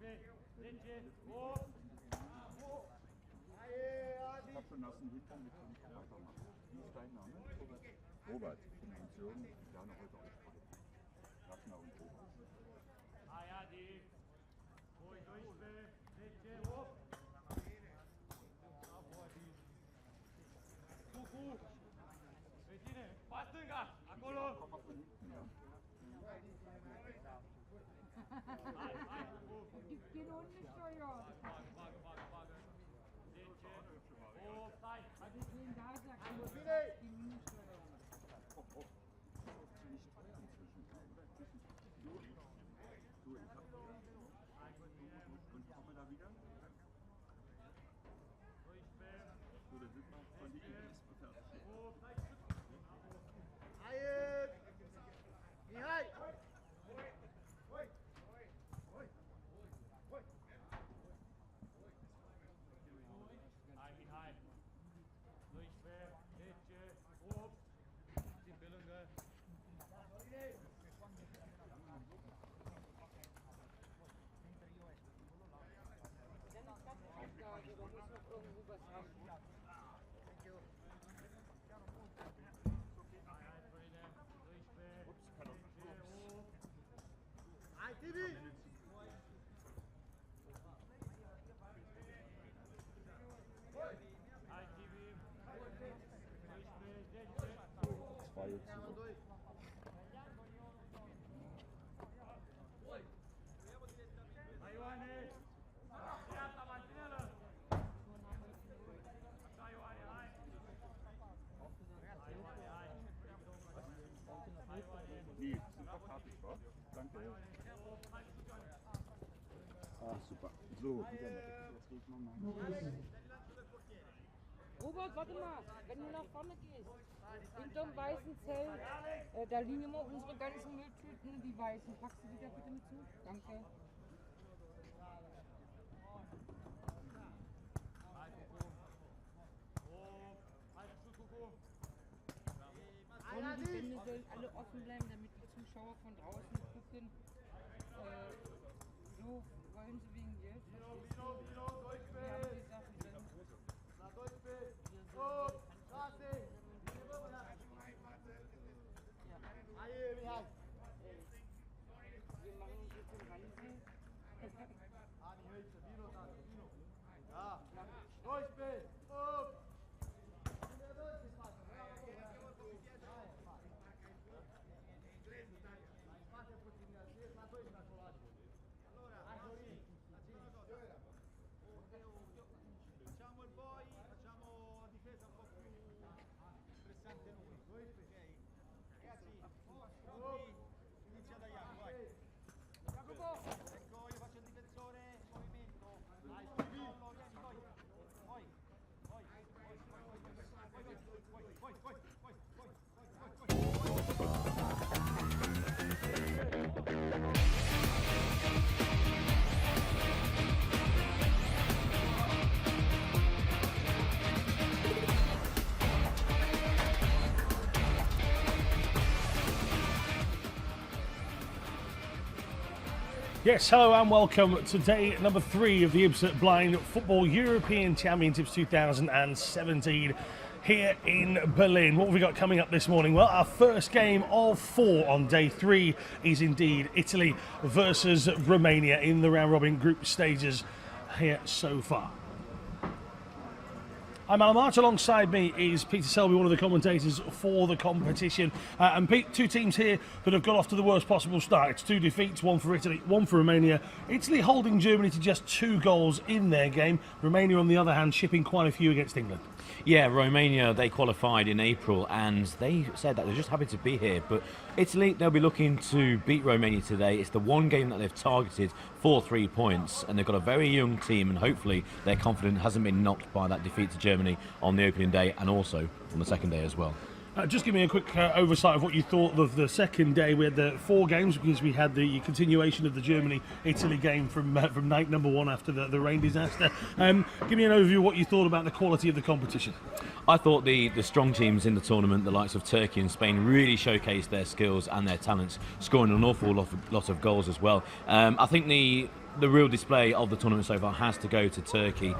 Ich hab schon nassen Hintern mit dem weitermachen. Wie ist dein Name? Robert. Ich bin Hans-Jürgen. Ja, noch heute auch Produkt. Ragnar und Robert. Ah ja, die. Wo ich durch will. Bitte, hoch. Kuku. Betine, Bastelgas. Akolo. Komm mal von hinten, ja. Ich bin Hundesteuer. Also ich will da sagen, ich bin Hundesteuer. Ziemlich teuer inzwischen. Du, ich hab und komme da wieder. So, dann sind wir von die erstmal fertig. Zwei jetzt so. Nee, sind wir fertig, wa? Danke. Ah, super. So, wieder mal. Jetzt gehe ich nochmal. Robert, warte mal, wenn du nach vorne gehst, hinterm weißen Zelt, da liegen immer unsere ganzen Mülltüten, die weißen. Packst du die da bitte mit zu? Danke. Und die Wände sollen alle offen bleiben, damit die Zuschauer von draußen gucken. So wollen sie wegen Geld. Wir haben die Sachen drin. Wir machen uns jetzt den Ransen. Ja, Durchbild! Up! Facciamo il poi, facciamo difesa un po' più pressante noi. Ragazzi, pronti? Inizia da Jacopo, vai. Ecco, io faccio il difensore, movimento. Vai, collo, vieni, poi. Yes, hello and welcome to day number 3 of the IBSA Blind Football European Championships 2017 here in Berlin. What have we got coming up this morning? Well, our first game of 4 on day 3 is indeed Italy versus Romania in the round robin group stages here so far. I'm Alan March, alongside me is Peter Selby, one of the commentators for the competition. And Pete, two teams here that have got off to the worst possible start. It's 2 defeats, 1 for Italy, 1 for Romania. Italy holding Germany to just 2 goals in their game. Romania, on the other hand, shipping quite a few against England. Yeah, Romania, they qualified in April and they said that they're just happy to be here. But Italy, they'll be looking to beat Romania today. It's the one game that they've targeted for 3 points, and they've got a very young team, and hopefully their confidence hasn't been knocked by that defeat to Germany on the opening day and also on the second day as well. Just give me a quick oversight of what you thought of the second day. We had the 4 games because we had the continuation of the Germany-Italy game from night number 1 after the rain disaster. Give me an overview of what you thought about the quality of the competition. I thought the strong teams in the tournament, the likes of Turkey and Spain, really showcased their skills and their talents, scoring an awful lot of goals as well. I think the the real display of the tournament so far has to go to Turkey.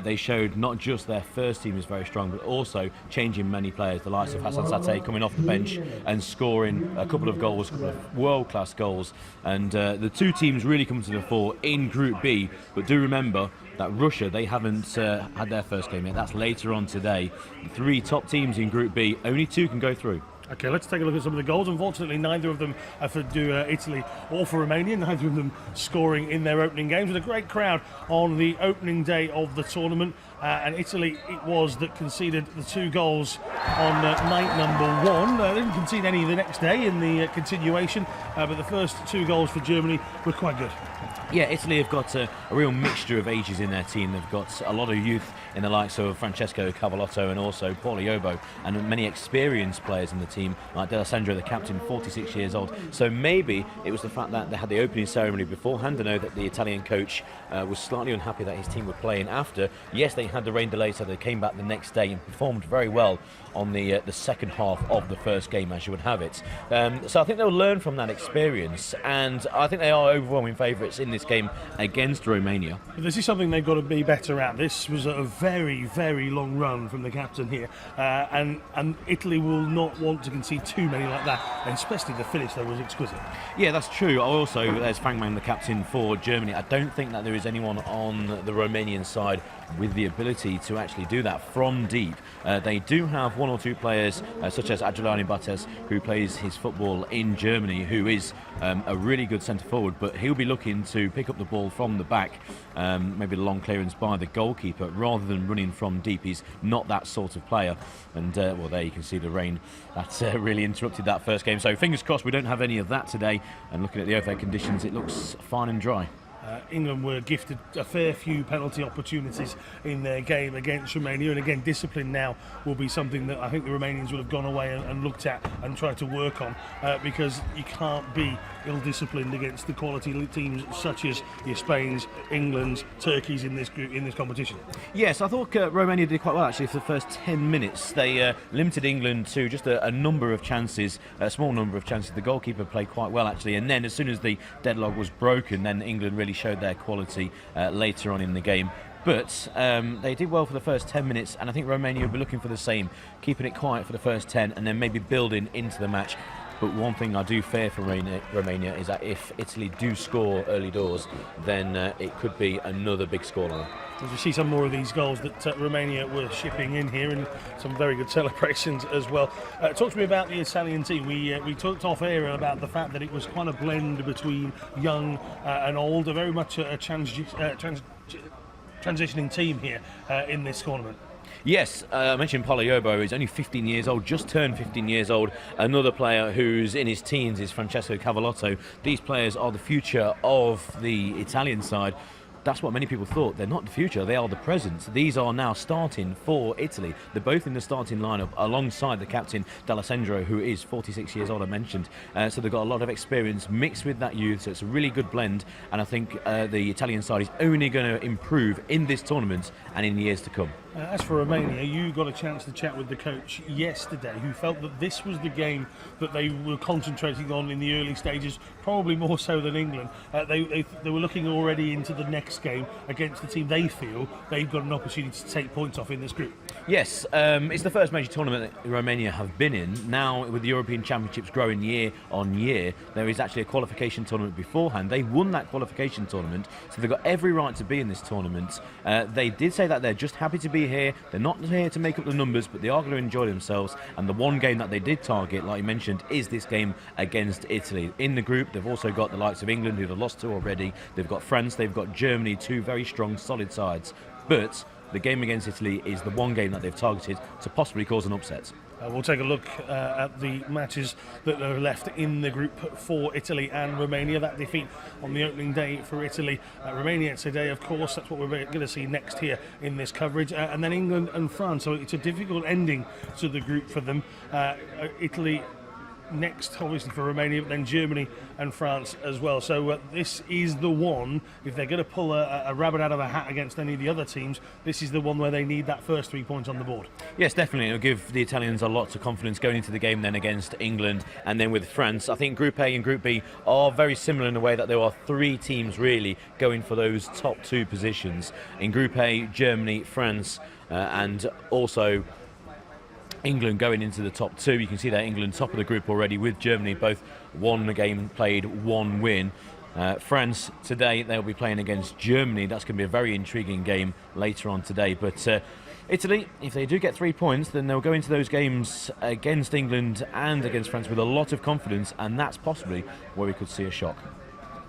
They showed not just their first team is very strong, but also changing many players. The likes of Hassan Sateh coming off the bench and scoring a couple of goals, a couple of world-class goals. And the two teams really come to the fore in Group B. But do remember that Russia, they haven't had their first game yet. That's later on today. The three top teams in Group B, only two can go through. Okay, let's take a look at some of the goals. Unfortunately, neither of them are for Italy or for Romania, neither of them scoring in their opening games. With a great crowd on the opening day of the tournament, and Italy it was that conceded the 2 goals on night number 1. They didn't concede any the next day in the continuation, but the first 2 goals for Germany were quite good. Yeah, Italy have got a real mixture of ages in their team. They've got a lot of youth in the likes of Francesco Cavallotto and also Pogliobbo, and many experienced players in the team, like D'Alessandro, the captain, 46 years old. So maybe it was the fact that they had the opening ceremony beforehand. I know that the Italian coach was slightly unhappy that his team were playing after. Yes, they had the rain delay, so they came back the next day and performed very well on the second half of the first game, as you would have it. So I think they'll learn from that experience, and I think they are overwhelming favourites in this game against Romania. But this is something they've got to be better at. This was a very, very long run from the captain here, and Italy will not want to concede too many like that, and especially the finish though was exquisite. Yeah, that's true. Also, there's Fangman, the captain for Germany. I don't think that there is anyone on the Romanian side with the ability to actually do that from deep. They do have 1 or 2 players, such as Adjulani Bates, who plays his football in Germany, who is a really good centre forward, but he'll be looking to pick up the ball from the back, maybe the long clearance by the goalkeeper, rather than running from deep. He's not that sort of player. And, well, there you can see the rain. That's really interrupted that first game. So fingers crossed we don't have any of that today. And looking at the overhead conditions, it looks fine and dry. England were gifted a fair few penalty opportunities in their game against Romania, and again discipline now will be something that I think the Romanians would have gone away and looked at and tried to work on, because you can't be ill-disciplined against the quality teams such as your Spains, Englands, Turkeys in this group, in this competition. Yes, I thought Romania did quite well actually for the first 10 minutes. They limited England to just a number of chances, a small number of chances. The goalkeeper played quite well actually, and then as soon as the deadlock was broken, then England really showed their quality later on in the game. But they did well for the first 10 minutes, and I think Romania will be looking for the same, keeping it quiet for the first 10 and then maybe building into the match. But one thing I do fear for Romania is that if Italy do score early doors, then it could be another big scoreline. As we see some more of these goals that Romania were shipping in here, and some very good celebrations as well. Talk to me about the Italian team. We talked off air about the fact that it was quite a blend between young and old, very much a transitioning team here in this tournament. Yes, I mentioned Pogliobbo. He's only 15 years old, just turned 15 years old. Another player who's in his teens is Francesco Cavallotto. These players are the future of the Italian side. That's what many people thought. They're not the future, they are the present. These are now starting for Italy. They're both in the starting lineup alongside the captain, D'Alessandro, who is 46 years old, I mentioned. So they've got a lot of experience mixed with that youth, so it's a really good blend. And I think the Italian side is only going to improve in this tournament and in years to come. As for Romania, you got a chance to chat with the coach yesterday, who felt that this was the game that they were concentrating on in the early stages, probably more so than England. They were looking already into the next game against the team they feel they've got an opportunity to take points off in this group. Yes, it's the first major tournament that Romania have been in. Now, with the European Championships growing year on year, there is actually a qualification tournament beforehand. They won that qualification tournament, so they've got every right to be in this tournament. They did say that they're just happy to be here. They're not here to make up the numbers, but they are going to enjoy themselves. And the one game that they did target, like you mentioned, is this game against Italy. In the group, they've also got the likes of England, who they've lost to already. They've got France, they've got Germany, 2 very strong, solid sides. But the game against Italy is the one game that they've targeted to possibly cause an upset. We'll take a look at the matches that are left in the group for Italy and Romania. That defeat on the opening day for Italy. Romania today, of course, that's what we're going to see next here in this coverage. And then England and France. So it's a difficult ending to the group for them. Italy next, obviously, for Romania, but then Germany and France as well. So this is the one, if they're going to pull a rabbit out of a hat against any of the other teams, this is the one where they need that first 3 points on the board. Yes, definitely. It'll give the Italians a lot of confidence going into the game then against England and then with France. I think Group A and Group B are very similar in the way that there are 3 teams really going for those top 2 positions. In Group A, Germany, France, and also England going into the top 2. You can see that England top of the group already with Germany, both 1 game played, 1 win. France today, they'll be playing against Germany. That's going to be a very intriguing game later on today. But Italy, if they do get 3 points, then they'll go into those games against England and against France with a lot of confidence, and that's possibly where we could see a shock.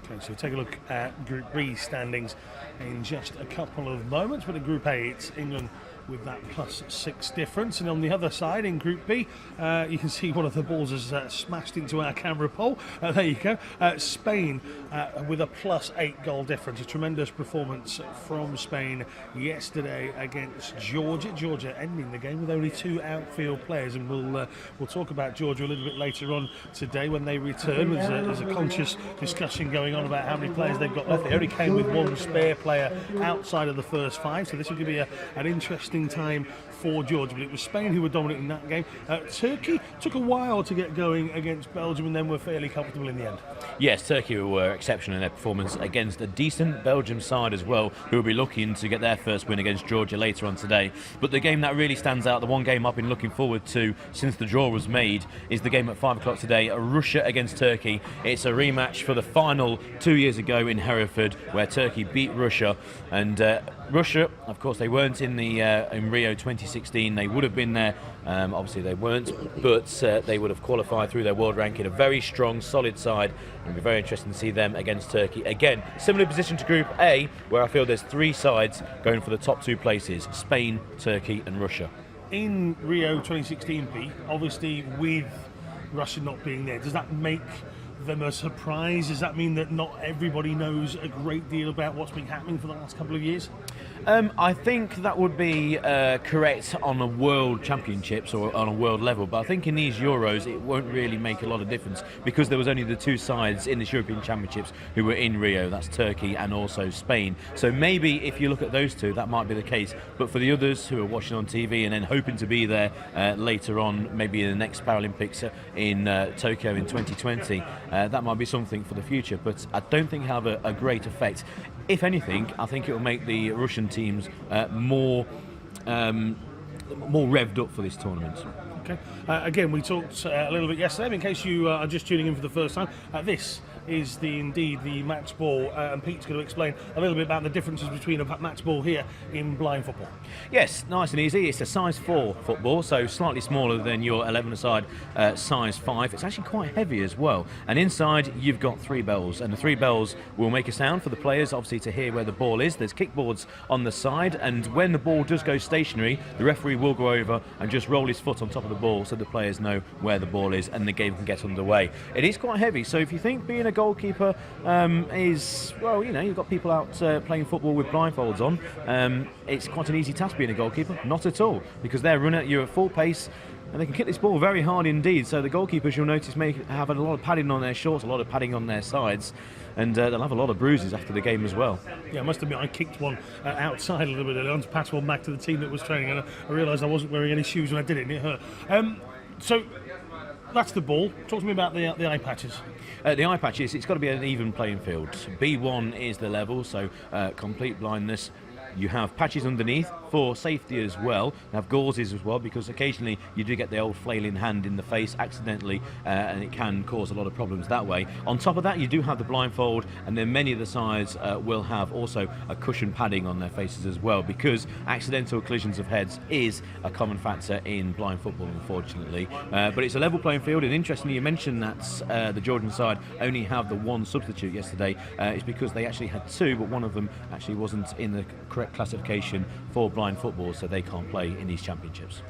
Okay, so we'll take a look at Group B standings in just a couple of moments. But in Group A, it's England with that +6 difference, and on the other side in Group B, you can see one of the balls has smashed into our camera pole. There you go. Spain with a +8 goal difference. A tremendous performance from Spain yesterday against Georgia. Georgia ending the game with only 2 outfield players, and we'll talk about Georgia a little bit later on today when they return. There's a conscious discussion going on about how many players they've got left. They only came with 1 spare player outside of the first 5, so this will be an interesting time for Georgia, but it was Spain who were dominant in that game. Turkey took a while to get going against Belgium and then were fairly comfortable in the end. Yes, Turkey were exceptional in their performance against a decent Belgium side as well, who will be looking to get their first win against Georgia later on today. But the game that really stands out, the one game I've been looking forward to since the draw was made, is the game at 5 o'clock today, Russia against Turkey. It's a rematch for the final 2 years ago in Hereford, where Turkey beat Russia. And Russia, of course, they weren't in Rio 2016. They would have been there. Obviously, they weren't, but they would have qualified through their world ranking. A very strong, solid side. It'll be very interesting to see them against Turkey. Again, similar position to Group A, where I feel there's 3 sides going for the top 2 places: Spain, Turkey, and Russia. In Rio 2016, Pete, obviously with Russia not being there, does that make them a surprise? Does that mean that not everybody knows a great deal about what's been happening for the last couple of years? I think that would be correct on a world championships or on a world level, but I think in these Euros it won't really make a lot of difference because there was only the 2 sides in this European Championships who were in Rio. That's Turkey and also Spain. So maybe if you look at those 2, that might be the case. But for the others who are watching on TV and then hoping to be there later on, maybe in the next Paralympics in Tokyo in 2020, that might be something for the future. But I don't think it'll have a great effect. If anything, I think it will make the Russian teams more revved up for this tournament. Okay. Again, we talked a little bit yesterday. In case you are just tuning in for the first time, this is indeed the match ball, and Pete's going to explain a little bit about the differences between a match ball here in blind football. Yes, nice and easy. It's a size 4 football, so slightly smaller than your 11-a-side size 5. It's actually quite heavy as well. And inside, you've got 3 bells, and the 3 bells will make a sound for the players, obviously, to hear where the ball is. There's kickboards on the side, and when the ball does go stationary, the referee will go over and just roll his foot on top of the ball so the players know where the ball is and the game can get underway. It is quite heavy, so if you think being a goalkeeper is, well, you know, you've got people out playing football with blindfolds on, it's quite an easy task being a goalkeeper. Not at all, because they're running at you at full pace and they can kick this ball very hard indeed. So the goalkeepers, you'll notice, may have a lot of padding on their shorts, a lot of padding on their sides, and they'll have a lot of bruises after the game as well. Yeah, I must admit, I kicked one outside a little bit earlier on to pass one back to the team that was training, and I realised I wasn't wearing any shoes when I did it, and it hurt. So that's the ball. Talk to me about the eye patches. The eye patches, it's got to be an even playing field. B1 is the level, so complete blindness. You have patches underneath for safety as well. You have gauzes as well, because occasionally you do get the old flailing hand in the face accidentally, and it can cause a lot of problems that way. On top of that, you do have the blindfold, and then many of the sides will have also a cushion padding on their faces as well, because accidental collisions of heads is a common factor in blind football, unfortunately. But it's a level playing field, and interestingly, you mentioned that the Georgian side only have the 1 substitute yesterday. It's because they actually had 2, but one of them actually wasn't in the correct classification for blind football, so they can't play in these championships.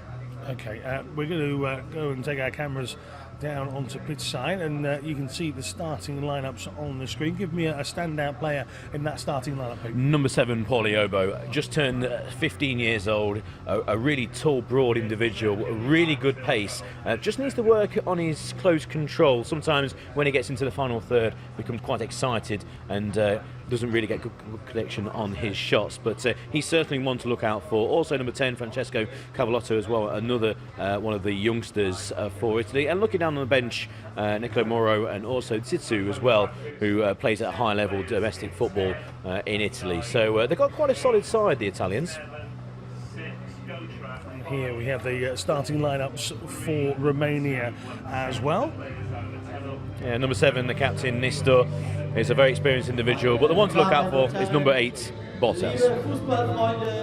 Okay, we're going to go and take our cameras down onto pitch side, and you can see the starting lineups on the screen. Give me a standout player in that starting lineup, Pete. Number 7, Paulie Obo, just turned 15 years old, a really tall, broad individual, a really good pace. Just needs to work on his close control. Sometimes when he gets into the final third, becomes quite excited and doesn't really get good connection on his shots, but he's certainly one to look out for. Also number 10, Francesco Cavallotto as well, another one of the youngsters for Italy. And looking down on the bench, Nicolo Moro and also Zizou as well, who plays at a high level domestic football in Italy. So they've got quite a solid side, the Italians. And here we have the starting lineups for Romania as well. Yeah, number 7, the captain, Nistor, is a very experienced individual, but the one to look out for is number 8, Bottas.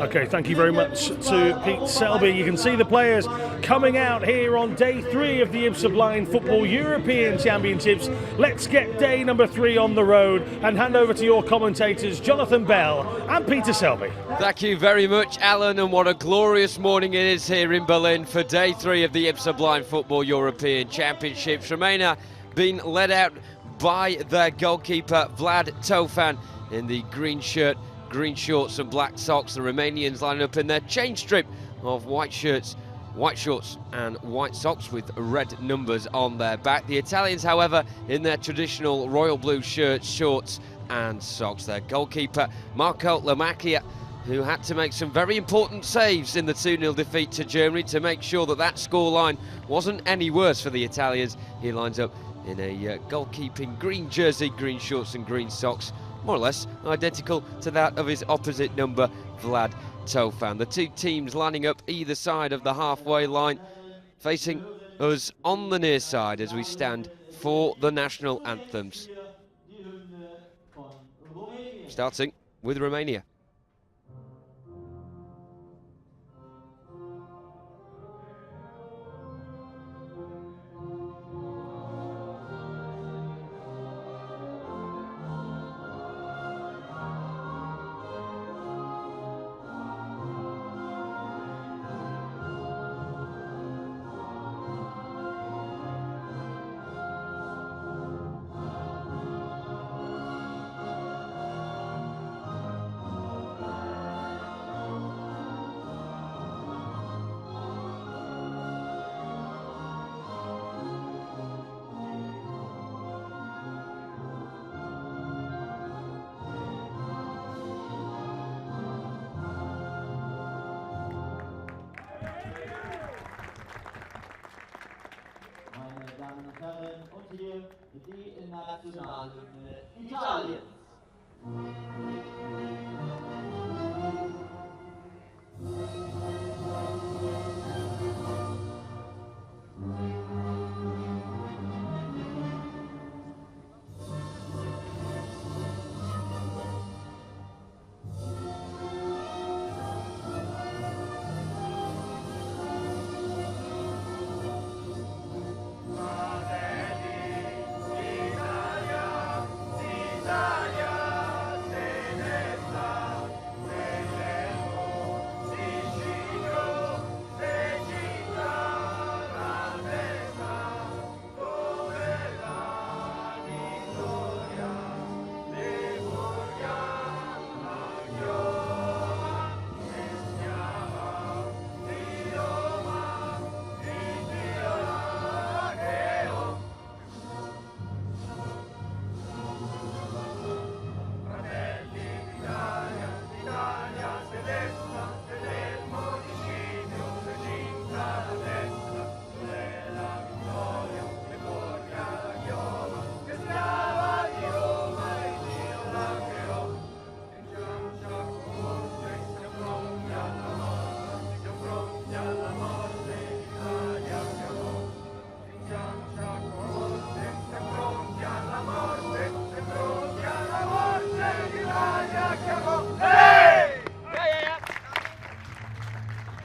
Okay, thank you very much to Pete Selby. You can see the players coming out here on day 3 of the IBSA Blind Football European Championships. Let's get day number 3 on the road and hand over to your commentators, Jonathan Bell and Peter Selby. Thank you very much, Alan, and what a glorious morning it is here in Berlin for day 3 of the IBSA Blind Football European Championships. Romania being led out by their goalkeeper Vlad Tofan in the green shirt, green shorts and black socks. The Romanians lining up in their chain strip of white shirts, white shorts and white socks with red numbers on their back. The Italians, however, in their traditional royal blue shirts, shorts and socks. Their goalkeeper Marco Lamacchia, who had to make some very important saves in the 2-0 defeat to Germany to make sure that that scoreline wasn't any worse for the Italians. He lines up in a goalkeeping green jersey, green shorts and green socks, more or less identical to that of his opposite number, Vlad Tofan. The two teams lining up either side of the halfway line, facing us on the near side as we stand for the national anthems. Starting with Romania. Und hier die Nationalhymne Italiens.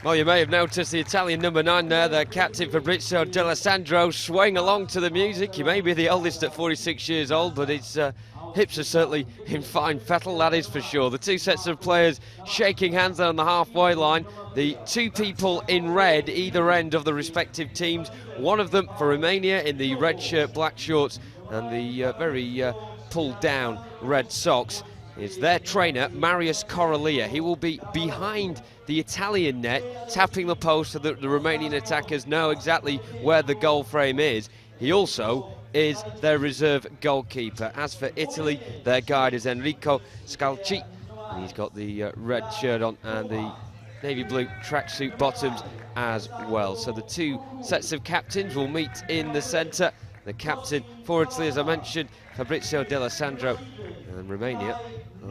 Well, you may have noticed the Italian number 9 there, their captain Fabrizio D'Alessandro, swaying along to the music. He may be the oldest at 46 years old, but it's hips are certainly in fine fettle, that is for sure. The two sets of players shaking hands there on the halfway line. The two people in red, either end of the respective teams. One of them for Romania in the red shirt, black shorts, and the very pulled down red socks is their trainer, Marius Coralia. He will be behind the Italian net, tapping the post so that the Romanian attackers know exactly where the goal frame is. He also is their reserve goalkeeper. As for Italy, their guide is Enrico Scalci. And he's got the red shirt on and the navy blue tracksuit bottoms as well. So the two sets of captains will meet in the centre. The captain for Italy, as I mentioned, Fabrizio D'Alessandro, and Romania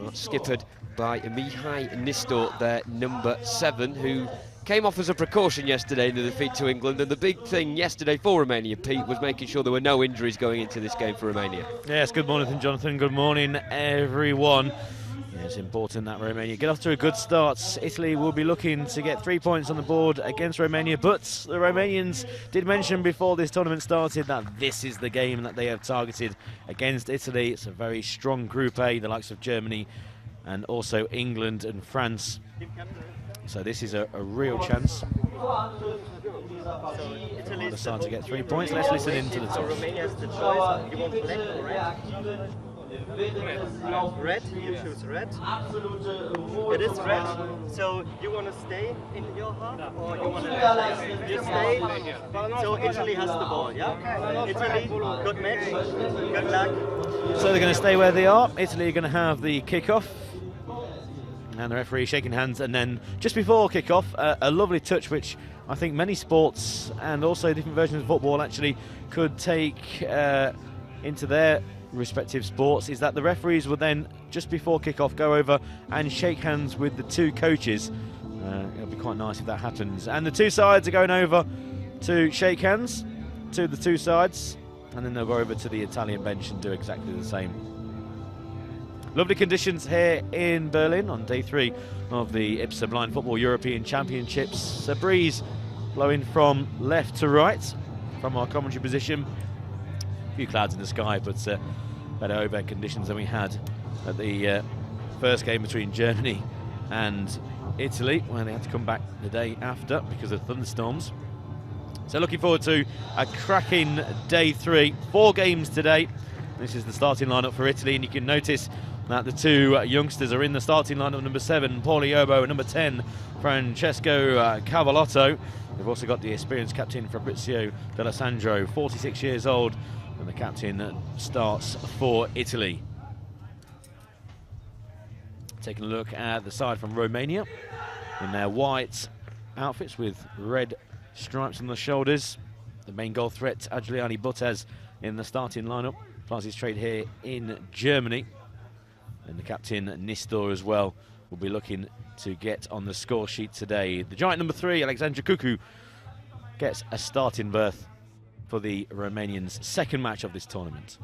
are skippered by Mihai Nistor, their number 7, who came off as a precaution yesterday in the defeat to England. And the big thing yesterday for Romania, Pete, was making sure there were no injuries going into this game for Romania. Yes, good morning, Jonathan. Good morning, everyone. Yeah, it's important that Romania get off to a good start. Italy will be looking to get 3 points on the board against Romania, but the Romanians did mention before this tournament started that this is the game that they have targeted against Italy. It's a very strong Group A, the likes of Germany and also England and France. So this is a real chance. Italy Decide to get 3 points. Let's listen into the talk. Romania has the choice. You want black or red? Red, you choose red. It is red. So you want to stay in your half or you want to you stay? So Italy has the ball, yeah? Italy, good match, good luck. So they're going to stay where they are. Italy are going to have the kick-off. And the referee shaking hands, and then just before kick-off, a lovely touch which I think many sports and also different versions of football actually could take into their respective sports, is that the referees will then, just before kick-off, go over and shake hands with the two coaches. It'll be quite nice if that happens. And the two sides are going over to shake hands to the two sides, and then they'll go over to the Italian bench and do exactly the same. Lovely conditions here in Berlin on day 3 of the IBSA Blind Football European Championships. A breeze blowing from left to right from our commentary position. A few clouds in the sky, but better overhead conditions than we had at the first game between Germany and Italy, where they had to come back the day after because of thunderstorms. So looking forward to a cracking day 3. 4 games today. This is the starting lineup for Italy, and you can notice that the two youngsters are in the starting lineup. Number 7, Paulie Obo, and number 10, Francesco Cavallotto. They've also got the experienced captain Fabrizio D'Alessandro, 46 years old, and the captain starts for Italy. Taking a look at the side from Romania in their white outfits with red stripes on the shoulders. The main goal threat, Adriani Botez, in the starting lineup. Plus his trade here in Germany. And the captain, Nistor, as well, will be looking to get on the score sheet today. The giant number 3, Alexandru Cucu, gets a starting berth for the Romanians' second match of this tournament.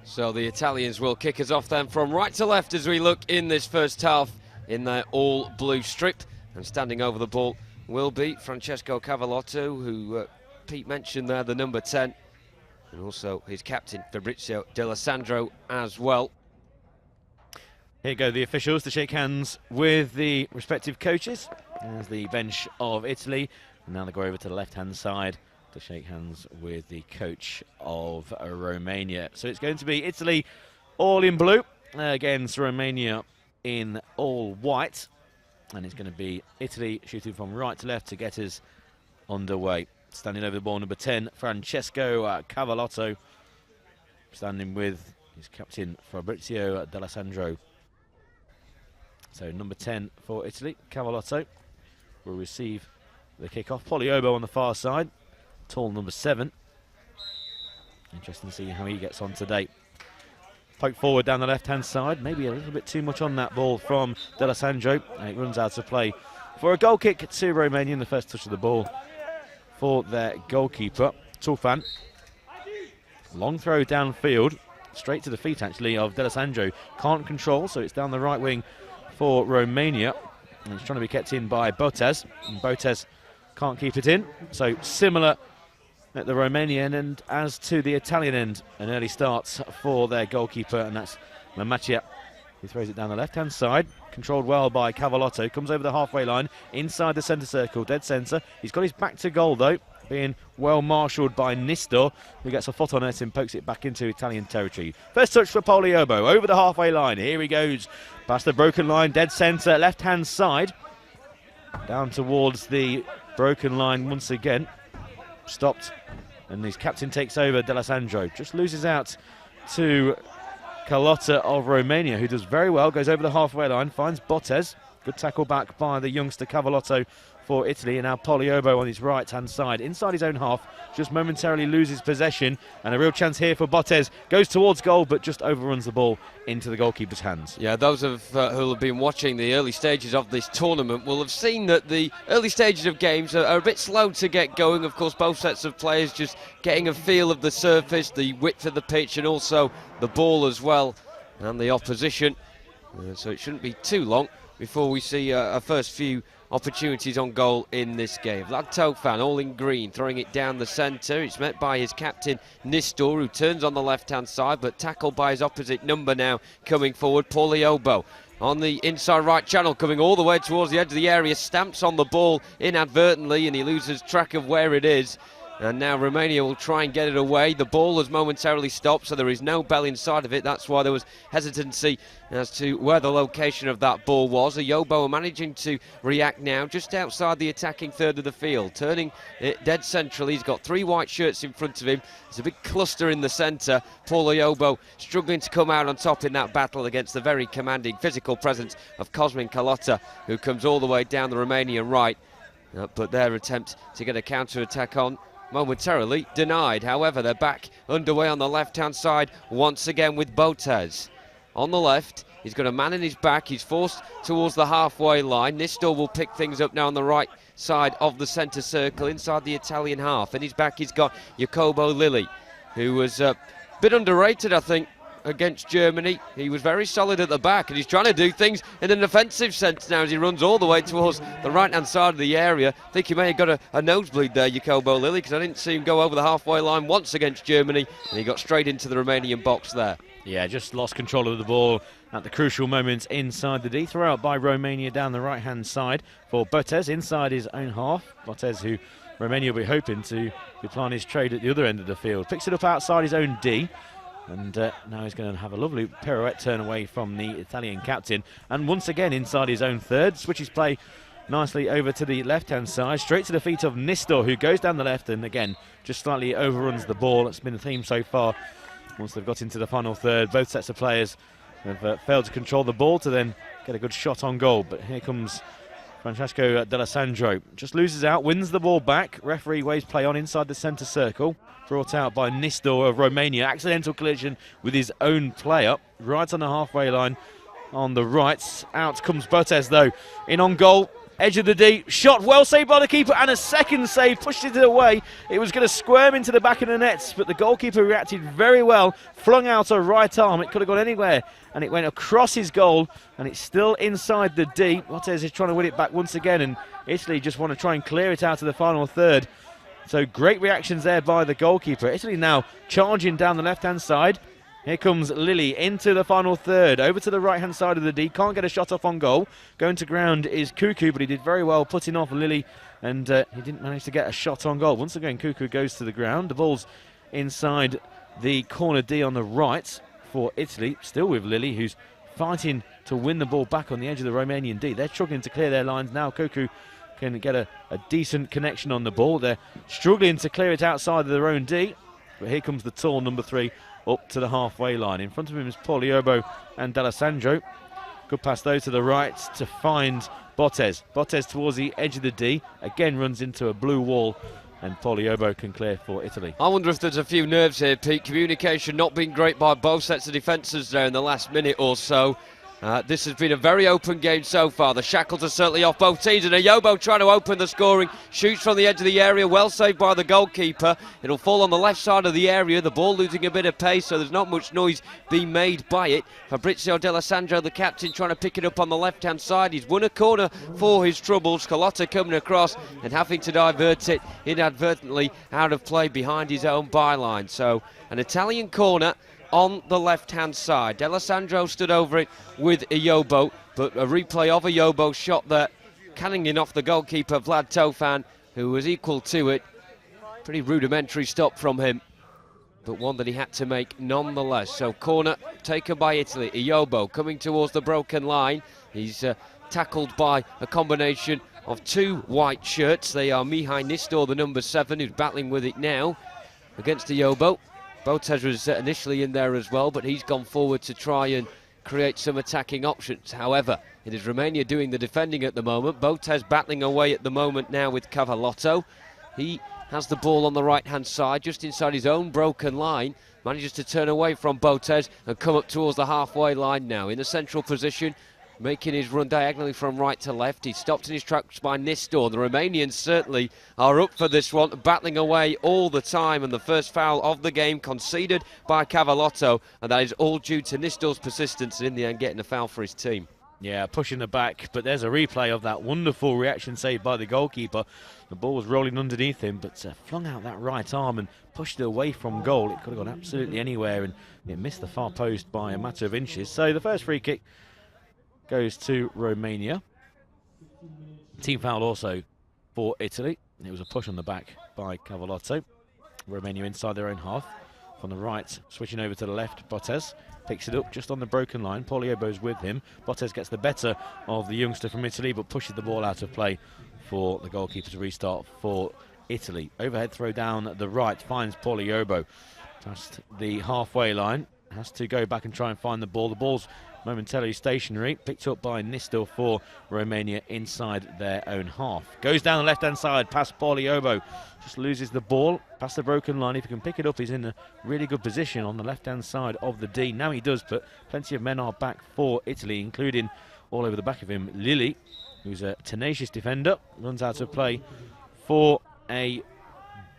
So the Italians will kick us off then from right to left as we look in this first half in their all-blue strip. And standing over the ball will be Francesco Cavallotto, who Pete mentioned there, the number 10. And also his captain, Fabrizio D'Alessandro, as well. Here go the officials to shake hands with the respective coaches. There's the bench of Italy. And now they go over to the left-hand side to shake hands with the coach of Romania. So it's going to be Italy all in blue against Romania in all white. And it's going to be Italy shooting from right to left to get us underway. Standing over the ball, number 10, Francesco Cavallotto. Standing with his captain, Fabrizio D'Alessandro. So number 10 for Italy, Cavallotto, will receive the kick-off. Poliobo on the far side, tall number 7. Interesting to see how he gets on today. Poke forward down the left-hand side, maybe a little bit too much on that ball from D'Alessandro. And it runs out of play for a goal kick to Romania in the first touch of the ball for their goalkeeper, Tufan. Long throw downfield, straight to the feet actually of D'Alessandro. Can't control, so it's down the right wing for Romania. And it's trying to be kept in by Botez. And Botez can't keep it in. So similar at the Romanian, and as to the Italian end, an early start for their goalkeeper, and that's Mamaccia. He throws it down the left-hand side, controlled well by Cavallotto, comes over the halfway line, inside the centre circle, dead centre. He's got his back to goal though, being well marshalled by Nistor, who gets a foot on it and pokes it back into Italian territory. First touch for Poliobo, over the halfway line, here he goes, past the broken line, dead centre, left-hand side, down towards the broken line once again, stopped, and his captain takes over, D'Alessandro, just loses out to Carlotta of Romania, who does very well, goes over the halfway line, finds Bottes. Good tackle back by the youngster Cavallotto for Italy, and now Poliobo on his right-hand side, inside his own half, just momentarily loses possession, and a real chance here for Bottes. Goes towards goal, but just overruns the ball into the goalkeeper's hands. Yeah, those who have been watching the early stages of this tournament will have seen that the early stages of games are a bit slow to get going. Of course, both sets of players just getting a feel of the surface, the width of the pitch, and also the ball as well, and the opposition. So it shouldn't be too long before we see a first few opportunities on goal in this game. Vlad Tofan, all in green, throwing it down the centre. It's met by his captain Nistor, who turns on the left-hand side, but tackled by his opposite number now coming forward, Poliobo. On the inside right channel, coming all the way towards the edge of the area, stamps on the ball inadvertently, and he loses track of where it is. And now Romania will try and get it away. The ball has momentarily stopped, so there is no bell inside of it. That's why there was hesitancy as to where the location of that ball was. Ayobo are managing to react now just outside the attacking third of the field, turning it dead centrally. He's got three white shirts in front of him. There's a big cluster in the centre. Paul Ayobo struggling to come out on top in that battle against the very commanding physical presence of Cosmin Carlotta, who comes all the way down the Romanian right. But their attempt to get a counter-attack on momentarily denied. However, they're back underway on the left-hand side once again with Botes. On the left, he's got a man in his back. He's forced towards the halfway line. Nistor will pick things up now on the right side of the centre circle inside the Italian half. In his back, he's got Jacobo Lilli, who was a bit underrated, I think, against Germany. He was very solid at the back, and he's trying to do things in an offensive sense now as he runs all the way towards the right-hand side of the area. I think he may have got a nosebleed there, Jacobo Lilli, because I didn't see him go over the halfway line once against Germany, and he got straight into the Romanian box there. Yeah, just lost control of the ball at the crucial moments inside the D. Throw out by Romania down the right-hand side for Botes inside his own half. Botes, who Romania will be hoping to be plying his trade at the other end of the field. Picks it up outside his own D. And now he's going to have a lovely pirouette turn away from the Italian captain. And once again inside his own third. Switches play nicely over to the left-hand side. Straight to the feet of Nistor, who goes down the left and again just slightly overruns the ball. That's been the theme so far. Once they've got into the final third, both sets of players have failed to control the ball to then get a good shot on goal. But here comes Francesco D'Alessandro. Just loses out, wins the ball back. Referee waves play on inside the centre circle. Brought out by Nistor of Romania. Accidental collision with his own player. Right on the halfway line on the right. Out comes Botes though. In on goal. Edge of the D. Shot well saved by the keeper. And a second save. Pushed it away. It was going to squirm into the back of the nets. But the goalkeeper reacted very well. Flung out a right arm. It could have gone anywhere. And it went across his goal. And it's still inside the D. Botes is trying to win it back once again. And Italy just want to try and clear it out to the final third. So great reactions there by the goalkeeper. Italy now charging down the left-hand side. Here comes Lilli into the final third. Over to the right-hand side of the D. Can't get a shot off on goal. Going to ground is Cuckoo, but he did very well putting off Lilli. And he didn't manage to get a shot on goal. Once again, Cuckoo goes to the ground. The ball's inside the corner D on the right for Italy. Still with Lilli, who's fighting to win the ball back on the edge of the Romanian D. They're struggling to clear their lines now. Cuckoo can get a decent connection on the ball. They're struggling to clear it outside of their own D. But here comes the tall number 3 up to the halfway line. In front of him is Poliobo and D'Alessandro. Good pass though to the right to find Botes. Botes towards the edge of the D. Again runs into a blue wall. And Poliobo can clear for Italy. I wonder if there's a few nerves here, Pete. Communication not being great by both sets of defences there in the last minute or so. This has been a very open game so far. The shackles are certainly off both teams, and Ayobo trying to open the scoring. Shoots from the edge of the area, well saved by the goalkeeper. It'll fall on the left side of the area. The ball losing a bit of pace, so there's not much noise being made by it. Fabrizio D'Alessandro, the captain, trying to pick it up on the left-hand side. He's won a corner for his troubles. Carlotta coming across and having to divert it inadvertently out of play behind his own byline. So an Italian corner on the left-hand side. D'Alessandro stood over it with Ayobo, but a replay of Ayobo's shot there, cannonning off the goalkeeper Vlad Tofan, who was equal to it. Pretty rudimentary stop from him, but one that he had to make nonetheless. So corner taken by Italy. Ayobo coming towards the broken line. He's tackled by a combination of two white shirts. They are Mihai Nistor, the number 7, who's battling with it now against Ayobo. Botes was initially in there as well, but he's gone forward to try and create some attacking options. However, it is Romania doing the defending at the moment. Botes battling away at the moment now with Cavallotto. He has the ball on the right-hand side, just inside his own broken line. Manages to turn away from Botes and come up towards the halfway line now. In the central position, making his run diagonally from right to left. He's stopped in his tracks by Nistor. The Romanians certainly are up for this one, battling away all the time, and the first foul of the game conceded by Cavallotto, and that is all due to Nistor's persistence and in the end getting a foul for his team. Yeah, pushing the back, but there's a replay of that wonderful reaction saved by the goalkeeper. The ball was rolling underneath him, but flung out that right arm and pushed it away from goal. It could have gone absolutely anywhere, and it missed the far post by a matter of inches. So the first free kick goes to Romania. Team foul also for Italy. It was a push on the back by Cavallotto. Romania inside their own half. From the right, switching over to the left, Botes picks it up just on the broken line. Pogliobo's with him. Botes gets the better of the youngster from Italy, but pushes the ball out of play for the goalkeeper to restart for Italy. Overhead throw down the right, finds Pogliobo past the halfway line. Has to go back and try and find the ball. The ball's momentarily stationary, picked up by Nistor for Romania inside their own half. Goes down the left-hand side past Pogliobo, just loses the ball past the broken line. If he can pick it up, he's in a really good position on the left-hand side of the D. Now he does, but plenty of men are back for Italy, including all over the back of him, Lilly, who's a tenacious defender, runs out of play for a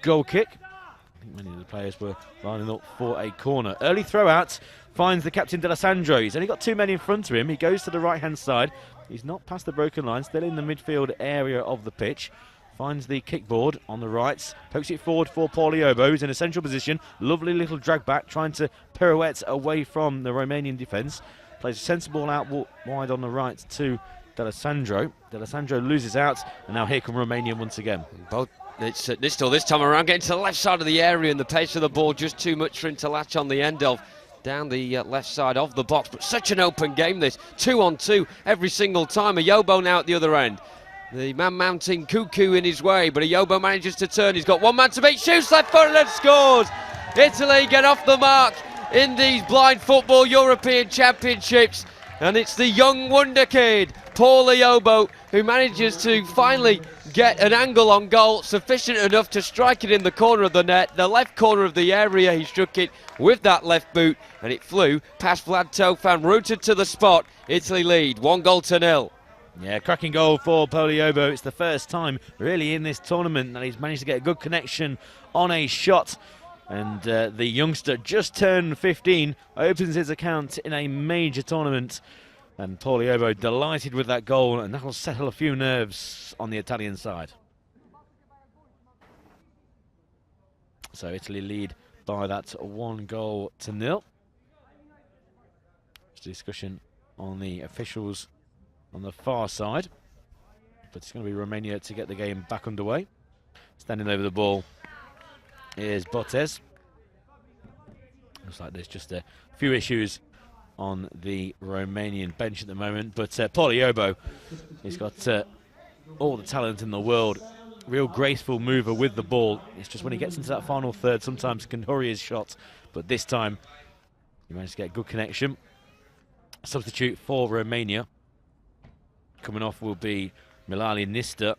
goal kick. I think many of the players were lining up for a corner. Early throw out finds the captain D'Alessandro. He's only got 2 men in front of him. He goes to the right-hand side. He's not past the broken line, still in the midfield area of the pitch. Finds the kickboard on the right, pokes it forward for Pogliobo, who's in a central position. Lovely little drag back, trying to pirouette away from the Romanian defence. Plays a sensible ball out wide on the right to D'Alessandro. D'Alessandro loses out, and now here come Romania once again. It's Nistor this time around, getting to the left side of the area, and the pace of the ball just too much for him to latch on the end of. Down the left side of the box, but such an open game this. 2-on-2 every single time. Ayobo now at the other end. The man mounting Cuckoo in his way, but Ayobo manages to turn. He's got one man to beat, shoots left footed and scores. Italy get off the mark in these blind football European Championships, and it's the young wonder kid, Paul Ayobo, who manages to finally get an angle on goal sufficient enough to strike it in the corner of the net, the left corner of the area. He struck it with that left boot, and it flew past Vlad Tofan, rooted to the spot. Italy lead 1-0. Yeah, cracking goal for Pogliobo. It's the first time really in this tournament that he's managed to get a good connection on a shot. And the youngster just turned 15, opens his account in a major tournament. And Pogliobo delighted with that goal, and that'll settle a few nerves on the Italian side. So Italy lead by that 1-0. Discussion on the officials on the far side, but it's going to be Romania to get the game back underway. Standing over the ball is Botes. Looks like there's just a few issues on the Romanian bench at the moment, but Pogliobo, he's got all the talent in the world. Real graceful mover with the ball. It's just when he gets into that final third, sometimes can hurry his shot, but this time he managed to get a good connection. Substitute for Romania. Coming off will be Milali Nistor,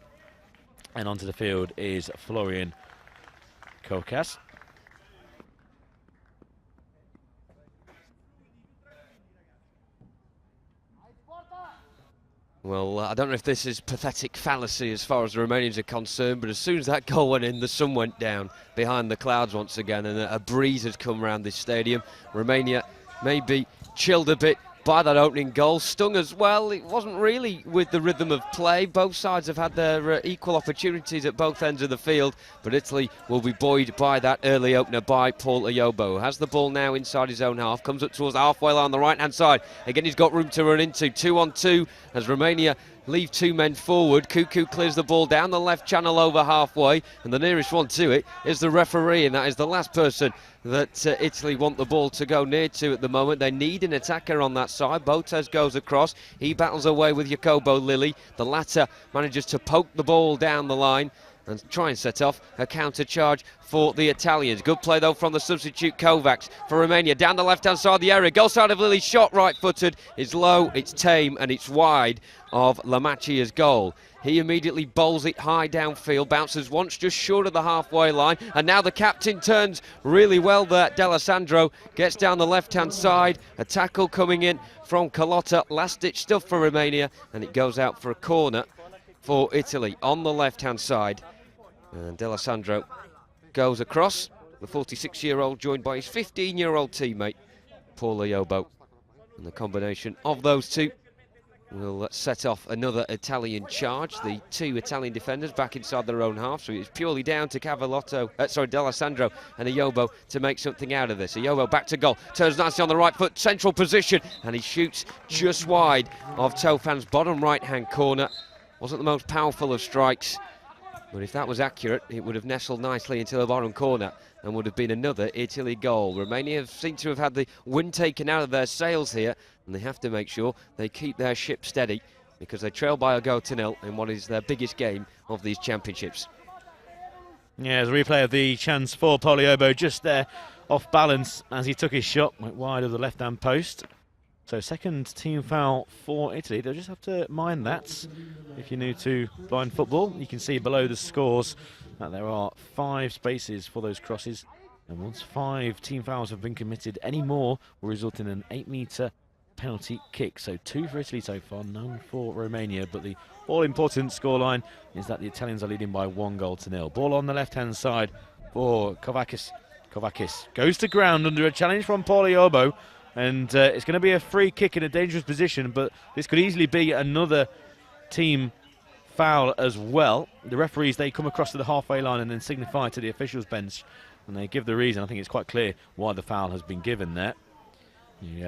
and onto the field is Florian Kokas. Well, I don't know if this is pathetic fallacy as far as the Romanians are concerned, but as soon as that goal went in, the sun went down behind the clouds once again, and a breeze has come around this stadium. Romania maybe chilled a bit by that opening goal, stung as well. It wasn't really with the rhythm of play. Both sides have had their equal opportunities at both ends of the field, but Italy will be buoyed by that early opener by Paul Ayobo. Has the ball now inside his own half, comes up towards the halfway line on the right-hand side. Again, he's got room to run into. 2-on-2 as Romania leave two men forward. Cuckoo clears the ball down the left channel over halfway, and the nearest one to it is the referee, and that is the last person that Italy want the ball to go near to at the moment. They need an attacker on that side. Botes goes across. He battles away with Jacobo Lilly. The latter manages to poke the ball down the line and try and set off a counter charge for the Italians. Good play though from the substitute Kovacs for Romania. Down the left-hand side of the area. Goal side of Lilly's shot, right-footed. It's low, it's tame, and it's wide of Lamachia's goal. He immediately bowls it high downfield, bounces once just short of the halfway line, and now the captain turns really well there. D'Alessandro gets down the left-hand side. A tackle coming in from Carlotta. Last-ditch stuff for Romania, and it goes out for a corner for Italy on the left-hand side. And D'Alessandro goes across. The 46-year-old joined by his 15-year-old teammate, Paul Ayobo. And the combination of those two will set off another Italian charge. The two Italian defenders back inside their own half, so it's purely down to D'Alessandro and Ayobo to make something out of this. Ayobo back to goal, turns nicely on the right foot, central position, and he shoots just wide of Tofan's bottom right-hand corner. Wasn't the most powerful of strikes, but if that was accurate, it would have nestled nicely into the bottom corner and would have been another Italy goal. Romania seem to have had the wind taken out of their sails here, and they have to make sure they keep their ship steady because they trail by a goal to nil in what is their biggest game of these championships. Yeah, there's a replay of the chance for Paul Ayobo just there off balance as he took his shot, went wide of the left-hand post. So second team foul for Italy. They'll just have to mind that. If you're new to blind football, you can see below the scores that there are 5 spaces for those crosses. And once 5 team fouls have been committed, any more will result in an 8-metre penalty kick. So 2 for Italy so far, none for Romania. But the all-important scoreline is that the Italians are leading by 1-0. Ball on the left-hand side for Kovacs. Kovacs goes to ground under a challenge from Paul Ayobo. And it's going to be a free kick in a dangerous position, but this could easily be another team foul as well. The referees, they come across to the halfway line and then signify to the officials' bench, and they give the reason. I think it's quite clear why the foul has been given there. He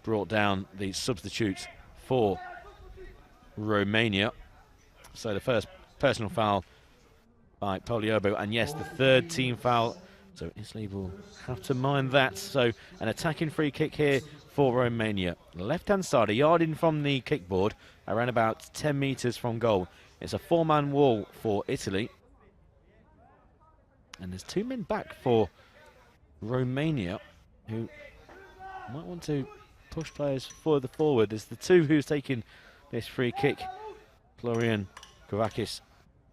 brought down the substitutes for Romania. So the first personal foul by Paul Ayobo, and yes, the third team foul. So Italy will have to mind that. So an attacking free kick here for Romania. Left-hand side, a yard in from the kickboard, around about 10 metres from goal. It's a 4-man wall for Italy. And there's 2 men back for Romania who might want to push players further forward. There's the 2 who's taking this free kick, Florian Kovacs,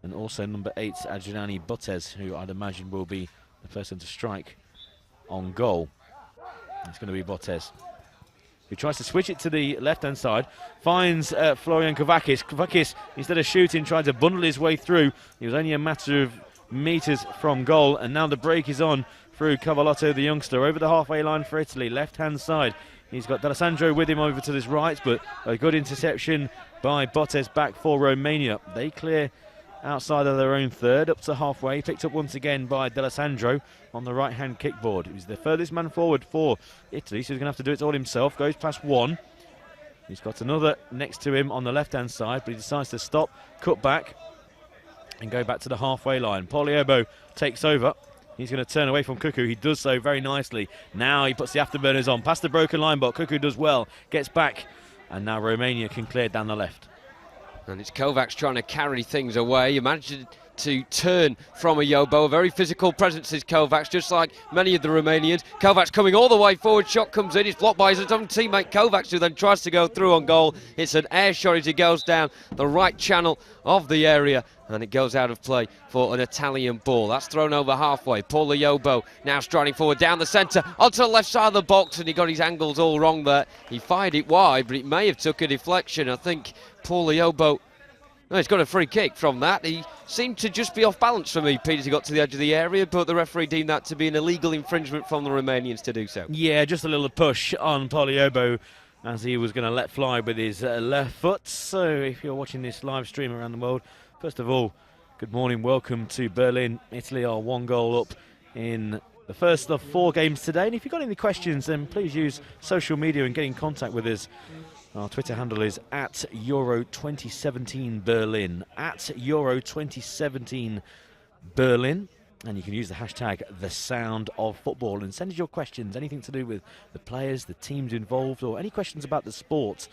and also number 8, Adriani Botes, who I'd imagine will be the person to strike on goal. It's going to be Botes, who tries to switch it to the left-hand side, finds Florian Kovacs. Kovacs, instead of shooting, tried to bundle his way through. He was only a matter of metres from goal, and now the break is on through Cavallotto, the youngster, over the halfway line for Italy, left-hand side. He's got D'Alessandro with him over to his right, but a good interception by Botes back for Romania. They clear outside of their own third, up to halfway, picked up once again by D'Alessandro on the right-hand kickboard. He's the furthest man forward for Italy, so he's going to have to do it all himself. Goes past one. He's got another next to him on the left-hand side, but he decides to stop, cut back, and go back to the halfway line. Paul Ayobo takes over. He's going to turn away from Cuckoo. He does so very nicely. Now he puts the afterburners on, past the broken line, but Cuckoo does well, gets back, and now Romania can clear down the left. And it's Kovacs trying to carry things away. He managed to turn from Ayobo. A very physical presence is Kovacs, just like many of the Romanians. Kovacs coming all the way forward. Shot comes in. It's blocked by his own teammate Kovacs, who then tries to go through on goal. It's an air shot as he goes down the right channel of the area, and it goes out of play for an Italian ball. That's thrown over halfway. Paul Ayobo now striding forward down the centre onto the left side of the box, and he got his angles all wrong there. He fired it wide, but it may have took a deflection. I think Pauliobo, well, he's got a free kick from that. He seemed to just be off balance for me, Peter, as he got to the edge of the area, but the referee deemed that to be an illegal infringement from the Romanians to do so. Yeah, just a little push on Pauliobo as he was going to let fly with his left foot. So if you're watching this live stream around the world, first of all, good morning, welcome to Berlin. Italy are 1 goal up in the first of 4 games today. And if you've got any questions, then please use social media and get in contact with us. Our Twitter handle is at Euro 2017 Berlin, at Euro 2017 Berlin. And you can use the hashtag #TheSoundOfFootball and send us your questions, anything to do with the players, the teams involved, or any questions about the sport.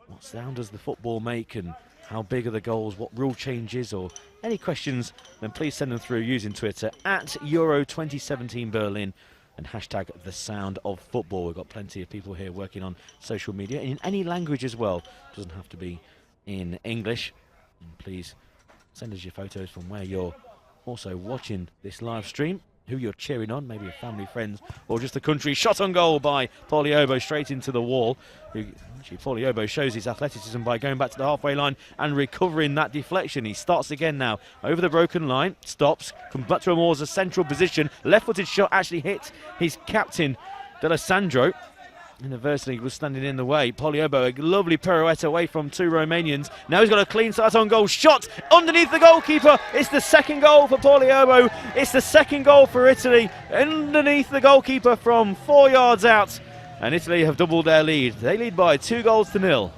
What sound does the football make, and how big are the goals, what rule changes, or any questions, then please send them through using Twitter at Euro 2017 Berlin and hashtag #TheSoundOfFootball. We've got plenty of people here working on social media in any language as well. Doesn't have to be in English. And please send us your photos from where you're also watching this live stream, who you're cheering on, maybe your family, friends, or just the country. Shot on goal by Pauliobo straight into the wall. Actually, Pauliobo shows his athleticism by going back to the halfway line and recovering that deflection. He starts again now over the broken line, stops, comes back to a more central position. Left-footed shot actually hit his captain, D'Alessandro. Inadvertently was standing in the way. Pauliobo, a lovely pirouette away from 2 Romanians. Now he's got a clean start on goal. Shot underneath the goalkeeper. It's the second goal for Pauliobo. It's the second goal for Italy. Underneath the goalkeeper from 4 yards out. And Italy have doubled their lead. They lead by 2-0.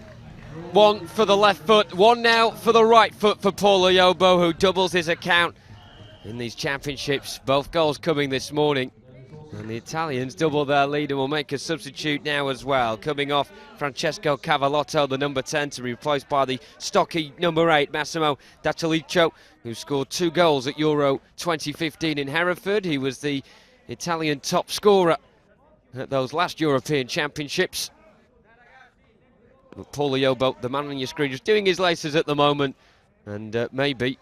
1 for the left foot, 1 now for the right foot for Pauliobo, who doubles his account in these championships. Both goals coming this morning. And the Italians double their lead and will make a substitute now as well. Coming off Francesco Cavallotto, the number 10, to be replaced by the stocky number 8, Massimo D'Atalicio, who scored 2 goals at Euro 2015 in Hereford. He was the Italian top scorer at those last European Championships. But Pauliobo, the man on your screen, just doing his laces at the moment, and maybe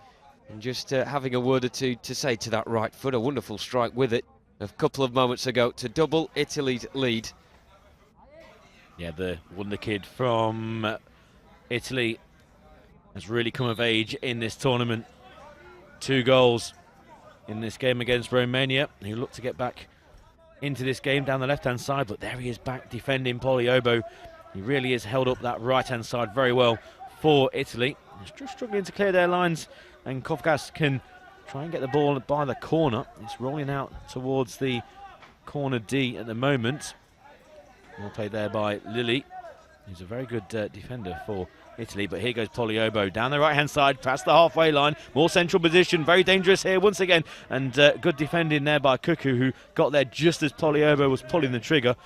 just having a word or two to say to that right foot. A wonderful strike with it a couple of moments ago to double Italy's lead. Yeah, the wonder kid from Italy has really come of age in this tournament. 2 goals in this game against Romania. He looked to get back into this game down the left-hand side, but there he is back defending Pauliobo. He really has held up that right-hand side very well for Italy. He's just struggling to clear their lines, and Kofkas can try and get the ball by the corner. It's rolling out towards the corner D at the moment. Well played there by Lilly. He's a very good defender for Italy, but here goes Pauliobo down the right-hand side, past the halfway line, more central position, very dangerous here once again, and good defending there by Cuckoo, who got there just as Pauliobo was pulling the trigger,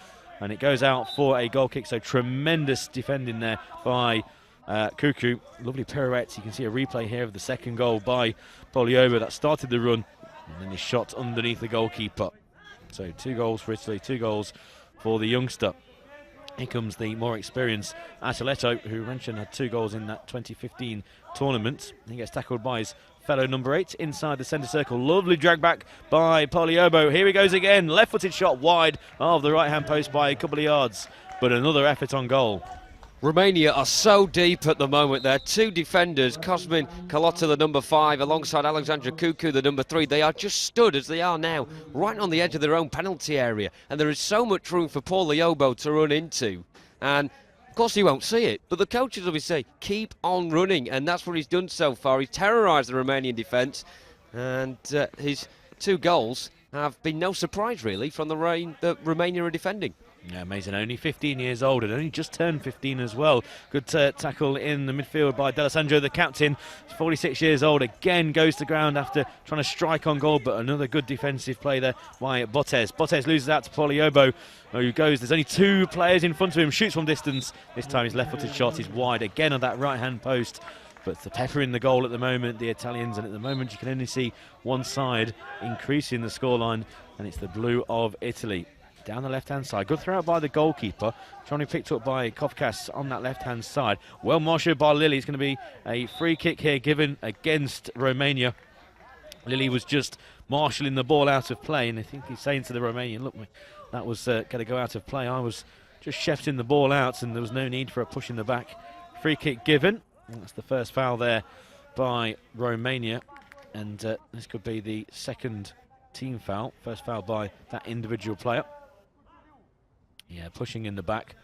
and it goes out for a goal kick. So tremendous defending there by Cuckoo. Lovely pirouettes. You can see a replay here of the second goal by Pauliobo that started the run, and then he shot underneath the goalkeeper. So 2 goals for Italy, 2 goals for the youngster. Here comes the more experienced Arteletto, who mentioned had 2 goals in that 2015 tournament. He gets tackled by his fellow number 8 inside the centre circle. Lovely drag back by Pauliobo. Here he goes again. Left-footed shot wide of the right-hand post by a couple of yards, but another effort on goal. Romania are so deep at the moment. There are 2 defenders, Cosmin Carlotta, the number 5, alongside Alexandra Cuckoo, the number 3. They are just stood as they are now, right on the edge of their own penalty area. And there is so much room for Pauliobo to run into. And, of course, he won't see it. But the coaches will be saying, keep on running. And that's what he's done so far. He's terrorised the Romanian defence. And his 2 goals have been no surprise, really, from the reign that Romania are defending. Yeah, amazing. Only 15 years old, and only just turned 15 as well. Good tackle in the midfield by D'Alessandro, the captain. 46 years old, again goes to ground after trying to strike on goal, but another good defensive play there by Botes. Botes loses out to Pauliobo, who goes. There's only 2 players in front of him, shoots from distance. This time his left-footed shot is wide, again on that right-hand post. But the pepper in the goal at the moment, the Italians, and at the moment you can only see one side increasing the scoreline, and it's the blue of Italy. Down the left-hand side. Good throw out by the goalkeeper. Trying to be picked up by Kofkas on that left-hand side. Well marshalled by Lilly. It's going to be a free kick here given against Romania. Lilly was just marshalling the ball out of play, and I think he's saying to the Romanian, look, that was going to go out of play. I was just shefting the ball out, and there was no need for a push in the back. Free kick given. That's the first foul there by Romania, and this could be the second team foul. First foul by that individual player. Yeah, pushing in the back.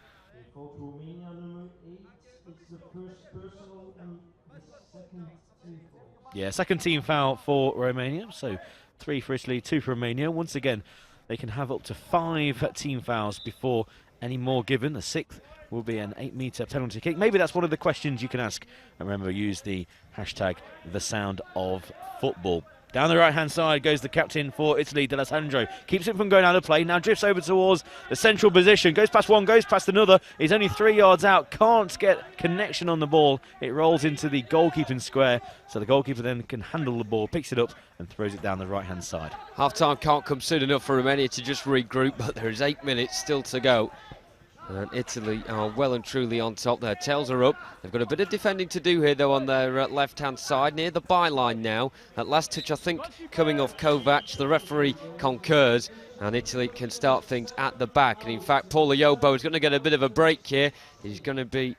Yeah, second team foul for Romania. So 3 for Italy, 2 for Romania. Once again, they can have up to 5 team fouls before any more given. The 6th will be an 8-metre penalty kick. Maybe that's one of the questions you can ask. And remember, use the hashtag #TheSoundOfFootball. Down the right-hand side goes the captain for Italy, D'Alessandro. Keeps it from going out of play. Now drifts over towards the central position. Goes past one, goes past another. He's only 3 yards out. Can't get connection on the ball. It rolls into the goalkeeping square. So the goalkeeper then can handle the ball, picks it up and throws it down the right-hand side. Half-time can't come soon enough for Romania to just regroup, but there is 8 minutes still to go. And Italy are well and truly on top. Their tails are up. They've got a bit of defending to do here, though, on their left-hand side, near the byline now. At last touch, I think, coming off Kovac. The referee concurs, and Italy can start things at the back. And in fact, Paul Ayobo is going to get a bit of a break here. He's going to be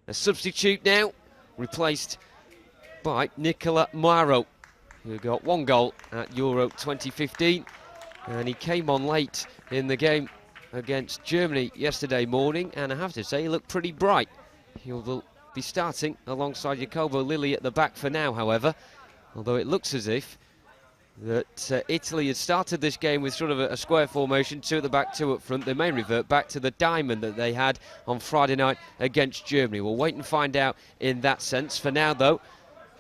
a substitute now, replaced by Nicola Mauro, who got 1 goal at Euro 2015. And he came on late in the game against Germany yesterday morning, and I have to say he looked pretty bright. He'll be starting alongside Jacobo Lilli at the back for now, however, although it looks as if that Italy had started this game with sort of a square formation, 2 at the back, 2 up front. They may revert back to the diamond that they had on Friday night against Germany. We'll wait and find out in that sense. For now, though,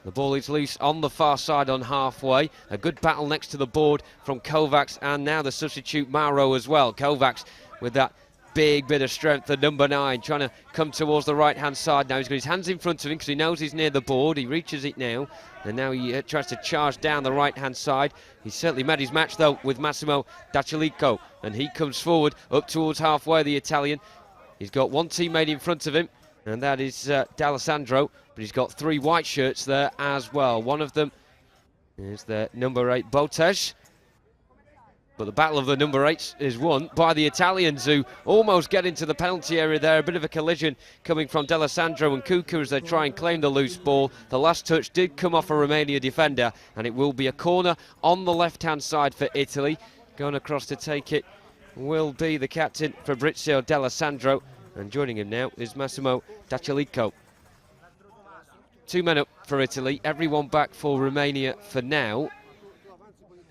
the ball is loose on the far side on halfway. A good battle next to the board from Kovacs, and now the substitute Mauro as well. Kovacs with that big bit of strength, the number 9, trying to come towards the right-hand side now. He's got his hands in front of him because he knows he's near the board. He reaches it now, and now he tries to charge down the right-hand side. He's certainly met his match, though, with Massimo Dacelico, and he comes forward up towards halfway, the Italian. He's got 1 teammate in front of him, and that is D'Alessandro, but he's got 3 white shirts there as well. One of them is the number 8, Botes. But the battle of the number 8 is won by the Italians, who almost get into the penalty area there. A bit of a collision coming from D'Alessandro and Cuckoo as they try and claim the loose ball. The last touch did come off a Romania defender, and it will be a corner on the left-hand side for Italy. Going across to take it will be the captain, Fabrizio D'Alessandro, and joining him now is Massimo Dacelico. 2 men up for Italy, everyone back for Romania for now.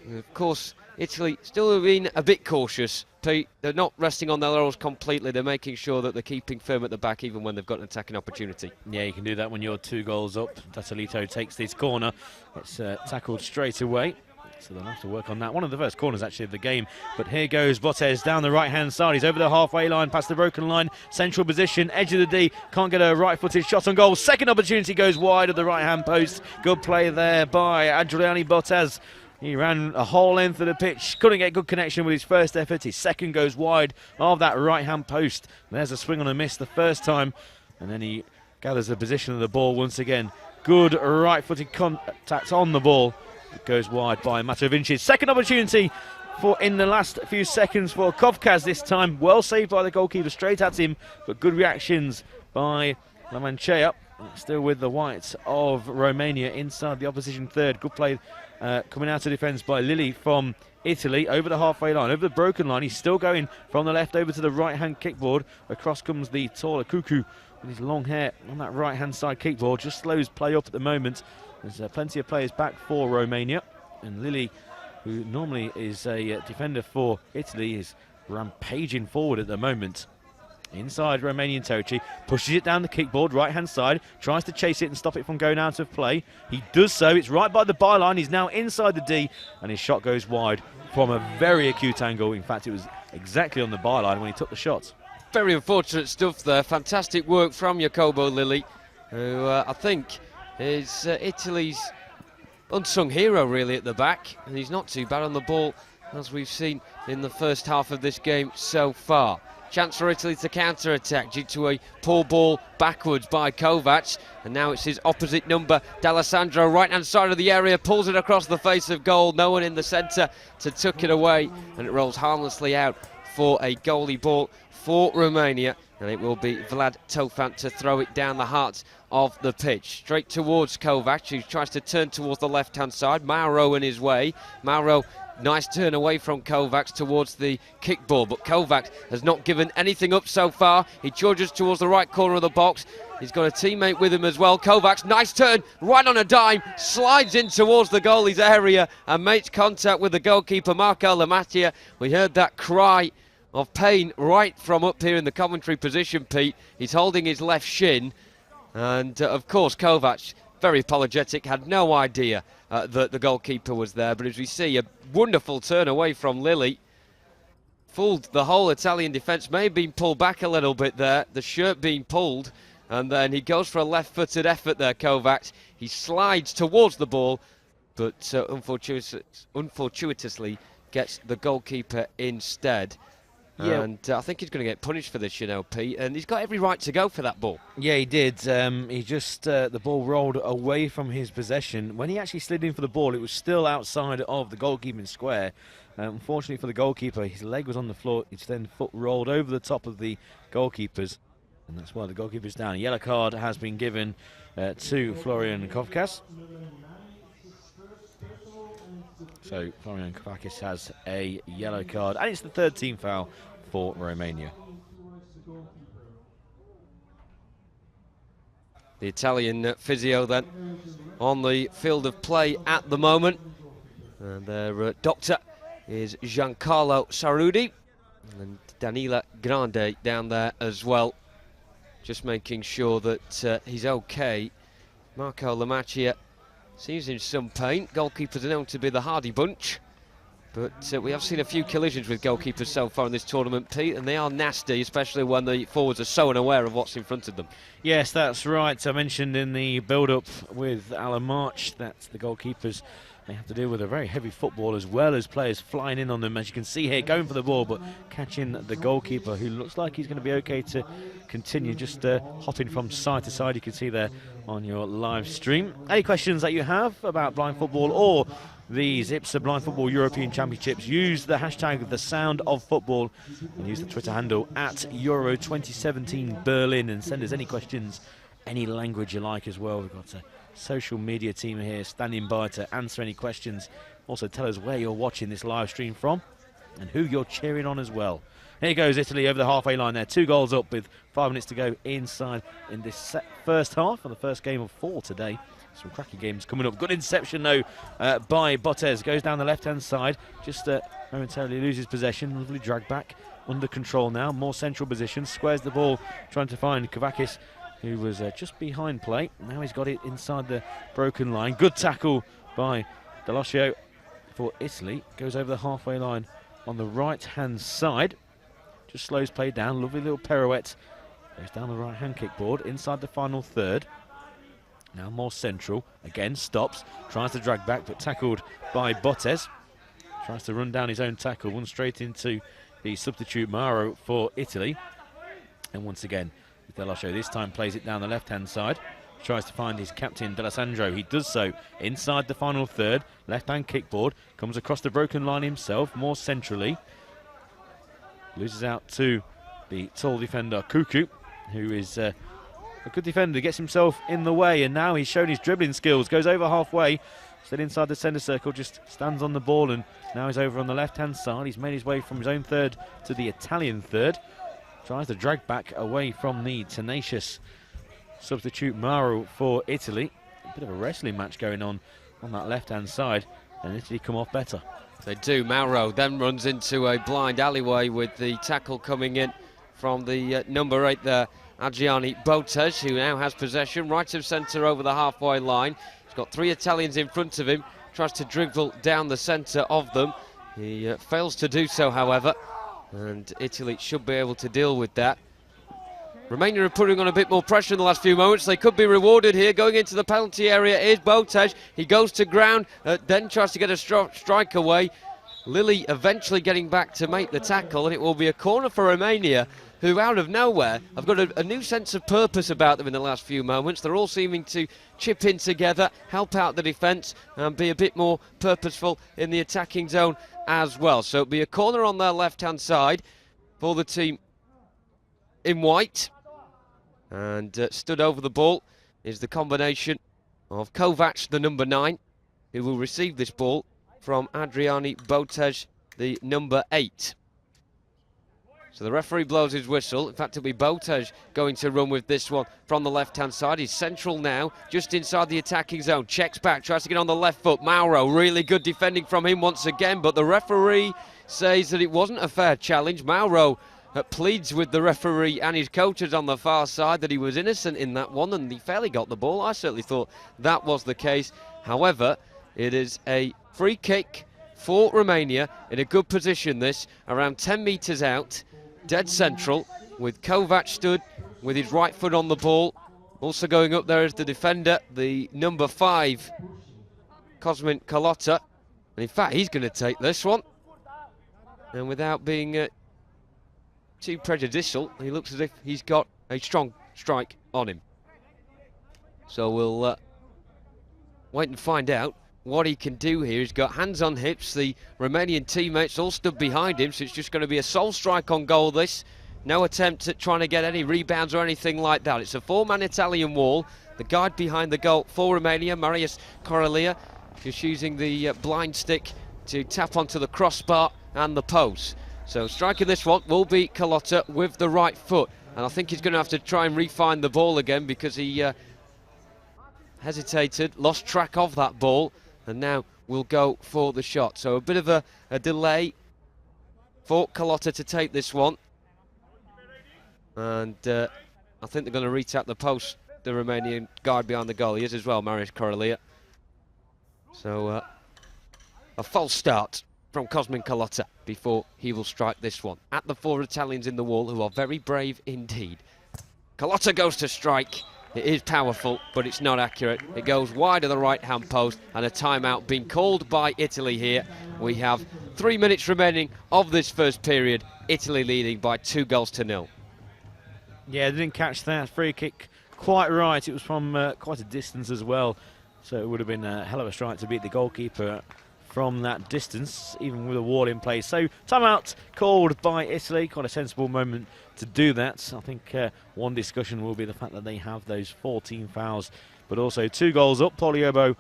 And of course, Italy still being a bit cautious, Pete. They're not resting on their laurels completely. They're making sure that they're keeping firm at the back even when they've got an attacking opportunity. Yeah, you can do that when you're 2 goals up. Dacelico takes this corner. It's tackled straight away. So they'll have to work on that. One of the first corners, actually, of the game. But here goes Botes down the right-hand side. He's over the halfway line, past the broken line. Central position, edge of the D. Can't get a right-footed shot on goal. Second opportunity goes wide of the right-hand post. Good play there by Adriani Botes. He ran a whole length of the pitch, couldn't get good connection with his first effort. His second goes wide of that right-hand post. There's a swing on a miss the first time, and then he gathers the position of the ball once again. Good right-footed contact on the ball. It goes wide by Matovincic. Second opportunity for in the last few seconds for Kovkaz this time. Well saved by the goalkeeper, straight at him, but good reactions by Lamanchea. Still with the whites of Romania inside the opposition third. Good play coming out of defence by Lilli from Italy over the halfway line, over the broken line. He's still going from the left over to the right-hand kickboard. Across comes the taller Cuckoo with his long hair on that right-hand side kickboard. Just slows play up at the moment. There's plenty of players back for Romania. And Lilli, who normally is a defender for Italy, is rampaging forward at the moment. Inside Romanian territory, pushes it down the kickboard, right-hand side, tries to chase it and stop it from going out of play. He does so, it's right by the byline, he's now inside the D, and his shot goes wide from a very acute angle. In fact, it was exactly on the byline when he took the shot. Very unfortunate stuff there. Fantastic work from Jacobo Lilli, who I think is Italy's unsung hero really at the back, and he's not too bad on the ball as we've seen in the first half of this game so far. Chance for Italy to counter-attack due to a poor ball backwards by Kovac. And now it's his opposite number, D'Alessandro, right-hand side of the area, pulls it across the face of goal. No one in the centre to tuck it away. And it rolls harmlessly out for a goalie ball for Romania. And it will be Vlad Tofant to throw it down the heart of the pitch. Straight towards Kovac, who tries to turn towards the left-hand side. Mauro in his way. Mauro, nice turn away from Kovac towards the kick ball. But Kovac has not given anything up so far. He charges towards the right corner of the box. He's got a teammate with him as well. Kovac, nice turn, right on a dime. Slides in towards the goalie's area and makes contact with the goalkeeper, Marco Lamatia. We heard that cry of pain right from up here in the commentary position, Pete. He's holding his left shin, and of course Kovac, very apologetic, had no idea that the goalkeeper was there. But as we see, a wonderful turn away from Lilly. Fooled the whole Italian defence, may have been pulled back a little bit there, the shirt being pulled, and then he goes for a left-footed effort there, Kovac. He slides towards the ball, but unfortuitously gets the goalkeeper instead. Yeah. And I think he's going to get punished for this, you know, Pete. And he's got every right to go for that ball. Yeah, he did. He just, the ball rolled away from his possession. When he actually slid in for the ball, it was still outside of the goalkeeping square. Unfortunately for the goalkeeper, his leg was on the floor. His then foot rolled over the top of the goalkeeper's. And that's why the goalkeeper's down. A yellow card has been given to Florian Kovkas. So Florian Kovkas has a yellow card. And it's the third team foul for Romania. The Italian physio then on the field of play at the moment. And their doctor is Giancarlo Sarudi. And Danila Grande down there as well. Just making sure that he's okay. Marco Lamacchia seems in some pain. Goalkeepers are known to be the hardy bunch. But we have seen a few collisions with goalkeepers so far in this tournament, Pete, and they are nasty, especially when the forwards are so unaware of what's in front of them. Yes, that's right. I mentioned in the build-up with Alan March that the goalkeepers may have to deal with a very heavy football as well as players flying in on them. As you can see here, going for the ball, but catching the goalkeeper, who looks like he's going to be okay to continue, just hopping from side to side. You can see there on your live stream. Any questions that you have about blind football or these IBSA Blind Football European Championships, use the hashtag #TheSoundOfFootball and use the Twitter handle @Euro 2017 Berlin and send us any questions, any language you like as well. We've got a social media team here standing by to answer any questions. Also tell us where you're watching this live stream from and who you're cheering on as well. Here goes Italy over the halfway line there. 2 goals up with 5 minutes to go inside in this first half and the first game of 4 today. Some cracking games coming up. Good interception though by Bottes. Goes down the left-hand side. Just momentarily loses possession. Lovely drag back. Under control now. More central position. Squares the ball. Trying to find Kovakis, who was just behind play. Now he's got it inside the broken line. Good tackle by Delosio for Italy. Goes over the halfway line on the right-hand side. Just slows play down. Lovely little pirouette. Goes down the right-hand kickboard. Inside the final third. Now more central, again stops, tries to drag back but tackled by Bottes. Tries to run down his own tackle, one straight into the substitute Mauro for Italy. And once again, Delosio this time plays it down the left-hand side. Tries to find his captain, D'Alessandro. He does so inside the final third. Left-hand kickboard, comes across the broken line himself, more centrally. Loses out to the tall defender, Kuku, who is a good defender, gets himself in the way, and now he's shown his dribbling skills. Goes over halfway, still inside the centre circle, just stands on the ball, and now he's over on the left-hand side. He's made his way from his own third to the Italian third. Tries to drag back away from the tenacious substitute Mauro for Italy. A bit of a wrestling match going on that left-hand side, and Italy come off better. They do. Mauro then runs into a blind alleyway with the tackle coming in from the number 8 there, Adriani Bottes, who now has possession right of centre over the halfway line. He's got 3 Italians in front of him, tries to dribble down the centre of them. He fails to do so, however, and Italy should be able to deal with that. Romania are putting on a bit more pressure in the last few moments. They could be rewarded here. Going into the penalty area is Bottes. He goes to ground, then tries to get a strike away. Lilly eventually getting back to make the tackle, and it will be a corner for Romania, who out of nowhere have got a new sense of purpose about them in the last few moments. They're all seeming to chip in together, help out the defence, and be a bit more purposeful in the attacking zone as well. So it'll be a corner on their left-hand side for the team in white. And stood over the ball is the combination of Kovac, the number 9, who will receive this ball from Adriani Botej, the number 8. So the referee blows his whistle. In fact, it'll be Botej going to run with this one from the left-hand side. He's central now, just inside the attacking zone. Checks back, tries to get on the left foot. Mauro, really good defending from him once again, but the referee says that it wasn't a fair challenge. Mauro pleads with the referee and his coaches on the far side that he was innocent in that one, and he fairly got the ball. I certainly thought that was the case. However, it is a free kick for Romania in a good position, this, around 10 metres out. Dead central, with Kovac stood with his right foot on the ball. Also going up there is the defender, the number 5, Cosmin Carlotta. And in fact, he's going to take this one. And without being too prejudicial, he looks as if he's got a strong strike on him. So we'll wait and find out what he can do here. He's got hands on hips. The Romanian teammates all stood behind him, so it's just going to be a sole strike on goal, this. No attempt at trying to get any rebounds or anything like that. It's a 4-man Italian wall. The guard behind the goal for Romania, Marius Correlia, just using the blind stick to tap onto the crossbar and the post. So striking this one will be Carlotta with the right foot. And I think he's going to have to try and refine the ball again, because he hesitated, lost track of that ball, and now we'll go for the shot. So a bit of a delay for Carlotta to take this one. And I think they're going to retap the post, the Romanian guard behind the goal. He is as well, Marius Correlia. So a false start from Cosmin Carlotta before he will strike this one. At the 4 Italians in the wall, who are very brave indeed. Carlotta goes to strike. It is powerful, but it's not accurate. It goes wide of the right-hand post, and a timeout being called by Italy here. We have 3 minutes remaining of this first period. Italy leading by 2-0. Yeah, I didn't catch that free kick quite right. It was from quite a distance as well, so it would have been a hell of a strike to beat the goalkeeper from that distance, even with a wall in place. So timeout called by Italy. Quite a sensible moment to do that. I think one discussion will be the fact that they have those 14 fouls, but also 2 goals up. Poliobo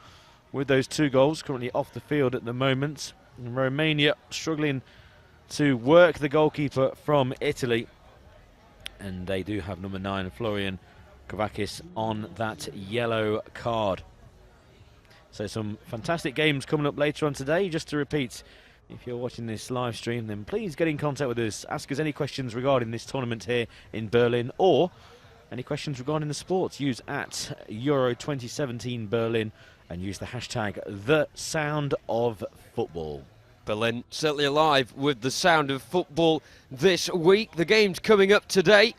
with those 2 goals, currently off the field at the moment. And Romania struggling to work the goalkeeper from Italy. And they do have number 9, Florian Kovakis, on that yellow card. So some fantastic games coming up later on today. Just to repeat, if you're watching this live stream, then please get in contact with us. Ask us any questions regarding this tournament here in Berlin, or any questions regarding the sports. Use at Euro 2017 Berlin and use the hashtag #TheSoundOfFootball. Berlin certainly alive with the sound of football this week. The game's coming up today.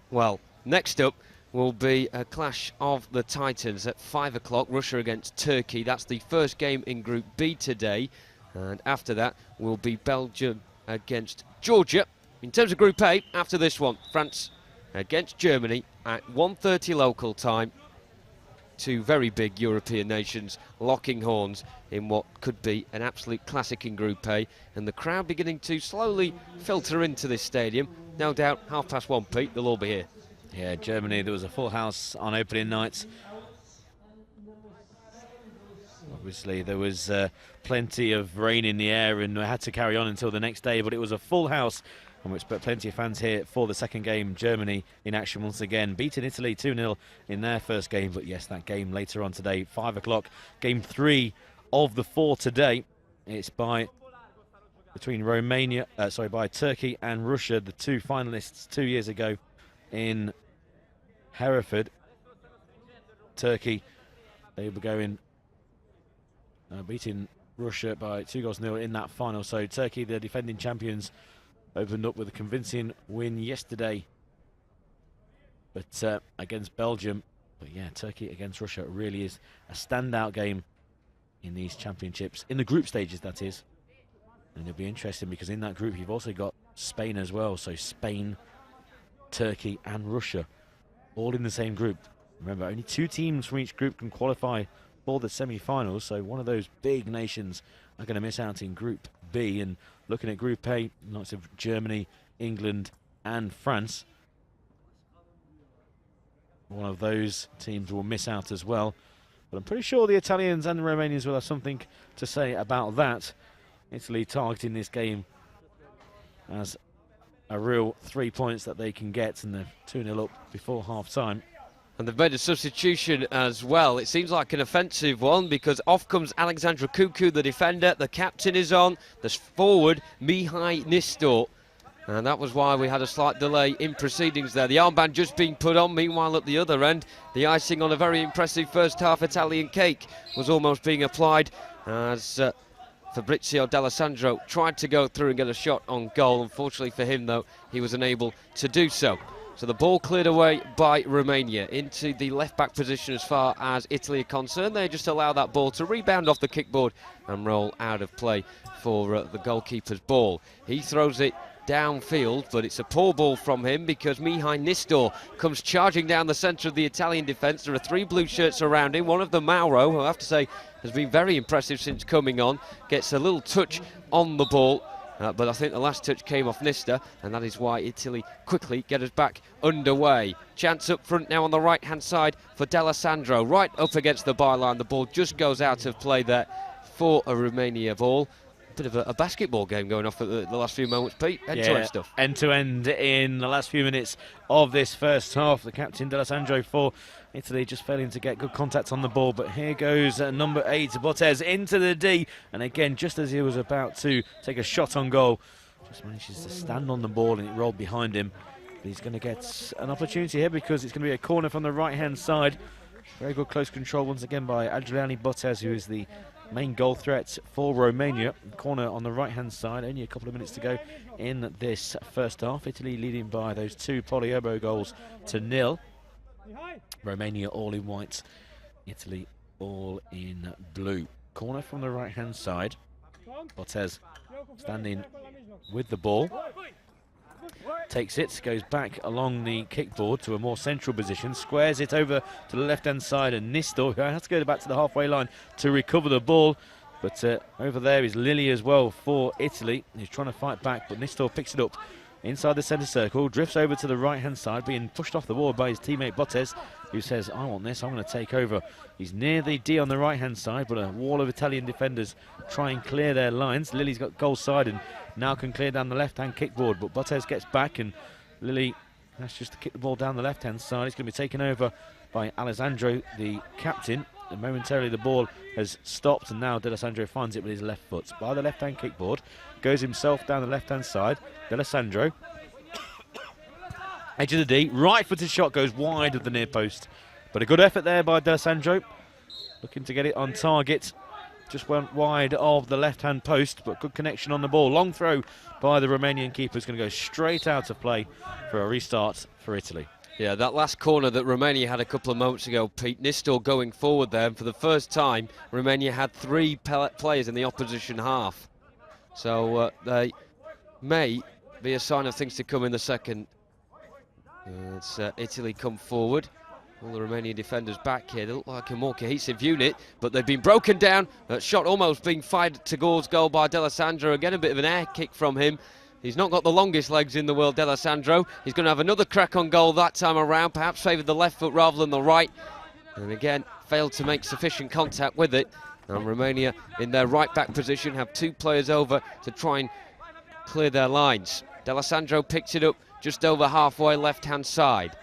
Well, next up will be a clash of the Titans at 5 o'clock, Russia against Turkey. That's the first game in Group B today. And after that will be Belgium against Georgia. In terms of Group A, after this one, France against Germany at 1:30 local time. 2 very big European nations locking horns in what could be an absolute classic in Group A. And the crowd beginning to slowly filter into this stadium. No doubt, 1:30, Pete, they'll all be here. Yeah, Germany, there was a full house on opening night. Obviously, there was plenty of rain in the air, and we had to carry on until the next day, but it was a full house, on which plenty of fans here for the second game. Germany in action once again, beating Italy 2-0 in their first game. But yes, that game later on today, 5 o'clock, game 3 of the 4 today. It's by Turkey and Russia, the 2 finalists 2 years ago in Hereford. Turkey, they were going beating Russia by 2-0 in that final. So Turkey, the defending champions, opened up with a convincing win yesterday, but against Belgium. But yeah, Turkey against Russia really is a standout game in these championships, in the group stages, that is. And it'll be interesting because in that group you've also got Spain as well. So Spain, Turkey and Russia all in the same group. Remember, only 2 teams from each group can qualify for the semi-finals, so one of those big nations are going to miss out in Group B. And looking at Group A, lots of Germany, England and France. one of those teams will miss out as well. But I'm pretty sure the Italians and the Romanians will have something to say about that. Italy targeting this game as a real 3 points that they can get, and they're 2-0 up before half-time. And they've made a substitution as well. It seems like an offensive one because off comes Alexandra Kuku, the defender. The captain is on. There's forward Mihai Nistor. And that was why we had a slight delay in proceedings there. The armband just being put on. Meanwhile, at the other end, the icing on a very impressive first half Italian cake was almost being applied as Fabrizio D'Alessandro tried to go through and get a shot on goal. Unfortunately for him, though, he was unable to do so. So the ball cleared away by Romania into the left-back position as far as Italy are concerned. They just allow that ball to rebound off the kickboard and roll out of play for the goalkeeper's ball. He throws it downfield, but it's a poor ball from him because Mihai Nistor comes charging down the centre of the Italian defence. There are 3 blue shirts around him. One of them, Mauro, who I have to say has been very impressive since coming on, gets a little touch on the ball. But I think the last touch came off Nista, and that is why Italy quickly get us back underway. Chance up front now on the right-hand side for D'Alessandro, right up against the byline. The ball just goes out of play there for a Romania ball. Bit of a basketball game going off at the last few moments, Pete. End-to-end stuff. End-to-end in the last few minutes of this first half. The captain, D'Alessandro, for Italy, just failing to get good contact on the ball. But here goes number 8, Bottez, into the D. And again, just as he was about to take a shot on goal, just manages to stand on the ball and it rolled behind him. But he's going to get an opportunity here because it's going to be a corner from the right-hand side. Very good close control once again by Adriani Bottez, who is the main goal threat for Romania. Corner on the right-hand side, only a couple of minutes to go in this first half. Italy leading by those 2 Poliobo goals to 0. Romania all in white, Italy all in blue. Corner from the right-hand side. Bottez standing with the ball. Takes it, goes back along the kickboard to a more central position, squares it over to the left-hand side, and Nistor, who has to go back to the halfway line to recover the ball. But over there is Lilly as well for Italy. He's trying to fight back, but Nistor picks it up inside the centre circle, drifts over to the right-hand side, being pushed off the wall by his teammate Bottez, who says, I want this, I'm going to take over. He's near the D on the right-hand side, but a wall of Italian defenders try and clear their lines. Lilly's got goal side and now can clear down the left-hand kickboard, but Bottez gets back and Lilly has just to kick the ball down the left-hand side. It's going to be taken over by Alessandro, the captain. And momentarily the ball has stopped, and now D'Alessandro finds it with his left foot by the left-hand kickboard, goes himself down the left-hand side. D'Alessandro, edge of the D, right-footed shot goes wide of the near post, but a good effort there by D'Alessandro, looking to get it on target. Just went wide of the left-hand post, but good connection on the ball. Long throw by the Romanian keeper is going to go straight out of play for a restart for Italy. Yeah, that last corner that Romania had a couple of moments ago, Pete, Nistor going forward there, and for the first time, Romania had 3 players in the opposition half. So they may be a sign of things to come in the second. It's Italy come forward. All the Romanian defenders back here. They look like a more cohesive unit, but they've been broken down. That shot almost being fired towards goal by D'Alessandro. Again, a bit of an air kick from him. He's not got the longest legs in the world, D'Alessandro. He's going to have another crack on goal that time around, perhaps favoured the left foot rather than the right. And again, failed to make sufficient contact with it. And Romania, in their right-back position, have 2 players over to try and clear their lines. D'Alessandro picks it up just over halfway left-hand side.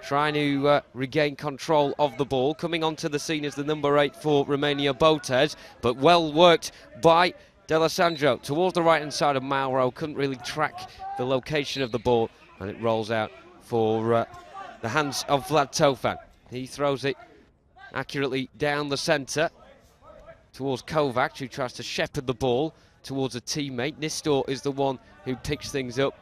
Trying to regain control of the ball. Coming onto the scene is the number 8 for Romania, Bottez, but well worked by D'Alessandro towards the right-hand side of Mauro. Couldn't really track the location of the ball, and it rolls out for the hands of Vlad Tofan. He throws it accurately down the centre towards Kovac, who tries to shepherd the ball towards a teammate. Nistor is the one who picks things up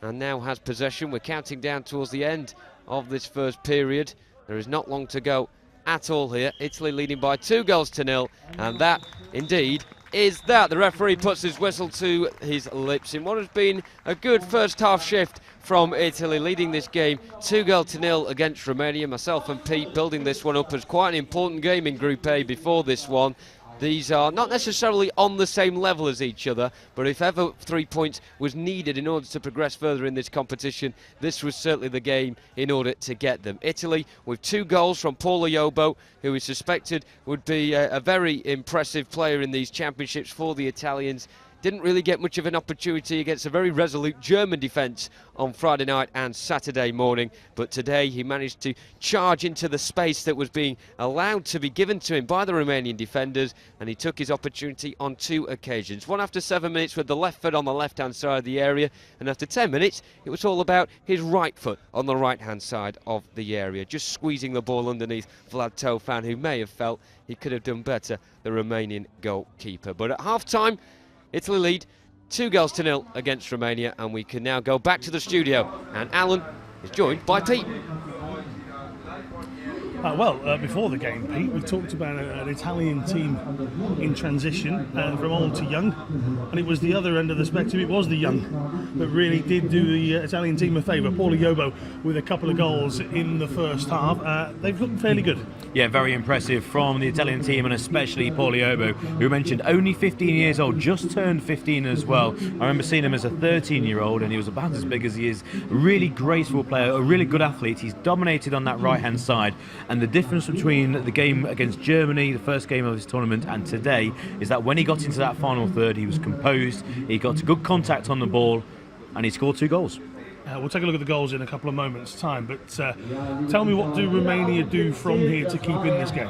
and now has possession. We're counting down towards the end of this first period. There is not long to go at all here. Italy leading by 2-0, and that indeed is that. The referee puts his whistle to his lips in what has been a good first half shift from Italy, leading this game 2-0 against Romania. Myself and Pete building this one up as quite an important game in Group A before this one. These are not necessarily on the same level as each other, but if ever 3 points was needed in order to progress further in this competition, this was certainly the game in order to get them. Italy with 2 goals from Paulo Yobo, who is suspected would be a very impressive player in these championships for the Italians. Didn't really get much of an opportunity against a very resolute German defence on Friday night and Saturday morning, but today he managed to charge into the space that was being allowed to be given to him by the Romanian defenders, and he took his opportunity on 2 occasions. One after 7 minutes with the left foot on the left-hand side of the area, and after 10 minutes it was all about his right foot on the right-hand side of the area, just squeezing the ball underneath Vlad Tofan, who may have felt he could have done better, the Romanian goalkeeper. But at half-time, Italy lead 2-0 against Romania, and we can now go back to the studio, and Alan is joined by Pete. Before the game, Pete, we talked about an Italian team in transition from old to young, and it was the other end of the spectrum. It was the young that really did do the Italian team a favour. Paulo Yobo with a couple of goals in the first half. They've looked fairly good. Yeah, very impressive from the Italian team, and especially Paulo Yobo, who mentioned only 15 years old, just turned 15 as well. I remember seeing him as a 13-year-old, and he was about as big as he is. A really graceful player, a really good athlete. He's dominated on that right-hand side. And the difference between the game against Germany, the first game of this tournament, and today is that when he got into that final third, he was composed, he got good contact on the ball, and he scored 2 goals. We'll take a look at the goals in a couple of moments' time, but tell me, what do Romania do from here to keep in this game?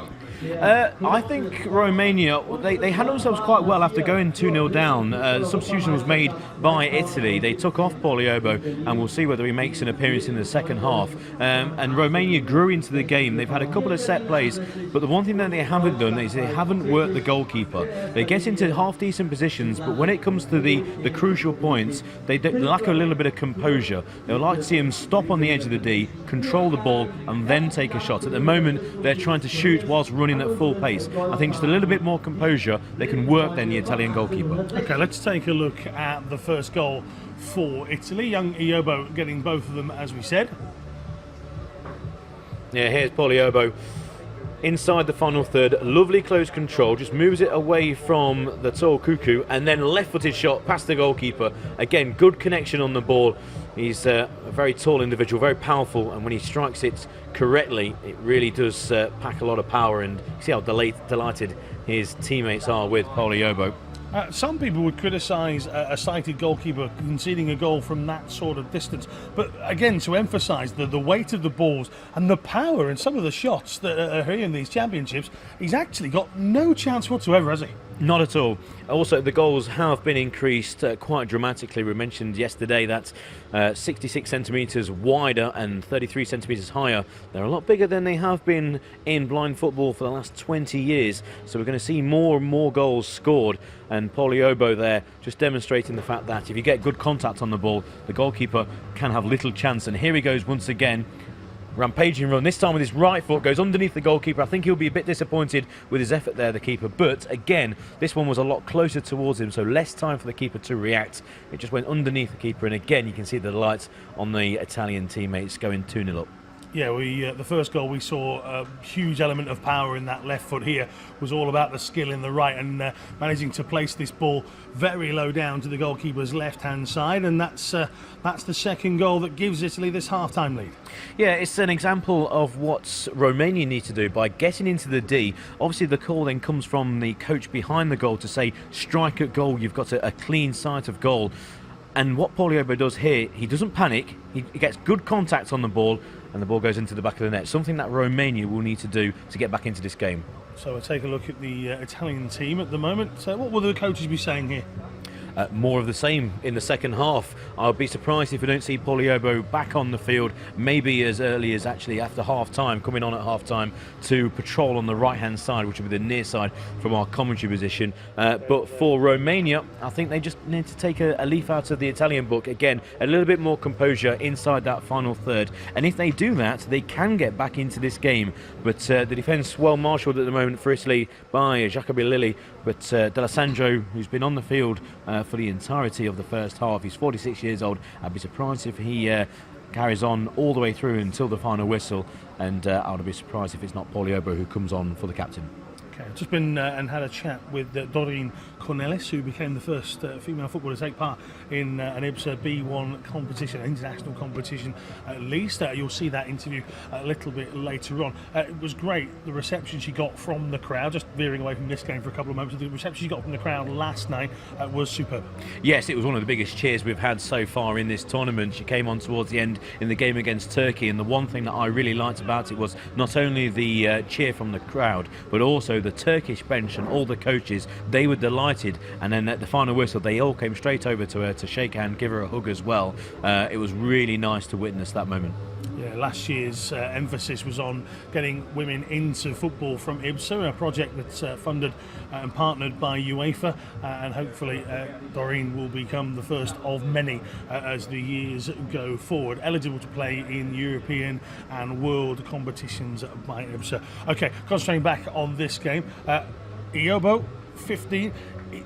I think Romania, they handled themselves quite well after going 2-0 down. The substitution was made by Italy. They took off Paulo Yobo, and we'll see whether he makes an appearance in the second half. And Romania grew into the game. They've had a couple of set plays, but the one thing that they haven't done is they haven't worked the goalkeeper. They get into half-decent positions, but when it comes to the crucial points, they lack a little bit of composure. They would like to see him stop on the edge of the D, control the ball, and then take a shot. At the moment, they're trying to shoot whilst running at full pace. I think just a little bit more composure, they can work then the Italian goalkeeper. Okay, let's take a look at the first goal for Italy. Young Iobo getting both of them, as we said. Yeah, here's Paulo Yobo inside the final third. Lovely close control, just moves it away from the tall Cuckoo, and then left-footed shot past the goalkeeper. Again, good connection on the ball. He's a very tall individual, very powerful, and when he strikes it correctly, it really does pack a lot of power, and you see how delighted his teammates are with Paulo Yobo. Some people would criticise a sighted goalkeeper conceding a goal from that sort of distance, but again, to emphasise the weight of the balls and the power in some of the shots that are here in these championships, he's actually got no chance whatsoever, has he? Not at all. Also, the goals have been increased quite dramatically. We mentioned yesterday that 66 centimetres wider and 33 centimetres higher. They're a lot bigger than they have been in blind football for the last 20 years. So we're going to see more and more goals scored. And Paulo Yobo there just demonstrating the fact that if you get good contact on the ball, the goalkeeper can have little chance. And here he goes once again. Rampaging run, this time with his right foot, goes underneath the goalkeeper. I think he'll be a bit disappointed with his effort there, the keeper, but again, this one was a lot closer towards him, so less time for the keeper to react. It just went underneath the keeper, and again you can see the lights on the Italian teammates going 2-0 up. Yeah, the first goal we saw a huge element of power in that left foot. Here was all about the skill in the right, and managing to place this ball very low down to the goalkeeper's left-hand side, and that's the second goal that gives Italy this half-time lead. Yeah, it's an example of what Romania need to do by getting into the D. Obviously, the call then comes from the coach behind the goal to say, strike at goal, you've got a clean sight of goal. And what Paulo Yobo does here, he doesn't panic, he gets good contact on the ball, and the ball goes into the back of the net. Something that Romania will need to do to get back into this game. So we'll take a look at the Italian team at the moment. What will the coaches be saying here? More of the same in the second half. I'll be surprised if we don't see Paulo Yobo back on the field, maybe as early as actually after half-time, coming on at half-time to patrol on the right-hand side, which will be the near side from our commentary position. But for Romania, I think they just need to take a leaf out of the Italian book. Again, a little bit more composure inside that final third. And if they do that, they can get back into this game. But the defence well marshalled at the moment for Italy by Jacobi Lilli. But D'Alessandro, who's been on the field for the entirety of the first half, he's 46 years old. I'd be surprised if he carries on all the way through until the final whistle, and I would be surprised if it's not Paulo Yobo who comes on for the captain. Okay, I've just been and had a chat with Doreen Cornelis, who became the first female footballer to take part in an IBSA B1 competition, an international competition at least. You'll see that interview a little bit later on. It was great, the reception she got from the crowd, just veering away from this game for a couple of moments. The reception she got from the crowd last night was superb. Yes, it was one of the biggest cheers we've had so far in this tournament. She came on towards the end in the game against Turkey, and the one thing that I really liked about it was not only the cheer from the crowd, but also the Turkish bench and all the coaches. They were delighted, and then at the final whistle they all came straight over to her to shake hand, give her a hug as well. It was really nice to witness that moment. Yeah, last year's emphasis was on getting women into football from IBSA, a project that's funded and partnered by UEFA, and hopefully Doreen will become the first of many as the years go forward, eligible to play in European and world competitions by IBSA. Okay, concentrating back on this game, Iobo, 15.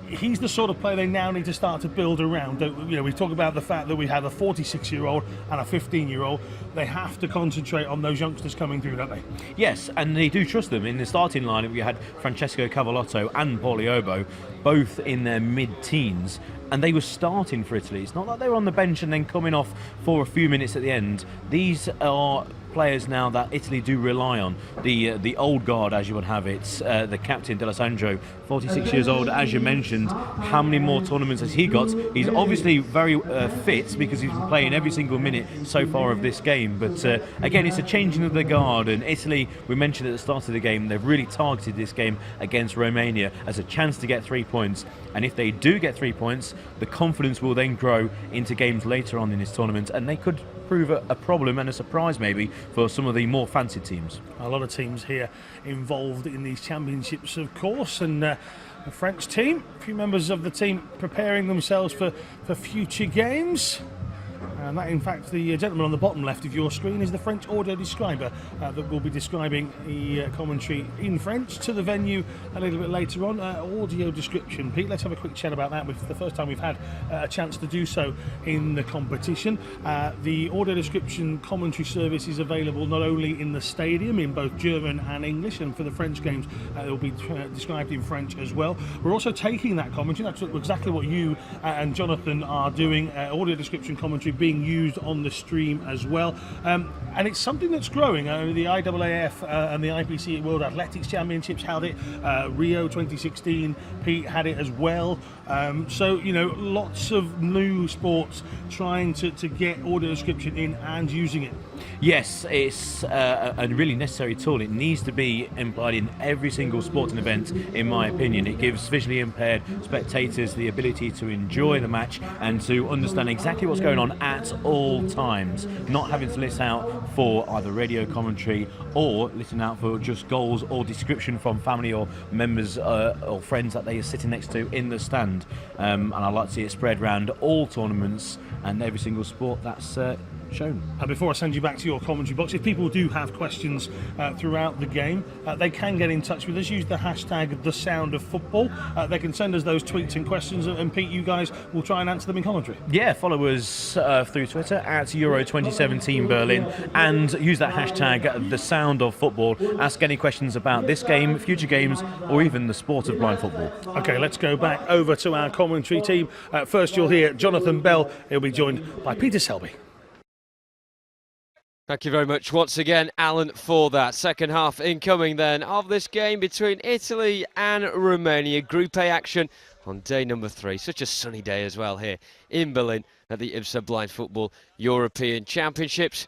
He's the sort of player they now need to start to build around. We talk about the fact that we have a 46-year-old and a 15-year-old. They have to concentrate on those youngsters coming through, don't they? Yes, and they do trust them. In the starting lineup, you had Francesco Cavallotto and Paul Iobo, both in their mid-teens, and they were starting for Italy. It's not like they were on the bench and then coming off for a few minutes at the end. These are players now that Italy do rely on. The old guard, as you would have it, the captain D'Alessandro, 46 years old, as you mentioned. How many more tournaments has he got? He's obviously very fit because he's been playing every single minute so far of this game. But again, it's a changing of the guard, and Italy, we mentioned at the start of the game, they've really targeted this game against Romania as a chance to get 3 points. And if they do get 3 points, the confidence will then grow into games later on in this tournament, and they could prove a problem and a surprise maybe for some of the more fancied teams. A lot of teams here involved in these championships, of course, and the French team, a few members of the team preparing themselves for future games. And that, in fact, the gentleman on the bottom left of your screen is the French audio describer that will be describing the commentary in French to the venue a little bit later on. Audio description. Pete, let's have a quick chat about that. It's the first time we've had a chance to do so in the competition. The audio description commentary service is available not only in the stadium in both German and English, and for the French games it will be described in French as well. We're also taking that commentary. That's exactly what you and Jonathan are doing. Audio description commentary being used on the stream as well, and it's something that's growing. The IAAF and the IBSA World Athletics Championships had it, Rio 2016, Pete had it as well, so lots of new sports trying to get audio description in and using it. Yes, it's a really necessary tool. It needs to be employed in every single sporting event, in my opinion. It gives visually impaired spectators the ability to enjoy the match and to understand exactly what's going on at all times, not having to listen out for either radio commentary or listen out for just goals or description from family or members or friends that they are sitting next to in the stand. And I'd like to see it spread around all tournaments and every single sport that's shown. And before I send you back to your commentary box, if people do have questions throughout the game, they can get in touch with us. Use the hashtag #TheSoundOfFootball. They can send us those tweets and questions, and Pete, you guys will try and answer them in commentary. Yeah, follow us through Twitter at Euro 2017 Berlin, and use that hashtag #TheSoundOfFootball. Ask any questions about this game, future games, or even the sport of blind football. Okay, let's go back over to our commentary team. First, you'll hear Jonathan Bell. He'll be joined by Peter Selby. Thank you very much once again, Alan, for that. Second half incoming then of this game between Italy and Romania. Group A action on day number 3. Such a sunny day as well here in Berlin at the IBSA Blind Football European Championships.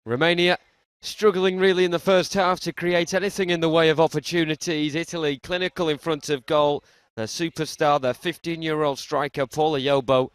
Romania struggling really in the first half to create anything in the way of opportunities. Italy clinical in front of goal. Their superstar, their 15-year-old striker, Paul Iobo,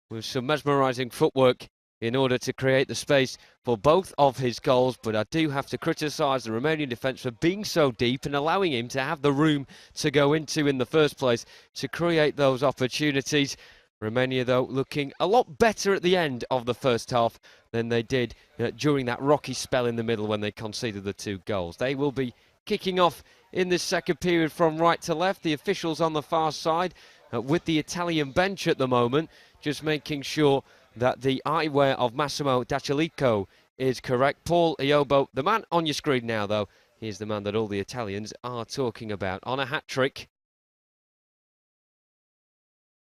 with some mesmerising footwork in order to create the space for both of his goals. But I do have to criticise the Romanian defence for being so deep and allowing him to have the room to go into in the first place to create those opportunities. Romania, though, looking a lot better at the end of the first half than they did during that rocky spell in the middle when they conceded the 2 goals. They will be kicking off in this second period from right to left. The officials on the far side with the Italian bench at the moment, just making sure that the eyewear of Massimo D'Acelico is correct. Paul Iobo, the man on your screen now, though, He's the man that all the Italians are talking about. On a hat-trick.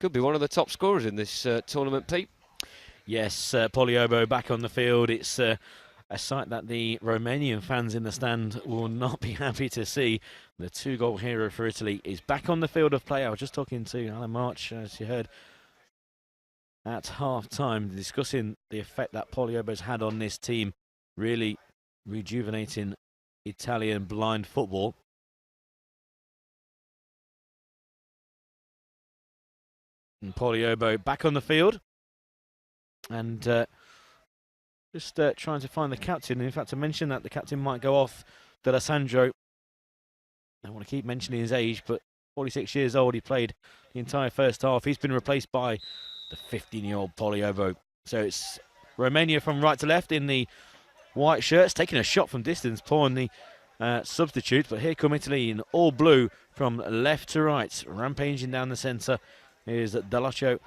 Could be one of the top scorers in this tournament, Pete. Yes, Poliobo back on the field. It's a sight that the Romanian fans in the stand will not be happy to see. The 2-goal hero for Italy is back on the field of play. I was just talking to Alan March, as you heard, at half-time, discussing the effect that Poliobo's had on this team, really rejuvenating Italian blind football. And Poliobo back on the field. And just trying to find the captain. And in fact, to mention that the captain might go off, D'Alessandro. I want to keep mentioning his age, but 46 years old. He played the entire first half. He's been replaced by the 15-year-old Poliobo. So it's Romania from right to left in the white shirts, taking a shot from distance, pouring the substitute. But here come Italy in all blue from left to right, rampaging down the centre. Here's Dallaccio,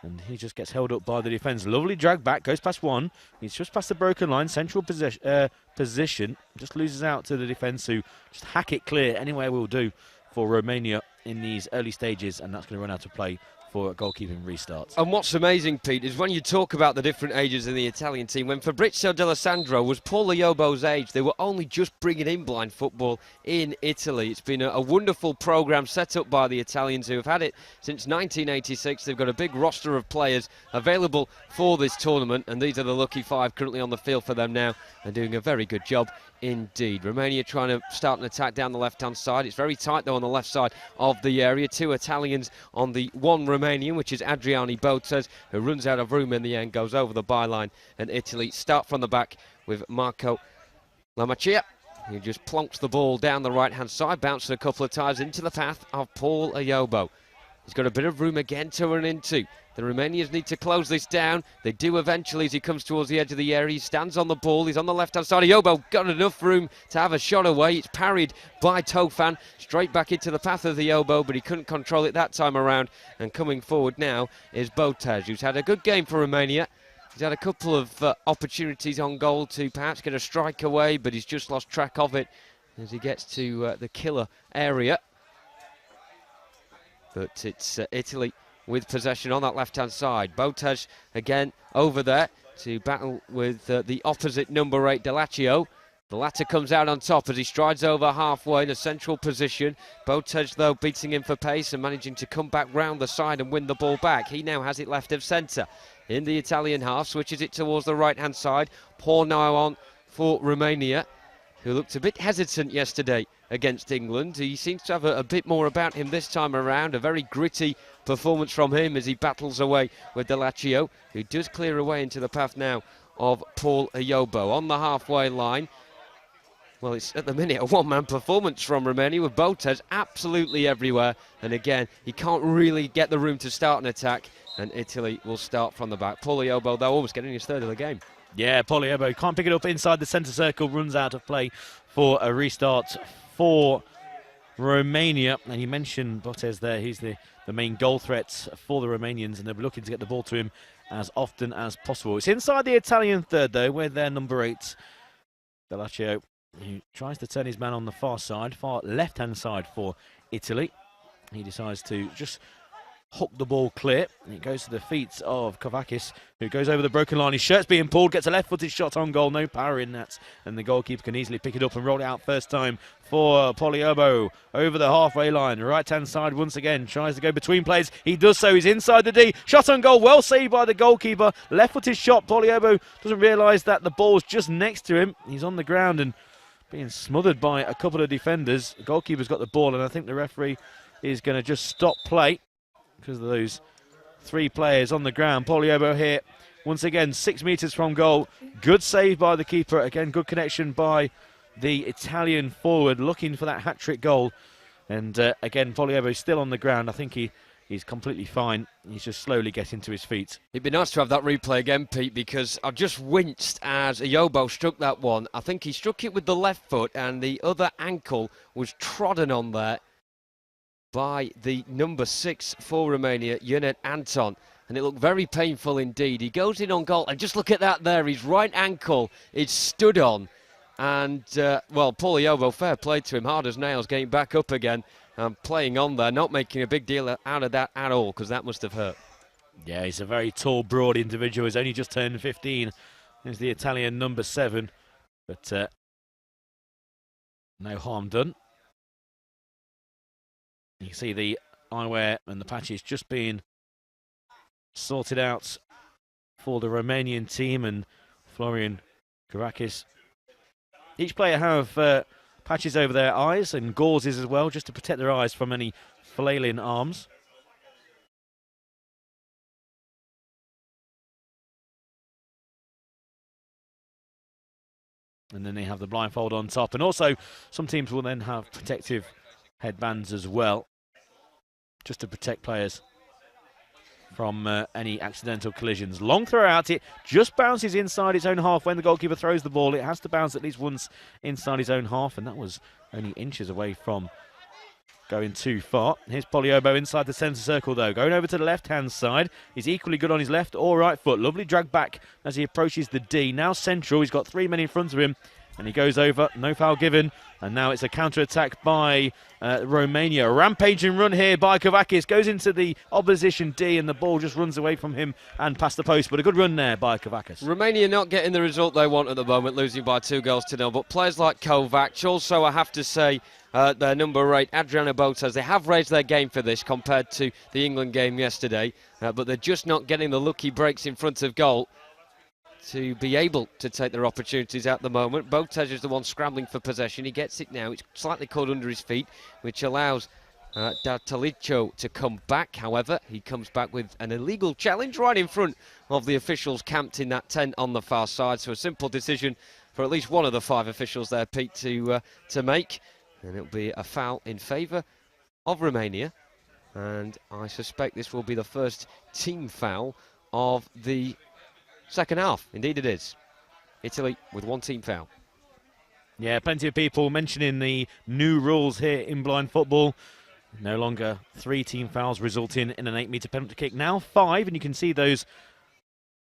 and he just gets held up by the defence. Lovely drag back, goes past one. He's just past the broken line, central position. Just loses out to the defence, who just hack it clear. Anywhere will do for Romania in these early stages, and that's going to run out of play for a goalkeeping restart. And what's amazing, Pete, is when you talk about the different ages in the Italian team, when Fabrizio D'Alessandro was Paul Iobo's age, they were only just bringing in blind football in Italy. It's been a wonderful programme set up by the Italians, who have had it since 1986. They've got a big roster of players available for this tournament, and these are the lucky 5 currently on the field for them now, and doing a very good job indeed. Romania trying to start an attack down the left-hand side. It's very tight, though, on the left side of the area. 2 Italians on the 1 Romanian, which is Adriani Botes, who runs out of room in the end, goes over the byline, and Italy start from the back with Marco Lamacchia, who just plonks the ball down the right-hand side, bounces a couple of times into the path of Paul Iobo. He's got a bit of room again to run into. The Romanians need to close this down. They do eventually as he comes towards the edge of the area. He stands on the ball. He's on the left-hand side. Iobo got enough room to have a shot away. It's parried by Tofan. Straight back into the path of the Iobo, but he couldn't control it that time around. And coming forward now is Botes, who's had a good game for Romania. He's had a couple of opportunities on goal to perhaps get a strike away, but he's just lost track of it as he gets to the killer area. But it's Italy with possession on that left-hand side. Botes again over there to battle with the opposite number 8, Dallaccio. The latter comes out on top as he strides over halfway in a central position. Botes, though, beating him for pace and managing to come back round the side and win the ball back. He now has it left of centre in the Italian half, switches it towards the right-hand side. Paul now on for Romania, who looked a bit hesitant yesterday against England. He seems to have a bit more about him this time around. A very gritty performance from him as he battles away with Dallaccio, who does clear away into the path now of Paul Iobo on the halfway line. Well, it's at the minute a one-man performance from Romania, with Botes absolutely everywhere. And again, he can't really get the room to start an attack, and Italy will start from the back. Paul Iobo, though, almost getting his 3rd of the game. Yeah, Poliobo can't pick it up inside the centre circle, runs out of play for a restart for Romania. And you mentioned Botes there, he's the main goal threat for the Romanians, and they'll be looking to get the ball to him as often as possible. It's inside the Italian third, though, with their number 8, Dallaccio, who tries to turn his man on the far side, far left-hand side for Italy. He decides to just hook the ball clear. It goes to the feet of Kovakis, who goes over the broken line. His shirt's being pulled, gets a left-footed shot on goal. No power in that, and the goalkeeper can easily pick it up and roll it out first time for Poliobo over the halfway line. Right-hand side once again, tries to go between players. He does so. He's inside the D. Shot on goal, well saved by the goalkeeper. Left-footed shot. Poliobo doesn't realise that the ball's just next to him. He's on the ground and being smothered by a couple of defenders. The goalkeeper's got the ball, and I think the referee is going to just stop play because of those 3 players on the ground. Poliobo here, once again, 6 metres from goal. Good save by the keeper. Again, good connection by the Italian forward, looking for that hat-trick goal. And again, Poliobo still on the ground. I think he's completely fine. He's just slowly getting to his feet. It'd be nice to have that replay again, Pete, because I've just winced as Iobo struck that one. I think he struck it with the left foot, and the other ankle was trodden on there by the number 6 for Romania, Ionet Anton, and it looked very painful indeed. He goes in on goal, and just look at that there, his right ankle is stood on, And, well, Paul Iobo, fair play to him, hard as nails, getting back up again and playing on there, not making a big deal out of that at all, because that must have hurt. Yeah, he's a very tall, broad individual. He's only just turned 15. He's the Italian number 7. But no harm done. You can see the eyewear and the patches just being sorted out for the Romanian team and Florian Kourakis. Each player have patches over their eyes and gauzes as well, just to protect their eyes from any flailing arms. And then they have the blindfold on top. And also, some teams will then have protective headbands as well, just to protect players from any accidental collisions. Long throw out, it just bounces inside its own half. When the goalkeeper throws the ball, it has to bounce at least once inside his own half, and that was only inches away from going too far. Here's Poliobo inside the centre circle though, going over to the left-hand side. He's equally good on his left or right foot. Lovely drag back as he approaches the D. Now central, he's got 3 men in front of him, and he goes over, no foul given, and now it's a counter-attack by Romania. A rampaging run here by Kourakis, goes into the opposition D, and the ball just runs away from him and past the post, but a good run there by Kourakis. Romania not getting the result they want at the moment, losing by 2-0, but players like Kovac, also I have to say, their number 8, Adriano Botas, they have raised their game for this compared to the England game yesterday, but they're just not getting the lucky breaks in front of goal to be able to take their opportunities at the moment. Botas is the one scrambling for possession. He gets it now. It's slightly caught under his feet, which allows Datalicho to come back. However, he comes back with an illegal challenge right in front of the officials camped in that tent on the far side. So a simple decision for at least one of the 5 officials there, Pete, to make. And it'll be a foul in favour of Romania. And I suspect this will be the first team foul of the second half. Indeed it is. Italy with 1 team foul. Yeah, plenty of people mentioning the new rules here in blind football. No longer 3 team fouls resulting in an 8-metre penalty kick. Now 5, and you can see those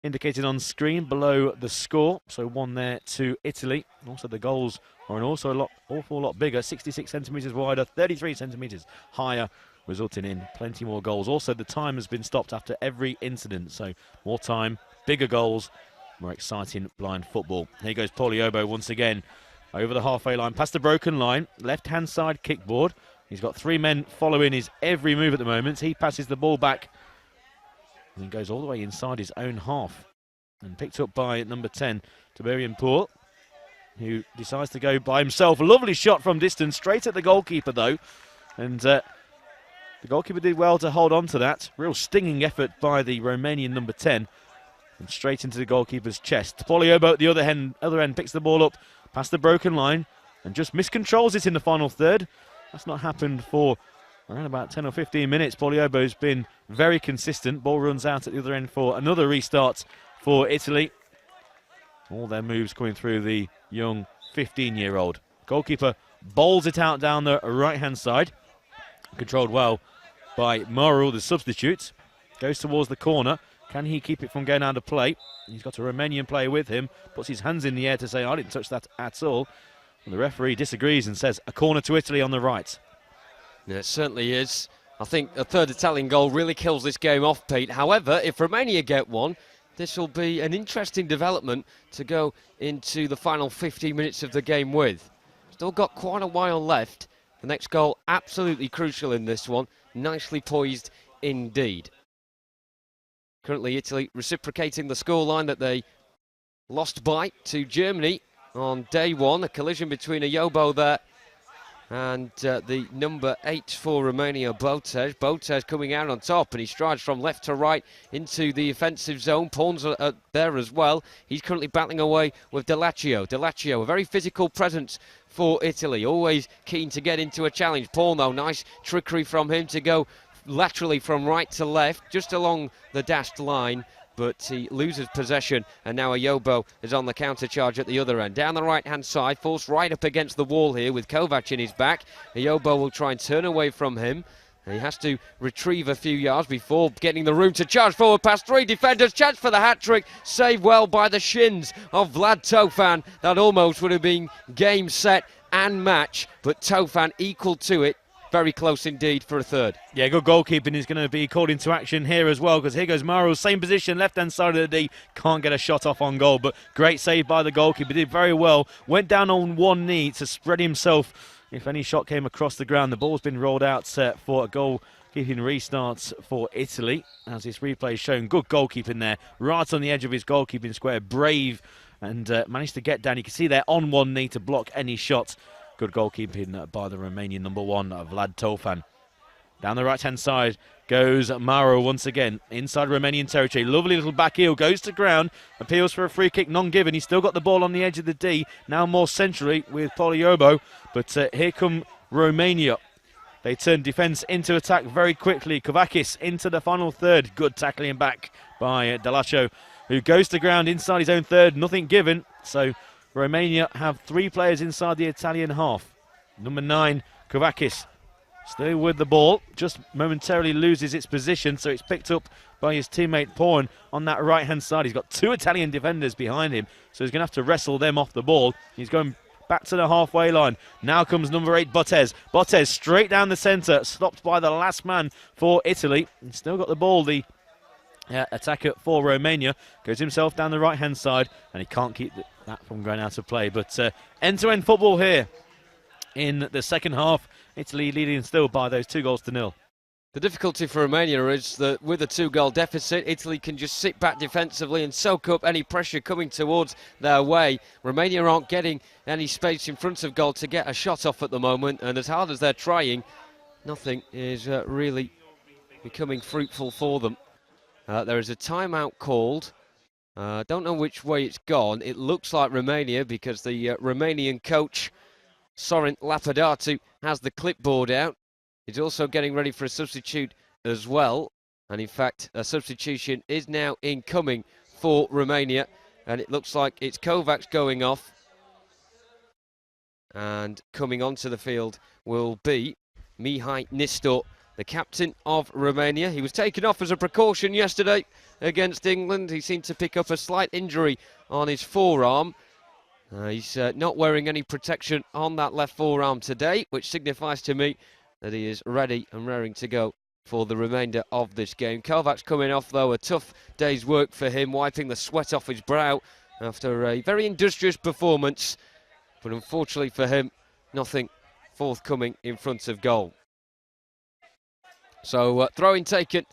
indicated on screen below the score. So 1 there to Italy. Also the goals are an awful lot bigger. 66 centimetres wider, 33 centimetres higher, resulting in plenty more goals. Also the time has been stopped after every incident. So more time, bigger goals, more exciting blind football. Here goes Poliobo once again over the halfway line, past the broken line, left-hand side kickboard. He's got 3 men following his every move at the moment. He passes the ball back and then goes all the way inside his own half and picked up by number 10, Tiberian Poole, who decides to go by himself. A lovely shot from distance, straight at the goalkeeper though, and the goalkeeper did well to hold on to that. Real stinging effort by the Romanian number 10. And straight into the goalkeeper's chest. Poliobo at the other end picks the ball up past the broken line and just miscontrols it in the final third. That's not happened for around about 10 or 15 minutes. Poliobo's been very consistent. Ball runs out at the other end for another restart for Italy. All their moves coming through the young 15-year-old. Goalkeeper bowls it out down the right-hand side. Controlled well by Maru, the substitute. Goes towards the corner. Can he keep it from going out of play? He's got a Romanian player with him. Puts his hands in the air to say, I didn't touch that at all. And the referee disagrees and says, a corner to Italy on the right. Yeah, it certainly is. I think a third Italian goal really kills this game off, Pete. However, if Romania get one, this will be an interesting development to go into the final 15 minutes of the game with. Still got quite a while left. The next goal absolutely crucial in this one. Nicely poised indeed. Currently Italy reciprocating the scoreline that they lost by to Germany on day 1. A collision between Ayobo there and the number 8 for Romania, Botas. Botas coming out on top, and he strides from left to right into the offensive zone. Pawns are there as well. He's currently battling away with Dalaccio. Dalaccio, a very physical presence for Italy, always keen to get into a challenge. Pawn though, nice trickery from him to go laterally from right to left, just along the dashed line, but he loses possession, and now Ayobo is on the counter charge at the other end. Down the right-hand side, forced right up against the wall here with Kovac in his back. Ayobo will try and turn away from him, And he has to retrieve a few yards before getting the room to charge forward past 3 defenders. Chance for the hat-trick, saved well by the shins of Vlad Tofan. That almost would have been game, set and match, but Tofan equal to it. Very close indeed for a third. Yeah, good goalkeeping is going to be called into action here as well, because here goes Maro, same position, left-hand side of the D, can't get a shot off on goal, but great save by the goalkeeper, did very well, went down on one knee to spread himself. If any shot came across the ground, the ball's been rolled out for a goalkeeping restart for Italy, as this replay is showing. Good goalkeeping there, right on the edge of his goalkeeping square, brave, and managed to get down. You can see there on one knee to block any shot. Good goalkeeping by the Romanian number 1, Vlad Tofan. Down the right-hand side goes Maro once again, inside Romanian territory. Lovely little back heel, goes to ground, appeals for a free kick, non-given. He's still got the ball on the edge of the D, now more centrally with Poliobo. But here come Romania. They turn defence into attack very quickly. Kovakis into the final third. Good tackling back by Dalacho, who goes to ground inside his own third, nothing given. So Romania have 3 players inside the Italian half. Number 9, Kovakis, still with the ball, just momentarily loses its position, so it's picked up by his teammate Porn on that right-hand side. He's got 2 Italian defenders behind him, so he's going to have to wrestle them off the ball. He's going back to the halfway line. Now comes number 8, Bottez. Bottez straight down the centre, stopped by the last man for Italy. He's still got the ball, the attacker for Romania. Goes himself down the right-hand side, and he can't keep that from going out of play. But end-to-end football here in the second half. Italy leading still by those 2-0. The difficulty for Romania is that with a 2-goal deficit, Italy can just sit back defensively and soak up any pressure coming towards their way. Romania aren't getting any space in front of goal to get a shot off at the moment, and as hard as they're trying, nothing is really becoming fruitful for them. There is a timeout called. Don't know which way it's gone. It looks like Romania, because the Romanian coach, Sorin Lapadatu, has the clipboard out. He's also getting ready for a substitute as well. And in fact, a substitution is now incoming for Romania. And it looks like it's Kovacs going off. And coming onto the field will be Mihai Nistor, the captain of Romania. He was taken off as a precaution yesterday against England. He seemed to pick up a slight injury on his forearm. He's not wearing any protection on that left forearm today, which signifies to me that he is ready and raring to go for the remainder of this game. Kovacs coming off, though, a tough day's work for him, wiping the sweat off his brow after a very industrious performance. But unfortunately for him, nothing forthcoming in front of goal. So throw-in taken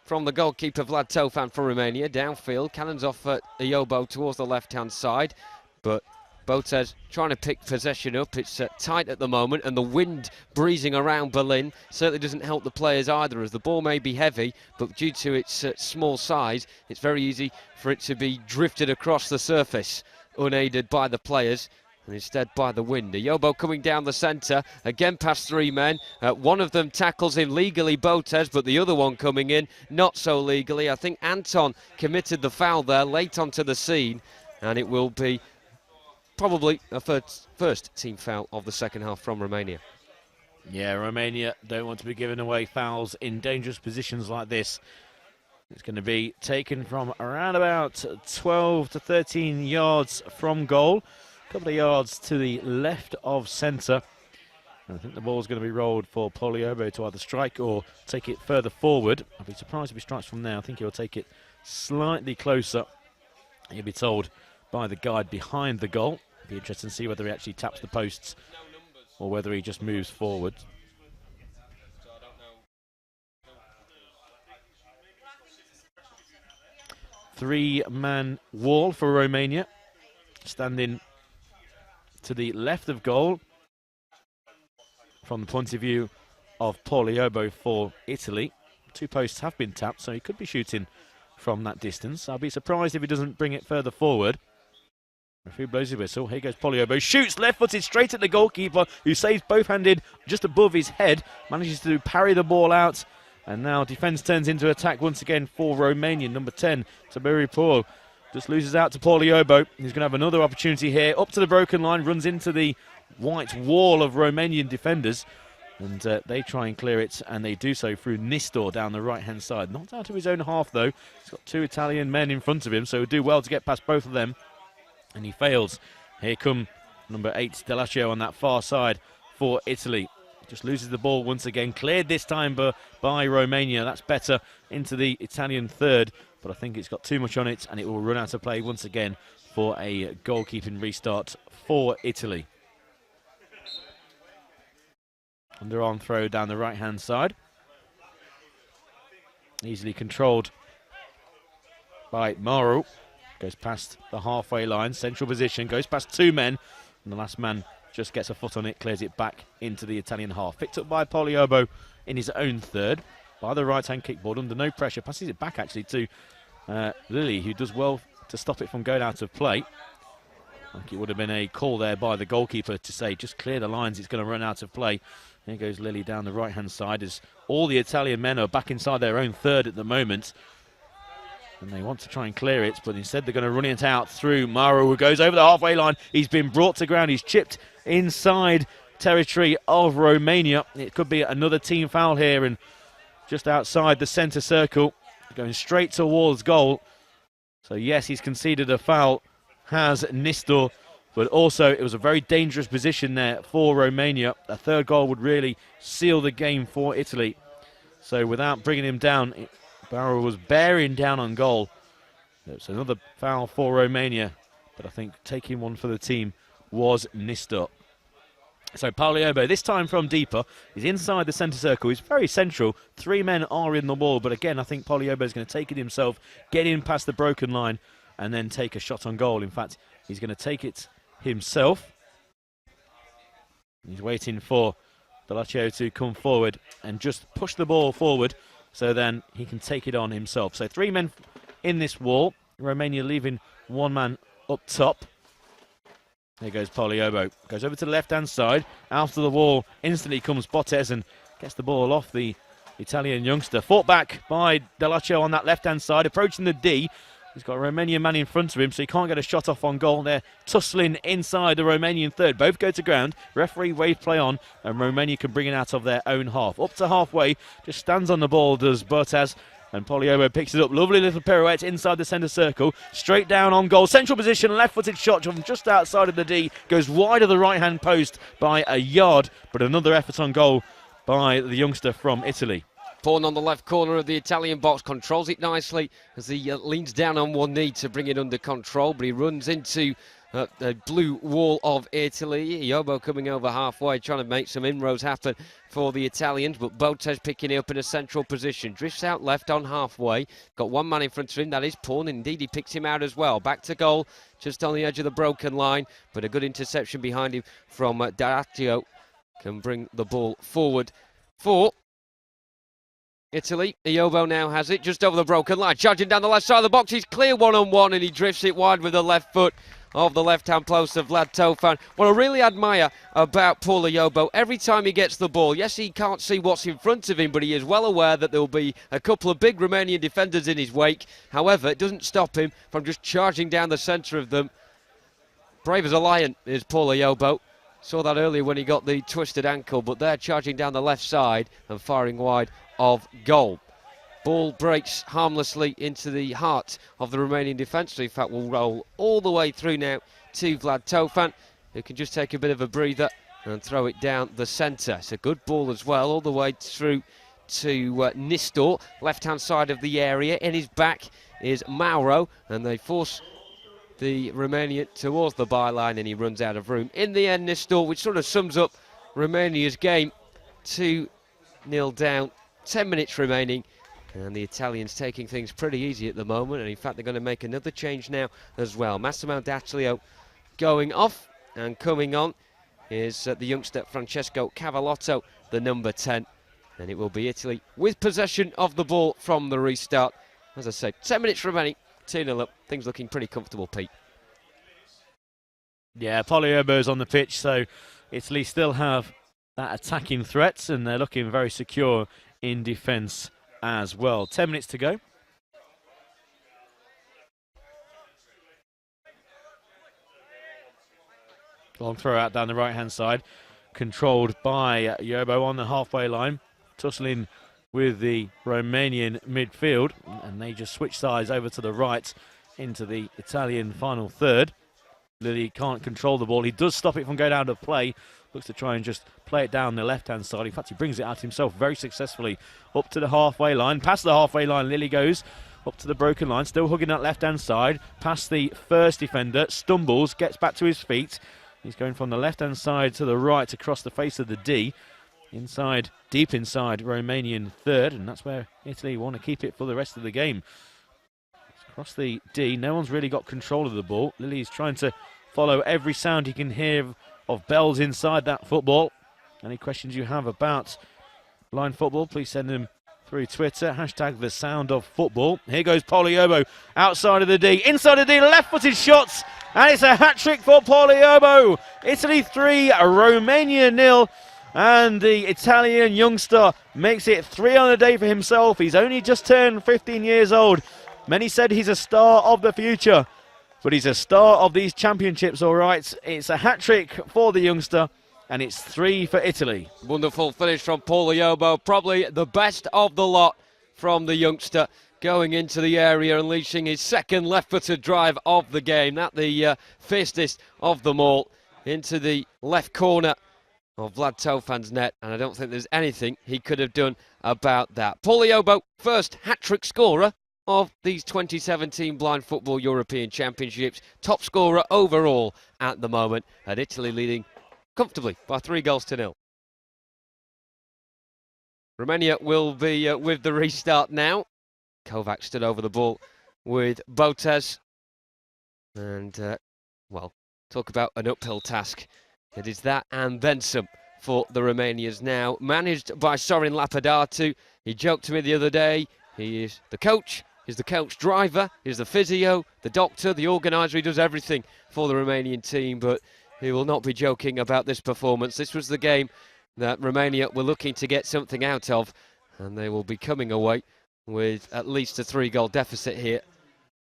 from the goalkeeper Vlad Tofan for Romania. Downfield, cannons off at Iobo towards the left-hand side. But Botes trying to pick possession up. It's tight at the moment, and the wind breezing around Berlin certainly doesn't help the players either, as the ball may be heavy, but due to its small size, it's very easy for it to be drifted across the surface, unaided by the players, and instead by the wind. Iobo coming down the centre, again past 3 men. One of them tackles him legally, Botes, but the other one coming in not so legally. I think Anton committed the foul there late onto the scene, and it will be probably a first team foul of the second half from Romania. Yeah, Romania don't want to be giving away fouls in dangerous positions like this. It's going to be taken from around about 12 to 13 yards from goal. A couple of yards to the left of centre. I think the ball's going to be rolled for Poliobo to either strike or take it further forward. I'd be surprised if he strikes from there. I think he'll take it slightly closer. He'll be told by the guide behind the goal. Be interesting to see whether he actually taps the posts or whether he just moves forward. Three-man wall for Romania, standing to the left of goal from the point of view of Poliobo for Italy. 2 posts have been tapped, so he could be shooting from that distance. I'll be surprised if he doesn't bring it further forward. Referee blows his whistle. Here goes Poliobo. Shoots left-footed straight at the goalkeeper, who saves both-handed just above his head. Manages to parry the ball out. And now defence turns into attack once again for Romania. Number 10, Taburi Paul, just loses out to Poliobo. He's going to have another opportunity here. Up to the broken line, runs into the white wall of Romanian defenders. And they try and clear it, and they do so through Nistor down the right-hand side. Not out of his own half, though. He's got 2 Italian men in front of him, so he'll do well to get past both of them. And he fails. Here come number 8, Delaccio on that far side for Italy. Just loses the ball once again. Cleared this time by Romania. That's better into the Italian third, but I think it's got too much on it, and it will run out of play once again for a goalkeeping restart for Italy. Underarm throw down the right-hand side. Easily controlled by Mauro. Goes past the halfway line. Central position. Goes past 2 men. And the last man just gets a foot on it. Clears it back into the Italian half. Picked up by Pogliobbo in his own third. By the right-hand kickboard. Under no pressure. Passes it back actually to Lilly, who does well to stop it from going out of play. I think it would have been a call there by the goalkeeper to say, just clear the lines. It's going to run out of play. There goes Lilly down the right-hand side as all the Italian men are back inside their own third at the moment. And they want to try and clear it, but instead they're going to run it out through Mauro, who goes over the halfway line. He's been brought to ground. He's chipped inside territory of Romania. It could be another team foul here, and just outside the centre circle, going straight towards goal. So yes, he's conceded a foul, has Nistor. But also, it was a very dangerous position there for Romania. A third goal would really seal the game for Italy. So without bringing him down, Barrow was bearing down on goal. It's another foul for Romania. But I think taking one for the team was Nistor. So Pogliobbo, this time from deeper, is inside the centre circle. He's very central. 3 men are in the wall. But again, I think Pogliobbo is going to take it himself, get in past the broken line, and then take a shot on goal. In fact, he's going to take it himself. He's waiting for Delaccio to come forward and just push the ball forward so then he can take it on himself. So 3 men in this wall. Romania leaving 1 man up top. There goes Pogliobbo. Goes over to the left-hand side. After the wall, instantly comes Bottes and gets the ball off the Italian youngster. Fought back by Delaccio on that left-hand side, approaching the D. He's got a Romanian man in front of him, so he can't get a shot off on goal. They're tussling inside the Romanian third. Both go to ground. Referee wave play on, and Romania can bring it out of their own half. Up to halfway, just stands on the ball, does Bottes, and Pogliobbo picks it up. Lovely little pirouette inside the centre circle. Straight down on goal. Central position, left-footed shot from just outside of the D. Goes wide of the right-hand post by a yard, but another effort on goal by the youngster from Italy. Pawn on the left corner of the Italian box, controls it nicely as he leans down on one knee to bring it under control, but he runs into the blue wall of Italy. Yobo coming over halfway, trying to make some inroads happen for the Italians, but Bottes picking it up in a central position. Drifts out left on halfway, got 1 man in front of him, that is Pawn. Indeed, he picks him out as well. Back to goal, just on the edge of the broken line, but a good interception behind him from Delaccio can bring the ball forward for Italy. Iobo now has it just over the broken line, charging down the left side of the box. He's clear one-on-one and he drifts it wide with the left foot of the left-hand post of Vlad Tofan. What I really admire about Paul Iobo, every time he gets the ball, yes, he can't see what's in front of him, but he is well aware that there will be a couple of big Romanian defenders in his wake. However, it doesn't stop him from just charging down the centre of them. Brave as a lion is Paul Iobo. Saw that earlier when he got the twisted ankle, but they're charging down the left side and firing wide of goal. Ball breaks harmlessly into the heart of the Romanian defence. So in fact, will roll all the way through now to Vlad Tofan, who can just take a bit of a breather and throw it down the centre. It's a good ball as well, all the way through to Nistor, left-hand side of the area. In his back is Mauro, and they force the Romanian towards the byline, and he runs out of room. In the end, Nistor, which sort of sums up Romania's game, 2-0 down. 10 minutes remaining, and the Italians taking things pretty easy at the moment, and in fact they're going to make another change now as well. Massimo D'Atlio going off, and coming on is the youngster Francesco Cavallotto, the number 10, and it will be Italy with possession of the ball from the restart. As I said, 10 minutes remaining, 2-0 up, things looking pretty comfortable, Pete. Yeah, Pogliobbo's on the pitch, so Italy still have that attacking threat, and they're looking very secure in defence as well. 10 minutes to go. Long throw out down the right-hand side. controlled by Yobo on the halfway line, tussling with the Romanian midfield, and they just switch sides over to the right into the Italian final third. Lilly can't control the ball. He does stop it from going out of play. Looks to try and just play it down the left-hand side. In fact, he brings it out himself very successfully up to the halfway line. Past the halfway line, Lilly goes up to the broken line, still hugging that left-hand side. Past the first defender, stumbles, gets back to his feet. He's going from the left-hand side to the right across the face of the D. Inside, deep inside, Romanian third, and that's where Italy want to keep it for the rest of the game. Across the D, no one's really got control of the ball. Lilly's trying to follow every sound he can hear of bells inside that football. Any questions you have about blind football, please send them through Twitter, hashtag the sound of football. Here goes Poliobo, outside of the D, inside the D, left-footed shots, and it's a hat-trick for Poliobo. Italy 3, Romania 0. And the Italian youngster makes it 3 on the day for himself. He's only just turned 15 years old. Many said he's a star of the future, but he's a star of these championships, all right. It's a hat-trick for the youngster, and it's 3 for Italy. Wonderful finish from Poliobo, probably the best of the lot from the youngster, going into the area, unleashing his second left-footed drive of the game. That the fiercest of them all, into the left corner of Vlad Tofan's net, and I don't think there's anything he could have done about that. Poliobo, first hat-trick scorer of these 2017 Blind Football European Championships, top scorer overall at the moment, and Italy leading comfortably by 3-0. Romania will be with the restart now. Kovac stood over the ball with Botez, and well, talk about an uphill task. It is that and then some for the Romanians now. Managed by Sorin Lapidatu. He joked to me the other day. He is the coach. He's the coach driver. He's the physio, the doctor, the organiser. He does everything for the Romanian team, but he will not be joking about this performance. This was the game that Romania were looking to get something out of, and they will be coming away with at least a 3-goal deficit here,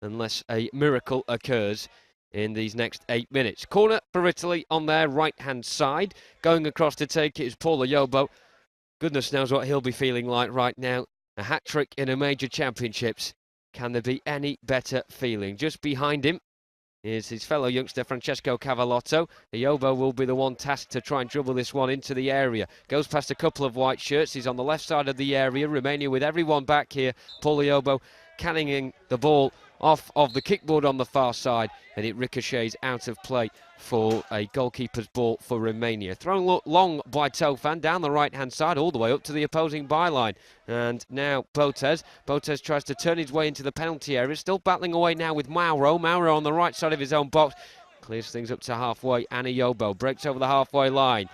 unless a miracle occurs in these next 8 minutes. Corner for Italy on their right-hand side. Going across to take it is Poliobo. Goodness knows what he'll be feeling like right now. A hat-trick in a major championships. Can there be any better feeling? Just behind him is his fellow youngster Francesco Cavallotto. Iobo will be the one tasked to try and dribble this one into the area. Goes past a couple of white shirts. He's on the left side of the area. Romania with everyone back here. Poliobo canning the ball off of the kickboard on the far side, and it ricochets out of play for a goalkeeper's ball for Romania. Thrown long by Tofan down the right-hand side all the way up to the opposing byline. And now Botez. Botez tries to turn his way into the penalty area, still battling away now with Mauro. Mauro on the right side of his own box. Clears things up to halfway. Iobo breaks over the halfway line.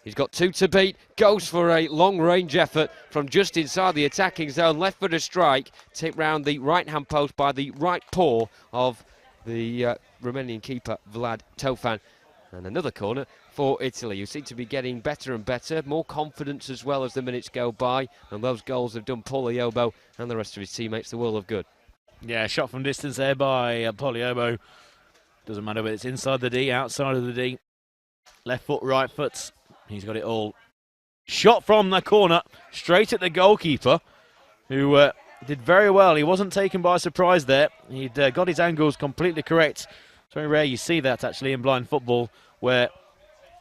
He's got 2 to beat, goes for a long-range effort from just inside the attacking zone, left footer strike, tipped round the right-hand post by the right paw of the Romanian keeper, Vlad Tofan. And another corner for Italy, who seem to be getting better and better, more confidence as well as the minutes go by, and those goals have done Poliobo and the rest of his teammates the world of good. Yeah, shot from distance there by Poliobo. Doesn't matter whether it's inside the D, outside of the D. Left foot, right foot. He's got it all. Shot from the corner, straight at the goalkeeper, who did very well. He wasn't taken by surprise there. He'd got his angles completely correct. It's very rare you see that, actually, in blind football, where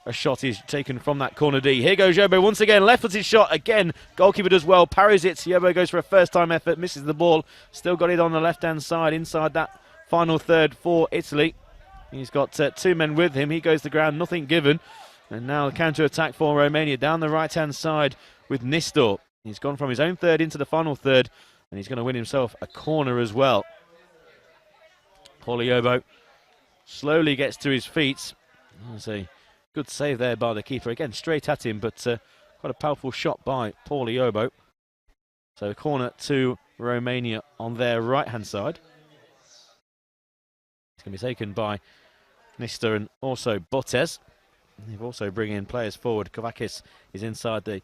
a shot is taken from that corner D. Here goes Yobo once again. Left-footed shot. Again, goalkeeper does well. Parries it. Yobo goes for a first-time effort. Misses the ball. Still got it on the left-hand side inside that final third for Italy. He's got 2 men with him. He goes to ground. Nothing given. And now the counter-attack for Romania down the right-hand side with Nistor. He's gone from his own third into the final third, and he's going to win himself a corner as well. Poliobo slowly gets to his feet. That's a good save there by the keeper. Again, straight at him, but quite a powerful shot by Poliobo. So corner to Romania on their right-hand side. It's going to be taken by Nistor and also Botez. They've also bringing in players forward. Kovakis is inside the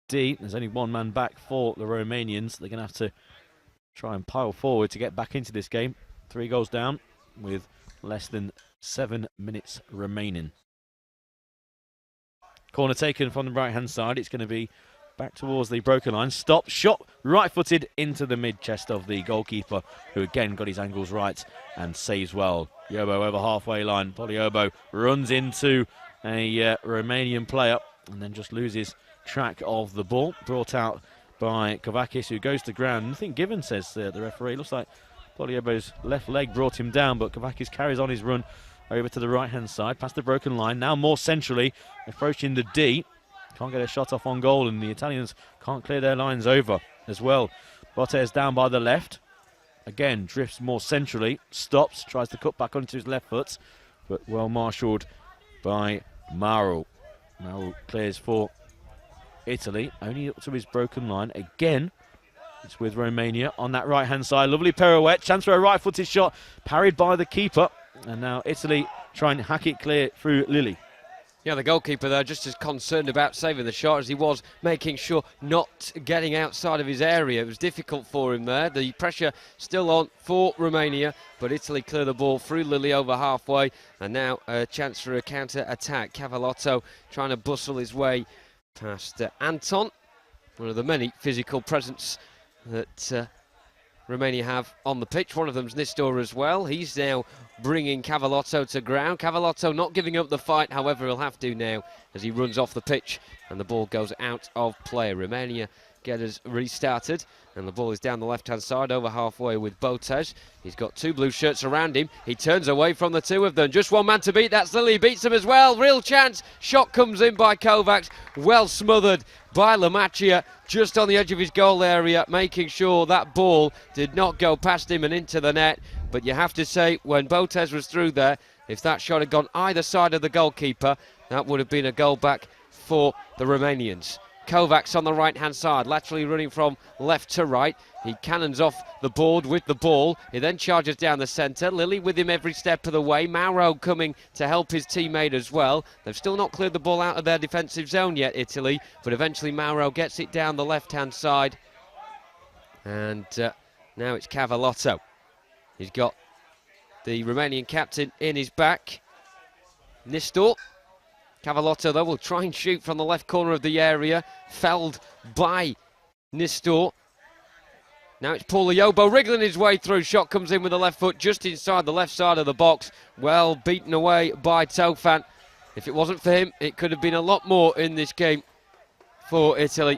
D. There's only 1 man back for the Romanians. They're going to have to try and pile forward to get back into this game. 3 goals down with less than 7 minutes remaining. Corner taken from the right-hand side. It's going to be back towards the broken line. Stop, shot, right-footed into the mid-chest of the goalkeeper, who again got his angles right and saves well. Yobo over halfway line. Poliobo runs into a Romanian player and then just loses track of the ball. Brought out by Kovakis, who goes to ground. Nothing given, says the referee. Looks like Poliobo's left leg brought him down, but Kovakis carries on his run over to the right-hand side, past the broken line. Now more centrally, approaching the D. Can't get a shot off on goal, and the Italians can't clear their lines over as well. Botes down by the left. Again, drifts more centrally, stops, tries to cut back onto his left foot, but well marshalled by Mauro. Mauro clears for Italy, only up to his broken line. Again, it's with Romania on that right-hand side. Lovely pirouette, chance for a right-footed shot, parried by the keeper. And now Italy trying to hack it clear through Lilly. Yeah, the goalkeeper there just as concerned about saving the shot as he was making sure not getting outside of his area. It was difficult for him there. The pressure still on for Romania, but Italy clear the ball through Lilly over halfway. And now a chance for a counter-attack. Cavallotto trying to bustle his way past Anton, one of the many physical presence that Romania have on the pitch. One of them's Nistor as well. He's now bringing Cavallotto to ground. Cavallotto not giving up the fight, however, he'll have to now as he runs off the pitch and the ball goes out of play. Romania get us restarted and the ball is down the left-hand side over halfway with Botes. He's got two blue shirts around him. He turns away from the two of them. Just one man to beat. That's Lilly. Beats him as well. Real chance. Shot comes in by Kovacs. Well smothered by Lamacchia just on the edge of his goal area, making sure that ball did not go past him and into the net. But you have to say, when Botes was through there, if that shot had gone either side of the goalkeeper, that would have been a goal back for the Romanians. Kovacs on the right-hand side, laterally running from left to right. He cannons off the board with the ball. He then charges down the centre. Lilly with him every step of the way. Mauro coming to help his teammate as well. They've still not cleared the ball out of their defensive zone yet, Italy, but eventually Mauro gets it down the left-hand side. And now it's Cavallotto. He's got the Romanian captain in his back. Nistor. Cavallotto, though, will try and shoot from the left corner of the area. Felled by Nistor. Now it's Poliobo wriggling his way through. Shot comes in with the left foot just inside the left side of the box. Well beaten away by Tofan. If it wasn't for him, it could have been a lot more in this game for Italy.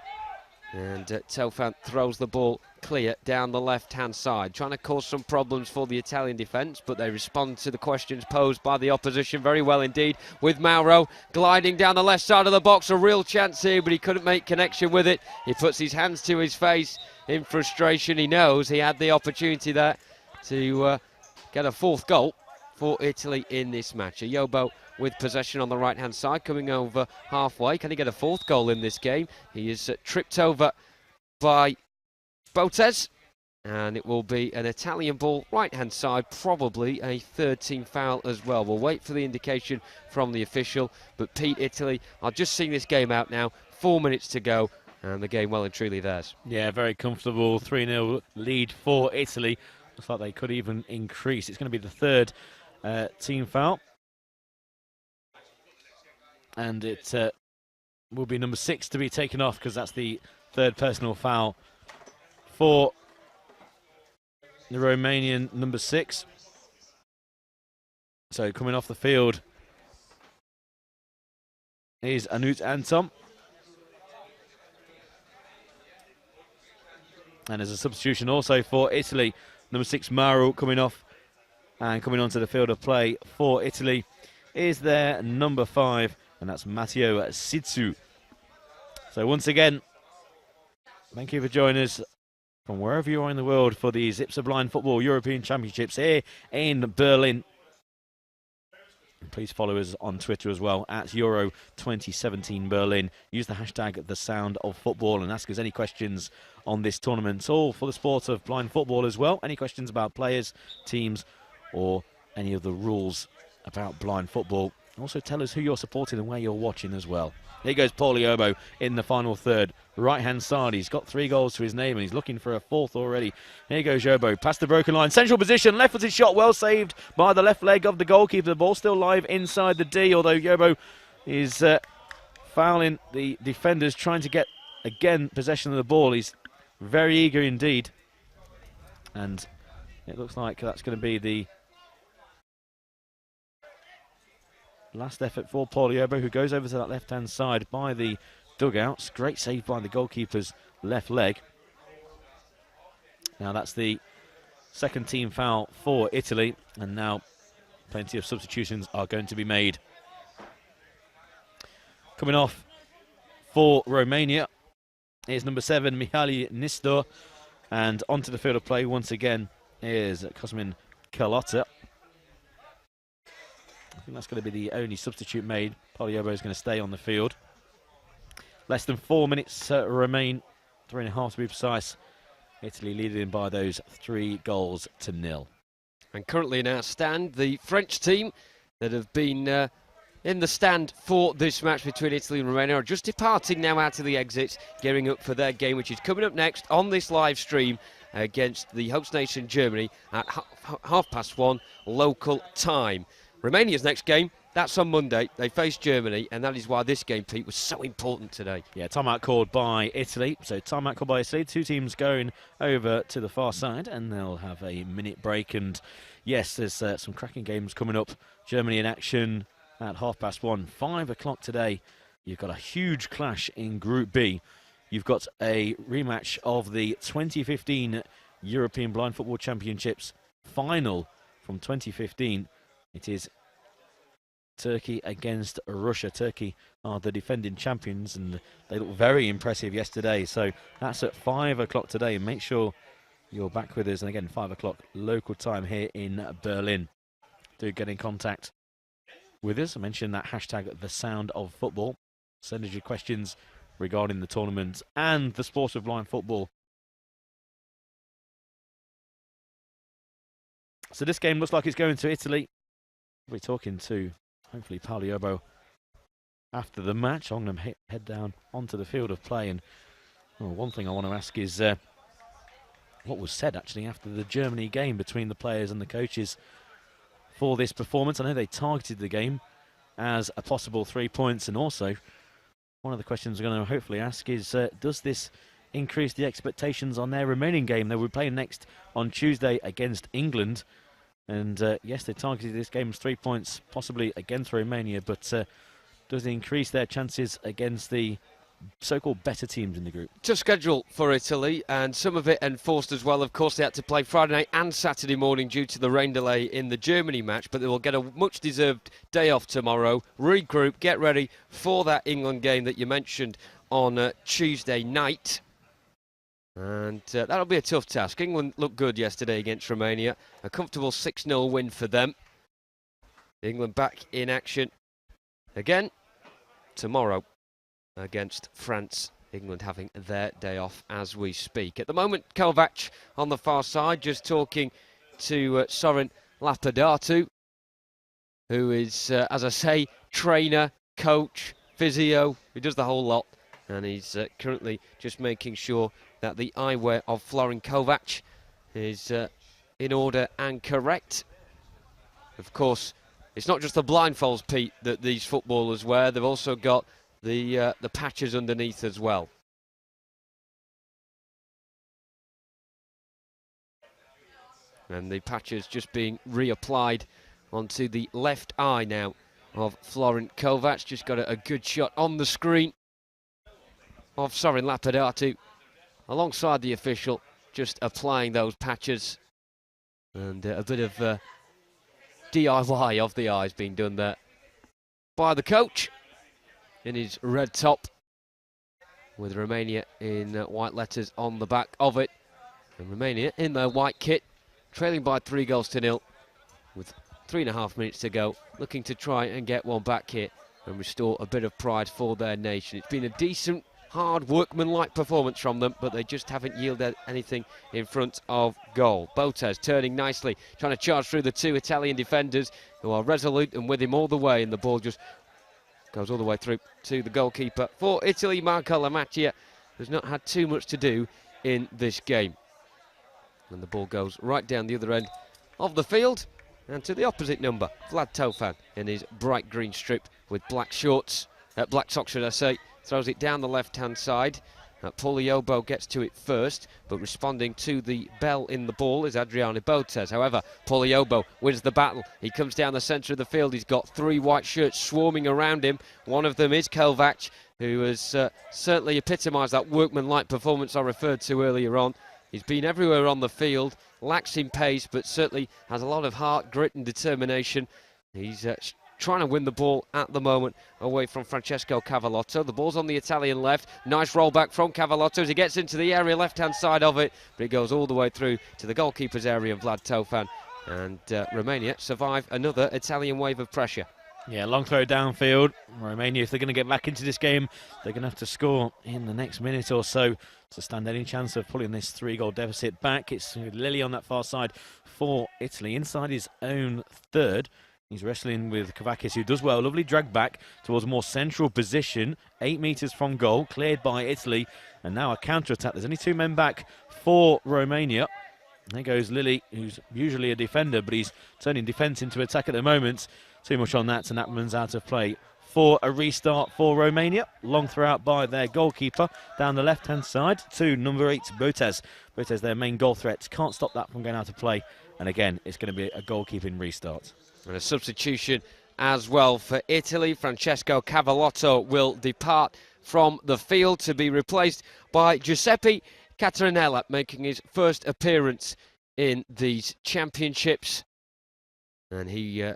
And Tofan throws the ball clear down the left-hand side, trying to cause some problems for the Italian defence, but they respond to the questions posed by the opposition very well indeed, with Mauro gliding down the left side of the box. A real chance here, but he couldn't make connection with it. He puts his hands to his face in frustration. He knows he had the opportunity there to get a fourth goal for Italy in this match. Yobo with possession on the right-hand side, coming over halfway. Can he get a fourth goal in this game? He is tripped over by Botes, and it will be an Italian ball right-hand side, probably a third-team foul as well. We'll wait for the indication from the official, but Pete, Italy are just seeing this game out now. 4 minutes to go, and the game well and truly theirs. Yeah, very comfortable 3-0 lead for Italy. Looks like they could even increase. It's going to be the third team foul. And it will be number 6 to be taken off, because that's the third personal foul for the Romanian number 6. So coming off the field is Anut Anton. And as a substitution also for Italy, number 6 Mauro coming off, and coming onto the field of play for Italy is their number 5, and that's Matteo Sitsu. So once again, thank you for joining us from wherever you are in the world for these IBSA Blind Football European Championships here in Berlin. Please follow us on Twitter as well, at Euro 2017 Berlin. Use the hashtag #TheSoundOfFootball and ask us any questions on this tournament, all for the sport of blind football as well. Any questions about players, teams, or any of the rules about blind football. Also tell us who you're supporting and where you're watching as well. Here goes Poliobo in the final third. Right-hand side, he's got 3 goals to his name and he's looking for a 4th already. Here goes Yobo, past the broken line. Central position, left-footed shot, well saved by the left leg of the goalkeeper. The ball still live inside the D, although Yobo is fouling the defenders, trying to get, again, possession of the ball. He's very eager indeed. And it looks like that's going to be the last effort for Poliobo, who goes over to that left-hand side by the dugouts. Great save by the goalkeeper's left leg. Now that's the second team foul for Italy, and now plenty of substitutions are going to be made. Coming off for Romania is number 7, Mihaly Nistor, and onto the field of play once again is Cosmin Carlotta. I think that's going to be the only substitute made. Poliobo is going to stay on the field. Less than 4 minutes remain, 3.5 to be precise. Italy leading by those 3 goals to 0. And currently in our stand, the French team that have been in the stand for this match between Italy and Romania are just departing now out of the exits, gearing up for their game, which is coming up next on this live stream against the host nation Germany at 1:30 local time. Romania's next game, that's on Monday. They face Germany, and that is why this game, Pete, was so important today. Yeah, timeout called by Italy. So timeout called by Italy. 2 teams going over to the far side, and they'll have a minute break. And yes, there's some cracking games coming up. Germany in action at 1:30. 5 o'clock today, you've got a huge clash in Group B. You've got a rematch of the 2015 European Blind Football Championships final from 2015. It is Turkey against Russia. Turkey are the defending champions, and they look very impressive yesterday. So that's at 5 o'clock today. Make sure you're back with us. And again, 5 o'clock local time here in Berlin. Do get in contact with us. I mentioned that hashtag #TheSoundOfFootball. Send us your questions regarding the tournament and the sport of blind football. So this game looks like it's going to Italy. We're talking to, hopefully, Poliobo after the match. I'm going to head down onto the field of play. And one thing I want to ask is what was said, actually, after the Germany game between the players and the coaches for this performance. I know they targeted the game as a possible 3 points. And also, one of the questions we're going to hopefully ask is, does this increase the expectations on their remaining game? They will be playing next on Tuesday against England. And yes, they targeted this game as 3 points, possibly against Romania, but does it increase their chances against the so-called better teams in the group? Tough schedule for Italy, and some of it enforced as well. Of course, they had to play Friday night and Saturday morning due to the rain delay in the Germany match, but they will get a much-deserved day off tomorrow, regroup, get ready for that England game that you mentioned on Tuesday night. And that'll be a tough task. England looked good yesterday against Romania. A comfortable 6-0 win for them. England back in action again tomorrow against France. England having their day off as we speak. At the moment, Kovac on the far side, just talking to Sorin Lapadatu, who is, as I say, trainer, coach, physio. He does the whole lot. And he's currently just making sure that the eyewear of Florin Kovac is in order and correct. Of course, it's not just the blindfolds, Pete, that these footballers wear. They've also got the patches underneath as well. And the patches just being reapplied onto the left eye now of Florin Kovac. Just got a good shot on the screen of Sorin Lapadatu alongside the official, just applying those patches. And a bit of DIY of the eyes being done there by the coach in his red top, with Romania in white letters on the back of it. And Romania in their white kit, trailing by 3 goals to 0 with 3.5 minutes to go, looking to try and get one back here and restore a bit of pride for their nation. It's been a decent, hard, workmanlike performance from them, but they just haven't yielded anything in front of goal. Botes turning nicely, trying to charge through the 2 Italian defenders, who are resolute and with him all the way, and the ball just goes all the way through to the goalkeeper for Italy. Marco Lamacchia has not had too much to do in this game. And the ball goes right down the other end of the field and to the opposite number, Vlad Tofan, in his bright green strip with black shorts Black socks should I say, throws it down the left-hand side. Poliobo gets to it first, but responding to the bell in the ball is Adriano Botes. However, Poliobo wins the battle. He comes down the centre of the field. He's got 3 white shirts swarming around him. One of them is Kovac, who has certainly epitomised that workman-like performance I referred to earlier on. He's been everywhere on the field, lacks in pace, but certainly has a lot of heart, grit and determination. He's trying to win the ball at the moment away from Francesco Cavallotto. The ball's on the Italian left. Nice roll back from Cavallotto as he gets into the area, left-hand side of it, but it goes all the way through to the goalkeeper's area, Vlad Tofan. And Romania survive another Italian wave of pressure. Yeah, long throw downfield. Romania, if they're going to get back into this game, they're going to have to score in the next minute or so to stand any chance of pulling this 3-goal deficit back. It's Lilly on that far side for Italy, inside his own third. He's wrestling with Kavakis, who does well. Lovely drag back towards a more central position. 8 metres from goal, cleared by Italy. And now a counter-attack. There's only 2 men back for Romania. And there goes Lilly, who's usually a defender, but he's turning defence into attack at the moment. Too much on that, and that runs out of play for a restart for Romania. Long throw out by their goalkeeper down the left-hand side to number 8, Botes. Botes, their main goal threat. Can't stop that from going out of play. And again, it's going to be a goalkeeping restart. And a substitution as well for Italy. Francesco Cavallotto will depart from the field to be replaced by Giuseppe Catarinella, making his first appearance in these championships. And he,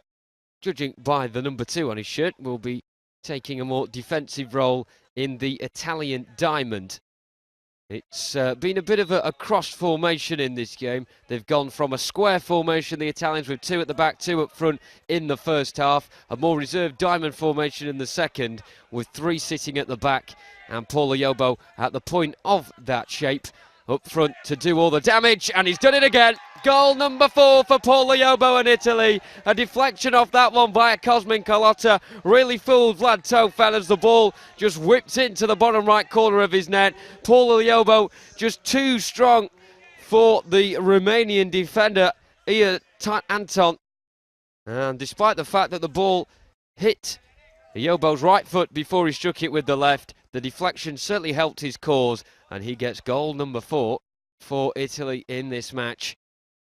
judging by the number 2 on his shirt, will be taking a more defensive role in the Italian diamond. It's been a bit of a cross formation in this game. They've gone from a square formation, the Italians, with 2 at the back, 2 up front in the first half. A more reserved diamond formation in the second, with 3 sitting at the back. And Poliobo at the point of that shape up front to do all the damage. And he's done it again. Goal number 4 for Poliobo and Italy. A deflection off that one by a Cosmin Carlotta. Really fooled Vlad Tofan as the ball just whipped into the bottom right corner of his net. Poliobo just too strong for the Romanian defender, Anton. And despite the fact that the ball hit Iobo's right foot before he struck it with the left, the deflection certainly helped his cause. And he gets goal number 4 for Italy in this match.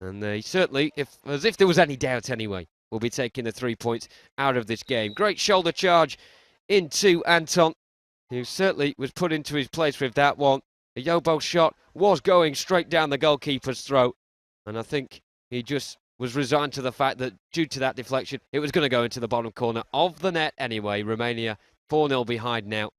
And they certainly, as if there was any doubt anyway, will be taking the 3 points out of this game. Great shoulder charge into Anton, who certainly was put into his place with that one. The Iobo shot was going straight down the goalkeeper's throat. And I think he just was resigned to the fact that due to that deflection, it was going to go into the bottom corner of the net anyway. Romania 4-0 behind now.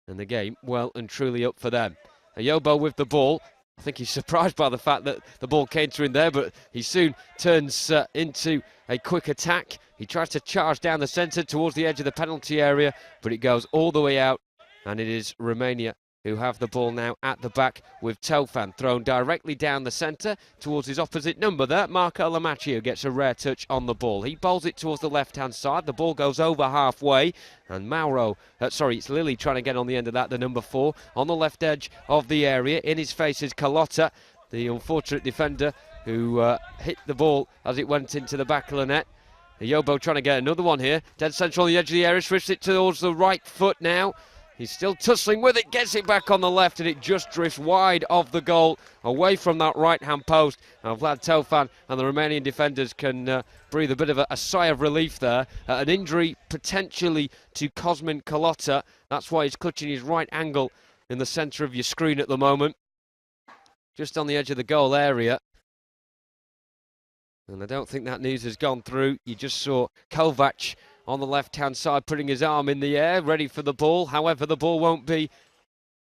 And the game well and truly up for them. Iobo with the ball. I think he's surprised by the fact that the ball came to him there, but he soon turns into a quick attack. He tries to charge down the centre towards the edge of the penalty area, but it goes all the way out, and it is Romania who have the ball now at the back with Tofan thrown directly down the centre towards his opposite number there. Marco Lamaccio gets a rare touch on the ball. He bowls it towards the left-hand side. The ball goes over halfway, and it's Lilly trying to get on the end of that, the number 4, on the left edge of the area. In his face is Carlotta, the unfortunate defender who hit the ball as it went into the back of the net. Iobo trying to get another one here. Dead central on the edge of the area, swifts it towards the right foot now. He's still tussling with it, gets it back on the left, and it just drifts wide of the goal, away from that right-hand post. Now Vlad Tofan and the Romanian defenders can breathe a bit of a sigh of relief there. An injury potentially to Cosmin Carlotta. That's why he's clutching his right angle in the centre of your screen at the moment. Just on the edge of the goal area. And I don't think that news has gone through. You just saw Kovac on the left-hand side putting his arm in the air, ready for the ball. However, the ball won't be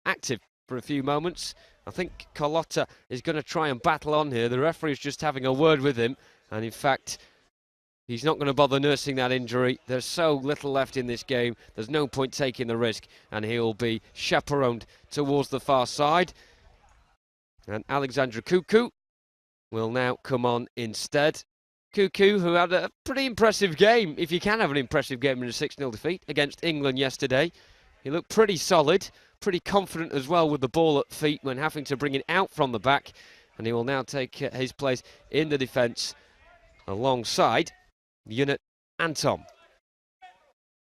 active for a few moments. I think Carlotta is going to try and battle on here. The referee is just having a word with him. And in fact, he's not going to bother nursing that injury. There's so little left in this game. There's no point taking the risk. And he'll be chaperoned towards the far side. And Alexandru Cucu will now come on instead. Cucu, who had a pretty impressive game, if you can have an impressive game in a 6-0 defeat against England yesterday. He looked pretty solid, pretty confident as well with the ball at feet when having to bring it out from the back. And he will now take his place in the defence alongside Unit Anton.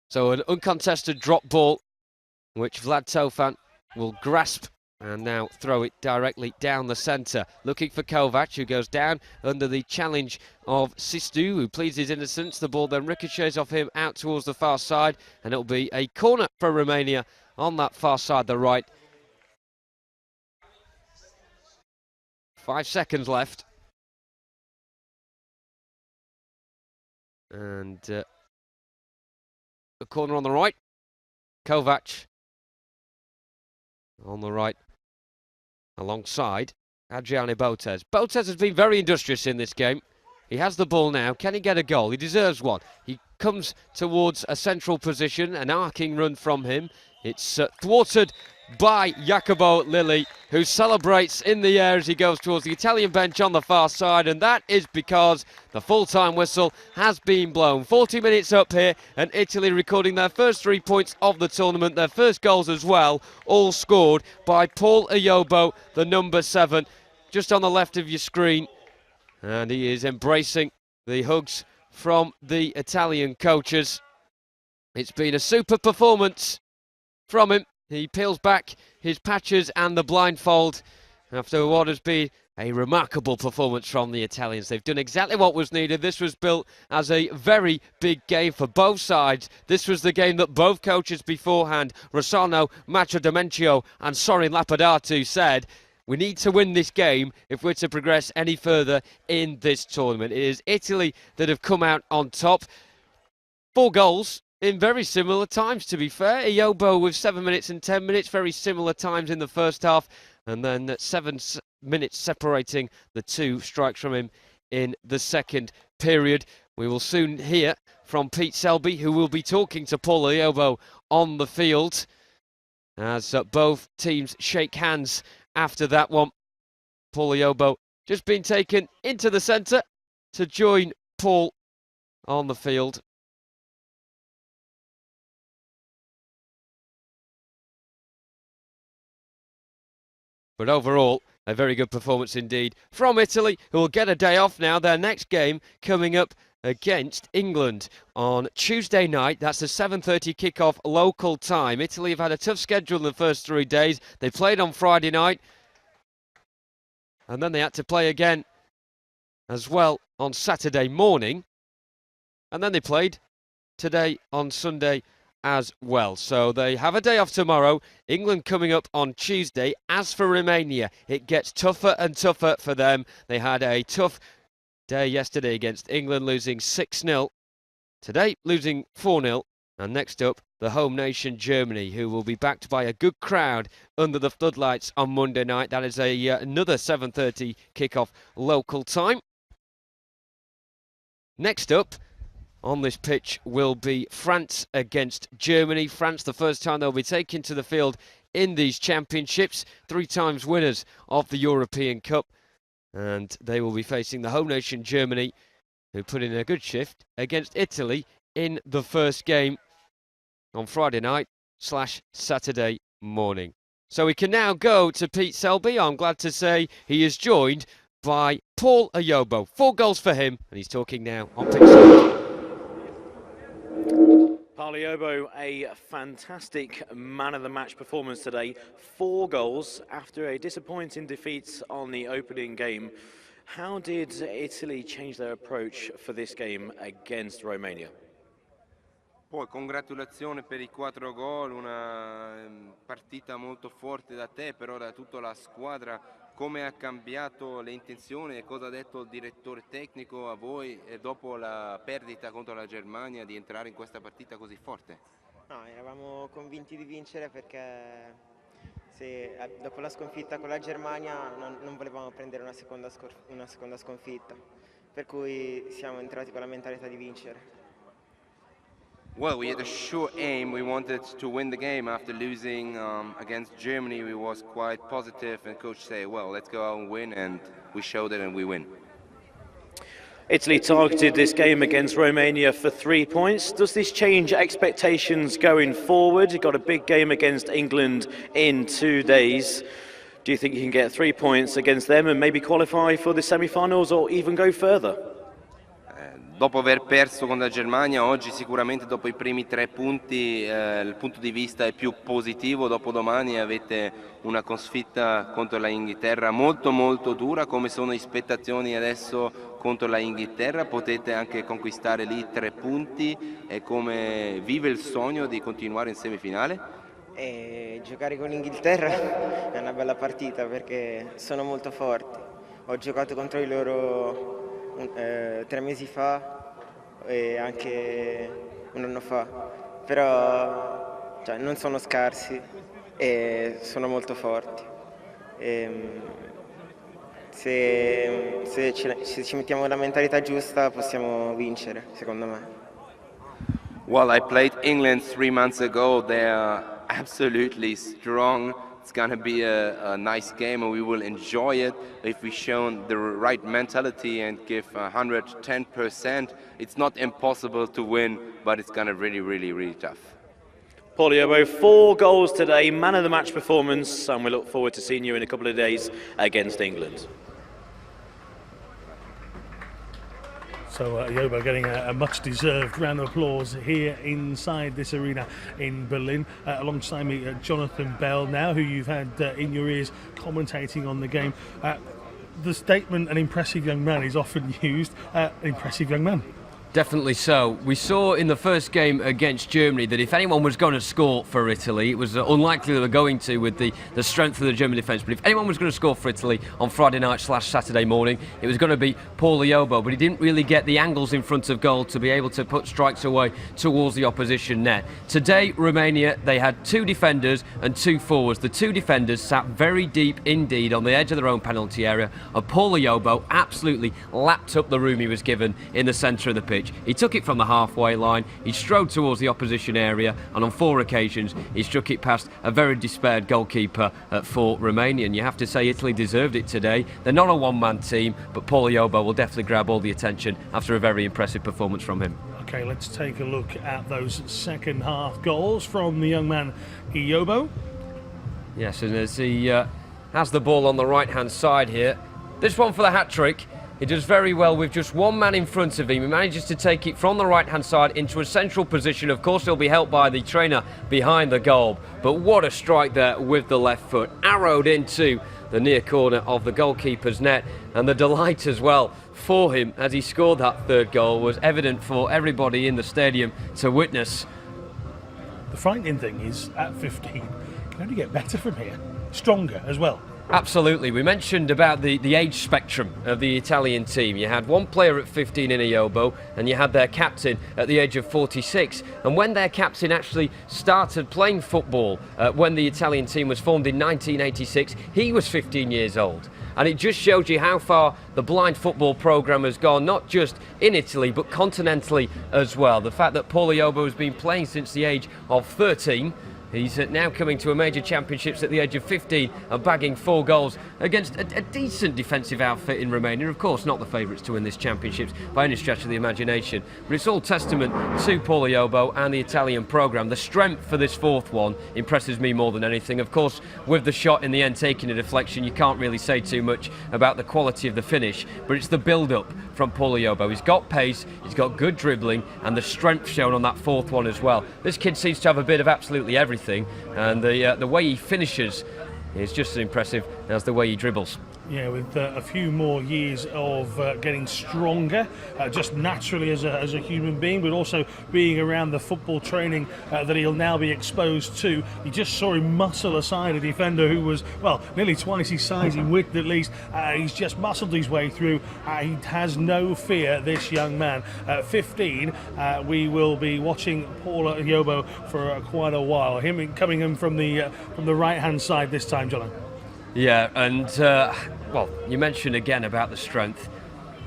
So So an uncontested drop ball, which Vlad Tofan will grasp and now throw it directly down the centre. Looking for Kovac, who goes down under the challenge of Sistu, who pleads his innocence. The ball then ricochets off him out towards the far side, and it'll be a corner for Romania on that far side, the right. 5 seconds left. And the corner on the right. Kovac on the right alongside Adriane Botez. Botez has been very industrious in this game. He has the ball now. Can he get a goal? He deserves one. He comes towards a central position, an arcing run from him. It's thwarted by Jacopo Lilli, who celebrates in the air as he goes towards the Italian bench on the far side, and that is because the full-time whistle has been blown. 40 minutes up here, and Italy recording their first 3 points of the tournament, their first goals as well, all scored by Paul Ayobo, the number 7, just on the left of your screen, and he is embracing the hugs from the Italian coaches. It's been a super performance from him. He peels back his patches and the blindfold after what has been a remarkable performance from the Italians. They've done exactly what was needed. This was built as a very big game for both sides. This was the game that both coaches beforehand, Rossano, Macho Demencio and Sorin Lapadatu, said, we need to win this game if we're to progress any further in this tournament. It is Italy that have come out on top. 4 goals in very similar times, to be fair. Ayobo with 7 minutes and 10 minutes, very similar times in the first half, and then 7 minutes separating the 2 strikes from him in the second period. We will soon hear from Pete Selby, who will be talking to Paul Ayobo on the field, as both teams shake hands after that one. Paul Ayobo just been taken into the centre to join Paul on the field. But overall, a very good performance indeed from Italy, who will get a day off now. Their next game coming up against England on Tuesday night. That's a 7:30 kickoff local time. Italy have had a tough schedule in the first 3 days. They played on Friday night, and then they had to play again as well on Saturday morning. And then they played today on Sunday as well. So they have a day off tomorrow. England coming up on Tuesday. As for Romania, it gets tougher and tougher for them. They had a tough day yesterday against England, losing 6-0. Today, losing 4-0. And next up, the home nation Germany, who will be backed by a good crowd under the floodlights on Monday night. That is another 7:30 kickoff local time. Next up on this pitch will be France against Germany. France, the first time they'll be taken to the field in these championships. 3 times winners of the European Cup. And they will be facing the home nation Germany, who put in a good shift against Italy in the first game on Friday night / Saturday morning. So we can now go to Pete Selby. I'm glad to say he is joined by Paul Ayobo. 4 goals for him, and he's talking now on pitch. Paul Ayobo, a fantastic man-of-the-match performance today. 4 goals after a disappointing defeat on the opening game. How did Italy change their approach for this game against Romania? Poi congratulazioni per i 4 gol, una partita molto forte da te, però da tutta la squadra. Come ha cambiato le intenzioni e cosa ha detto il direttore tecnico a voi dopo la perdita contro la Germania di entrare in questa partita così forte? No, eravamo convinti di vincere perché dopo la sconfitta con la Germania non volevamo prendere una seconda sconfitta, per cui siamo entrati con la mentalità di vincere. Well, we had a sure aim. We wanted to win the game. After losing against Germany, we was quite positive, and coach said, well, let's go out and win, and we showed it and we win. Italy targeted this game against Romania for 3 points. Does this change expectations going forward? You've got a big game against England in 2 days. Do you think you can get 3 points against them and maybe qualify for the semi-finals or even go further? dopo aver perso con la Germania, oggi sicuramente dopo i primi 3 punti il punto di vista è più positivo. Dopodomani avete una sconfitta contro la Inghilterra molto molto dura. Come sono le aspettazioni adesso contro la Inghilterra? Potete anche conquistare lì 3 punti, e come vive il sogno di continuare in semifinale? E giocare con l'Inghilterra è una bella partita perché sono molto forti. Ho giocato contro di loro 3 mesi fa e anche un anno fa, però non sono scarsi e sono molto forti. Se ci mettiamo la mentalità giusta possiamo vincere, secondo me. Well, I played England 3 months ago. They are absolutely strong. It's going to be a nice game, and we will enjoy it if we show the right mentality and give 110%. It's not impossible to win, but it's going to really tough. Paul Yobo, 4 goals today, man of the match performance, and we look forward to seeing you in a couple of days against England. So Yobo getting a much-deserved round of applause here inside this arena in Berlin. Alongside me, Jonathan Bell now, who you've had in your ears commentating on the game. The statement, an impressive young man, is often used. Impressive young man. Definitely so. We saw in the first game against Germany that if anyone was going to score for Italy, it was unlikely they were going to with the strength of the German defence, but if anyone was going to score for Italy on Friday night / Saturday morning, it was going to be Paul Yobo, but he didn't really get the angles in front of goal to be able to put strikes away towards the opposition net. Today, Romania, they had 2 defenders and 2 forwards. The 2 defenders sat very deep indeed on the edge of their own penalty area, and Paul Yobo absolutely lapped up the room he was given in the centre of the pitch. He took it from the halfway line, he strode towards the opposition area, and on 4 occasions he struck it past a very despaired goalkeeper for Romania. And you have to say Italy deserved it today. They're not a one-man team, but Paul Yobo will definitely grab all the attention after a very impressive performance from him. Okay, let's take a look at those second half goals from the young man Yobo. Yes, and as he has the ball on the right-hand side here, this one for the hat-trick. He does very well with just 1 man in front of him. He manages to take it from the right-hand side into a central position. Of course, he'll be helped by the trainer behind the goal. But what a strike there with the left foot. Arrowed into the near corner of the goalkeeper's net. And the delight as well for him as he scored that 3rd goal was evident for everybody in the stadium to witness. The frightening thing is, at 15, you can only get better from here. Stronger as well. Absolutely. We mentioned about the age spectrum of the Italian team. You had 1 player at 15 in Yobo, and you had their captain at the age of 46. And when their captain actually started playing football, when the Italian team was formed in 1986, he was 15 years old. And it just shows you how far the blind football programme has gone, not just in Italy, but continentally as well. The fact that Paul Yobo has been playing since the age of 13, he's now coming to a major championships at the age of 15 and bagging 4 goals against a decent defensive outfit in Romania. Of course, not the favourites to win this championships by any stretch of the imagination. But it's all testament to Paul Yobo and the Italian programme. The strength for this 4th one impresses me more than anything. Of course, with the shot in the end taking a deflection, you can't really say too much about the quality of the finish. But it's the build-up from Paul Yobo. He's got pace, he's got good dribbling, and the strength shown on that 4th one as well. This kid seems to have a bit of absolutely everything, and the way he finishes is just as impressive as the way he dribbles. Yeah, with a few more years of getting stronger, just naturally as a human being, but also being around the football training that he'll now be exposed to. You just saw him muscle aside a defender who was, well, nearly twice his size in width at least. He's just muscled his way through. He has no fear, this young man. At 15, we will be watching Paul Yobo for quite a while. Him coming in from the right-hand side this time, John. Yeah, and well, you mentioned again about the strength.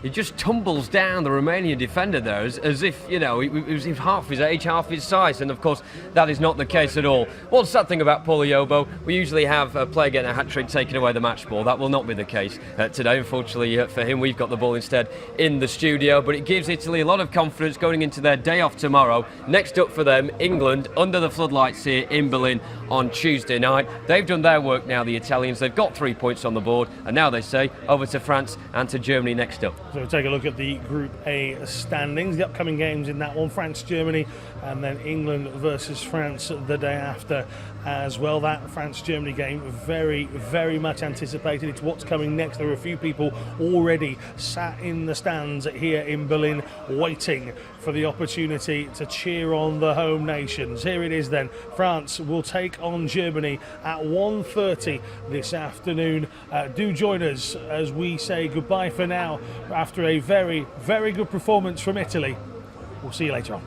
He just tumbles down the Romanian defender there as if, you know, he was half his age, half his size, and of course that is not the case at all. One sad thing about Paul Yobo, we usually have a player getting a hat-trick taking away the match ball. That will not be the case today. Unfortunately for him, we've got the ball instead in the studio, but it gives Italy a lot of confidence going into their day off tomorrow. Next up for them, England, under the floodlights here in Berlin on Tuesday night. They've done their work now, the Italians. They've got 3 points on the board, and now they say over to France and to Germany next up. So we'll take a look at the Group A standings, the upcoming games in that one, France, Germany, and then England versus France the day after as well. That France-Germany game, very, very much anticipated. It's what's coming next. There are a few people already sat in the stands here in Berlin waiting for the opportunity to cheer on the home nations. Here it is then. France will take on Germany at 1:30 this afternoon. Do join us as we say goodbye for now after a very, very good performance from Italy. We'll see you later on.